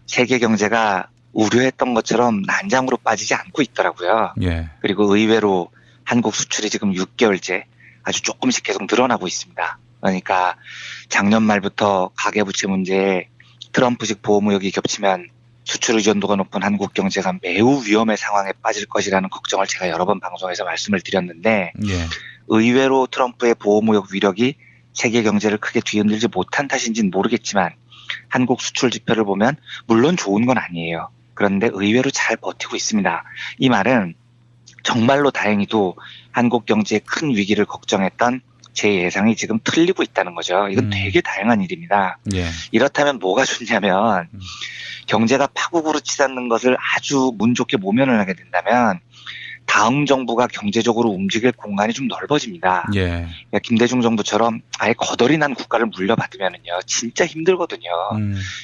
세계 경제가 우려했던 것처럼 난장으로 빠지지 않고 있더라고요. 예. 그리고 의외로 한국 수출이 지금 6개월째 아주 조금씩 계속 늘어나고 있습니다. 그러니까 작년 말부터 가계부채 문제에 트럼프식 보호무역이 겹치면 수출 의존도가 높은 한국 경제가 매우 위험의 상황에 빠질 것이라는 걱정을 제가 여러 번 방송에서 말씀을 드렸는데 예. 의외로 트럼프의 보호무역 위력이 세계 경제를 크게 뒤흔들지 못한 탓인지는 모르겠지만 한국 수출 지표를 보면 물론 좋은 건 아니에요. 그런데 의외로 잘 버티고 있습니다. 이 말은 정말로 다행히도 한국 경제의 큰 위기를 걱정했던 제 예상이 지금 틀리고 있다는 거죠. 이건 되게 다양한 일입니다. 예. 이렇다면 뭐가 좋냐면 경제가 파국으로 치닫는 것을 아주 운 좋게 모면을 하게 된다면 다음 정부가 경제적으로 움직일 공간이 좀 넓어집니다. 예. 그러니까 김대중 정부처럼 아예 거덜이 난 국가를 물려받으면은요, 진짜 힘들거든요.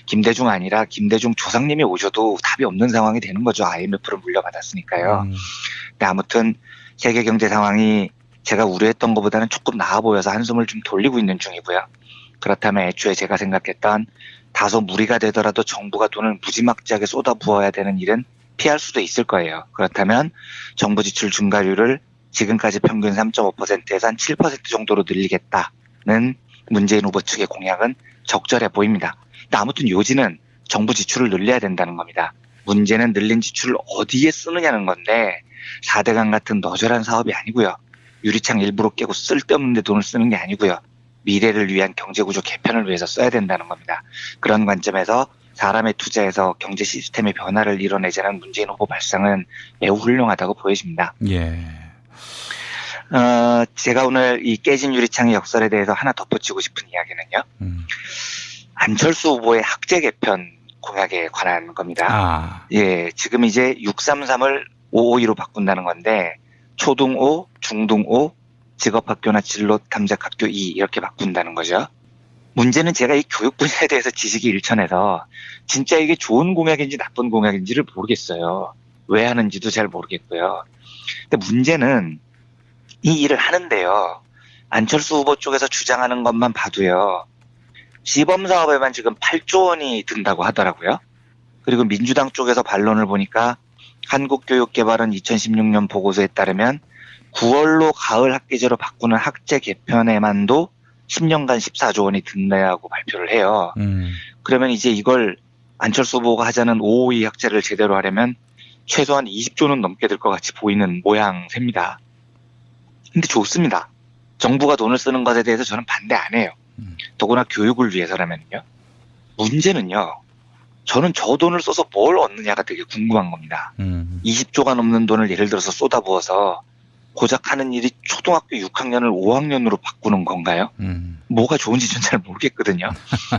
김대중 아니라 김대중 조상님이 오셔도 답이 없는 상황이 되는 거죠. IMF를 물려받았으니까요. 근데 아무튼 세계 경제 상황이 제가 우려했던 것보다는 조금 나아 보여서 한숨을 좀 돌리고 있는 중이고요. 그렇다면 애초에 제가 생각했던 다소 무리가 되더라도 정부가 돈을 무지막지하게 쏟아부어야 되는 일은 피할 수도 있을 거예요. 그렇다면 정부 지출 증가율을 지금까지 평균 3.5%에서 한 7% 정도로 늘리겠다는 문재인 후보 측의 공약은 적절해 보입니다. 근데 아무튼 요지는 정부 지출을 늘려야 된다는 겁니다. 문제는 늘린 지출을 어디에 쓰느냐는 건데 4대강 같은 너절한 사업이 아니고요. 유리창 일부러 깨고 쓸데없는 데 돈을 쓰는 게 아니고요. 미래를 위한 경제구조 개편을 위해서 써야 된다는 겁니다. 그런 관점에서 사람의 투자에서 경제 시스템의 변화를 이뤄내자는 문재인 후보 발상은 매우 훌륭하다고 보여집니다. 예. 제가 오늘 이 깨진 유리창의 역설에 대해서 하나 덧붙이고 싶은 이야기는요. 안철수 후보의 학제 개편 공약에 관한 겁니다. 예, 지금 이제 633을 552로 바꾼다는 건데 초등 5, 중등 5, 직업학교나 진로 탐색학교 2 이렇게 바꾼다는 거죠. 문제는 제가 이 교육 분야에 대해서 지식이 일천해서 진짜 이게 좋은 공약인지 나쁜 공약인지를 모르겠어요. 왜 하는지도 잘 모르겠고요. 근데 문제는 이 일을 하는데요. 안철수 후보 쪽에서 주장하는 것만 봐도요. 시범 사업에만 지금 8조 원이 든다고 하더라고요. 그리고 민주당 쪽에서 반론을 보니까 한국교육개발원 2016년 보고서에 따르면 9월로 가을 학기제로 바꾸는 학제 개편에만도 10년간 14조 원이 든다고 발표를 해요. 그러면 이제 이걸 안철수 후보가 하자는 552 학제를 제대로 하려면 최소한 20조는 넘게 들 것 같이 보이는 모양새입니다. 근데 좋습니다. 정부가 돈을 쓰는 것에 대해서 저는 반대 안 해요. 더구나 교육을 위해서라면요. 문제는요. 저는 저 돈을 써서 뭘 얻느냐가 되게 궁금한 겁니다. 20조가 넘는 돈을 예를 들어서 쏟아부어서 고작 하는 일이 초등학교 6학년을 5학년으로 바꾸는 건가요? 뭐가 좋은지 전 잘 모르겠거든요.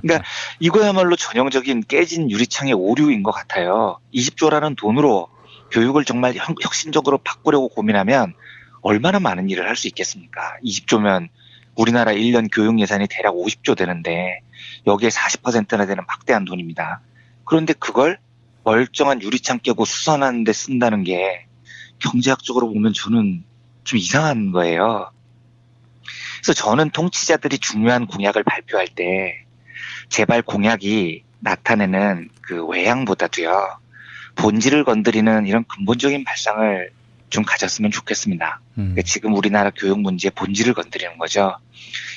그러니까 이거야말로 전형적인 깨진 유리창의 오류인 것 같아요. 20조라는 돈으로 교육을 정말 혁신적으로 바꾸려고 고민하면 얼마나 많은 일을 할 수 있겠습니까? 20조면 우리나라 1년 교육 예산이 대략 50조 되는데 여기에 40%나 되는 막대한 돈입니다. 그런데 그걸 멀쩡한 유리창 깨고 수선하는 데 쓴다는 게 경제학적으로 보면 저는 좀 이상한 거예요. 그래서 저는 통치자들이 중요한 공약을 발표할 때 제발 공약이 나타내는 그 외양보다도요. 본질을 건드리는 이런 근본적인 발상을 좀 가졌으면 좋겠습니다. 그러니까 지금 우리나라 교육 문제의 본질을 건드리는 거죠.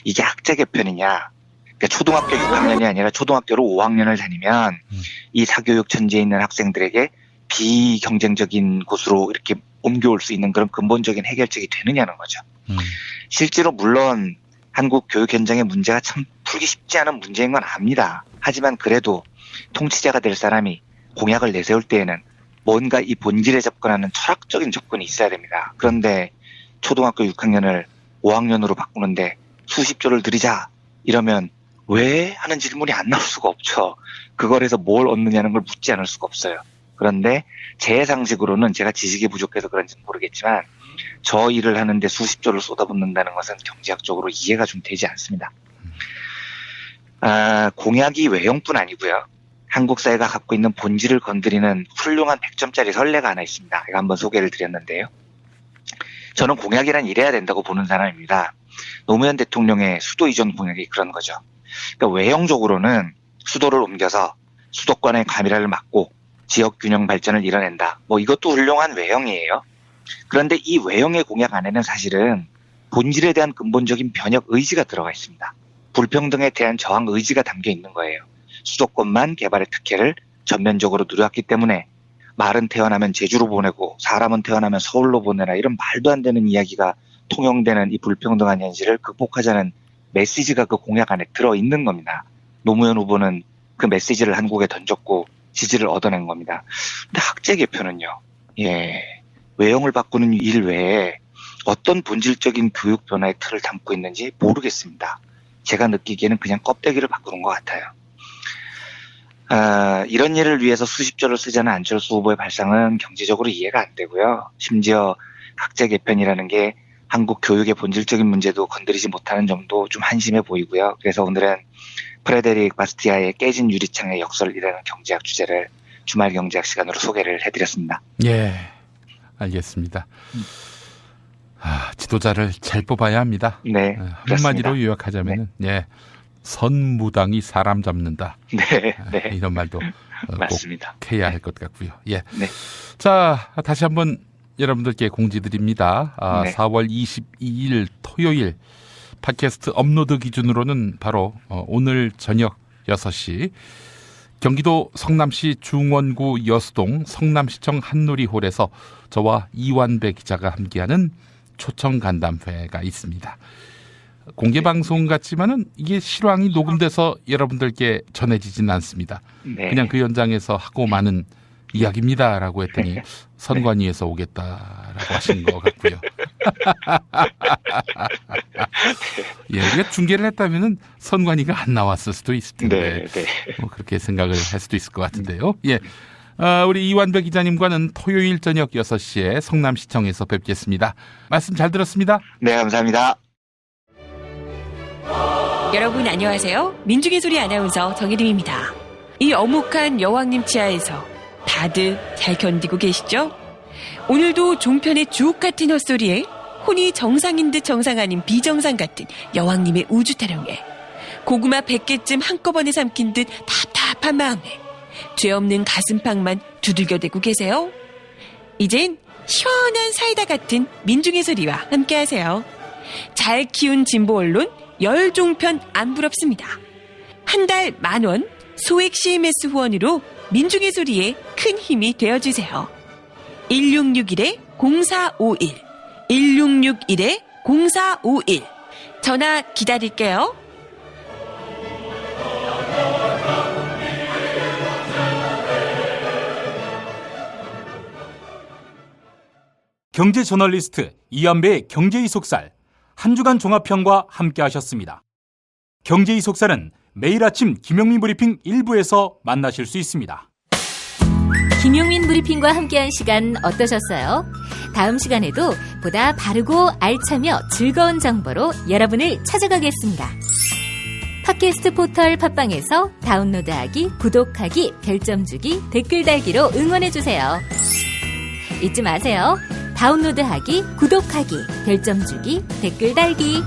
이게 학제 개편이냐. 그러니까 초등학교 6학년이 아니라 초등학교로 5학년을 다니면 이 사교육 천지에 있는 학생들에게 비경쟁적인 곳으로 이렇게 옮겨올 수 있는 그런 근본적인 해결책이 되느냐는 거죠. 실제로 물론 한국 교육 현장의 문제가 참 풀기 쉽지 않은 문제인 건 압니다. 하지만 그래도 통치자가 될 사람이 공약을 내세울 때에는 뭔가 이 본질에 접근하는 철학적인 접근이 있어야 됩니다. 그런데 초등학교 6학년을 5학년으로 바꾸는데 수십조를 들이자 이러면 왜 하는 질문이 안 나올 수가 없죠. 그걸 해서 뭘 얻느냐는 걸 묻지 않을 수가 없어요. 그런데 제 상식으로는 제가 지식이 부족해서 그런지는 모르겠지만 저 일을 하는데 수십조를 쏟아붓는다는 것은 경제학적으로 이해가 좀 되지 않습니다. 공약이 외형뿐 아니고요. 한국 사회가 갖고 있는 본질을 건드리는 훌륭한 100점짜리 선례가 하나 있습니다. 이거 한번 소개를 드렸는데요. 저는 공약이란 이래야 된다고 보는 사람입니다. 노무현 대통령의 수도 이전 공약이 그런 거죠. 그러니까 외형적으로는 수도를 옮겨서 수도권의 과밀화를 막고 지역 균형 발전을 이뤄낸다. 뭐 이것도 훌륭한 외형이에요. 그런데 이 외형의 공약 안에는 사실은 본질에 대한 근본적인 변혁 의지가 들어가 있습니다. 불평등에 대한 저항 의지가 담겨 있는 거예요. 수도권만 개발의 특혜를 전면적으로 누려왔기 때문에 말은 태어나면 제주로 보내고 사람은 태어나면 서울로 보내라 이런 말도 안 되는 이야기가 통용되는 이 불평등한 현실을 극복하자는 메시지가 그 공약 안에 들어있는 겁니다. 노무현 후보는 그 메시지를 한국에 던졌고 지지를 얻어낸 겁니다. 근데 학제 개편은요. 외형을 바꾸는 일 외에 어떤 본질적인 교육 변화의 틀을 담고 있는지 모르겠습니다. 제가 느끼기에는 그냥 껍데기를 바꾸는 것 같아요. 이런 일을 위해서 수십조를 쓰자는 안철수 후보의 발상은 경제적으로 이해가 안 되고요. 심지어 학제 개편이라는 게 한국 교육의 본질적인 문제도 건드리지 못하는 점도 좀 한심해 보이고요. 그래서 오늘은 프레데릭 바스티아의 깨진 유리창의 역설이라는 경제학 주제를 주말 경제학 시간으로 소개를 해드렸습니다. 예, 알겠습니다. 지도자를 잘 뽑아야 합니다. 네, 한마디로 요약하자면은 선무당이 사람 잡는다. 네. 이런 말도 맞습니다. 꼭 해야 할 것 같고요. 예. 자, 다시 한번 여러분들께 공지드립니다. 4월 22일 토요일 팟캐스트 업로드 기준으로는 바로 오늘 저녁 6시 경기도 성남시 중원구 여수동 성남시청 한누리홀에서 저와 이완배 기자가 함께하는 초청 간담회가 있습니다. 공개 방송 같지만은 이게 실황이 녹음돼서 여러분들께 전해지진 않습니다. 그냥 그 현장에서 하고 마는 이야기입니다라고 했더니 선관위에서 오겠다라고 하신 것 같고요. 우리가 중계를 했다면은 선관위가 안 나왔을 수도 있을 텐데 뭐 그렇게 생각을 할 수도 있을 것 같은데요. 우리 이완배 기자님과는 토요일 저녁 6시에 성남시청에서 뵙겠습니다. 말씀 잘 들었습니다. 네, 감사합니다. 여러분 안녕하세요. 민중의 소리 아나운서 정혜림입니다. 이 어묵한 여왕님 치하에서 다들 잘 견디고 계시죠? 오늘도 종편의 주옥 같은 헛소리에 혼이 정상인 듯 정상 아닌 비정상 같은 여왕님의 우주 타령에 고구마 100개쯤 한꺼번에 삼킨 듯 답답한 마음에 죄 없는 가슴팍만 두들겨대고 계세요? 이젠 시원한 사이다 같은 민중의 소리와 함께하세요. 잘 키운 진보 언론 열종편 안 부럽습니다. 한 달 10,000원 소액 CMS 후원으로 민중의 소리에 큰 힘이 되어주세요. 1661-0451 1661-0451 전화 기다릴게요. 경제 저널리스트 이한배의 경제이속살, 한 주간 종합편과 함께 하셨습니다. 경제이속살은 매일 아침 김용민 브리핑 1부에서 만나실 수 있습니다. 김용민 브리핑과 함께한 시간 어떠셨어요? 다음 시간에도 보다 바르고 알차며 즐거운 정보로 여러분을 찾아가겠습니다. 팟캐스트 포털 팟빵에서 다운로드하기, 구독하기, 별점 주기, 댓글 달기로 응원해주세요. 잊지 마세요. 다운로드하기, 구독하기, 별점 주기, 댓글 달기.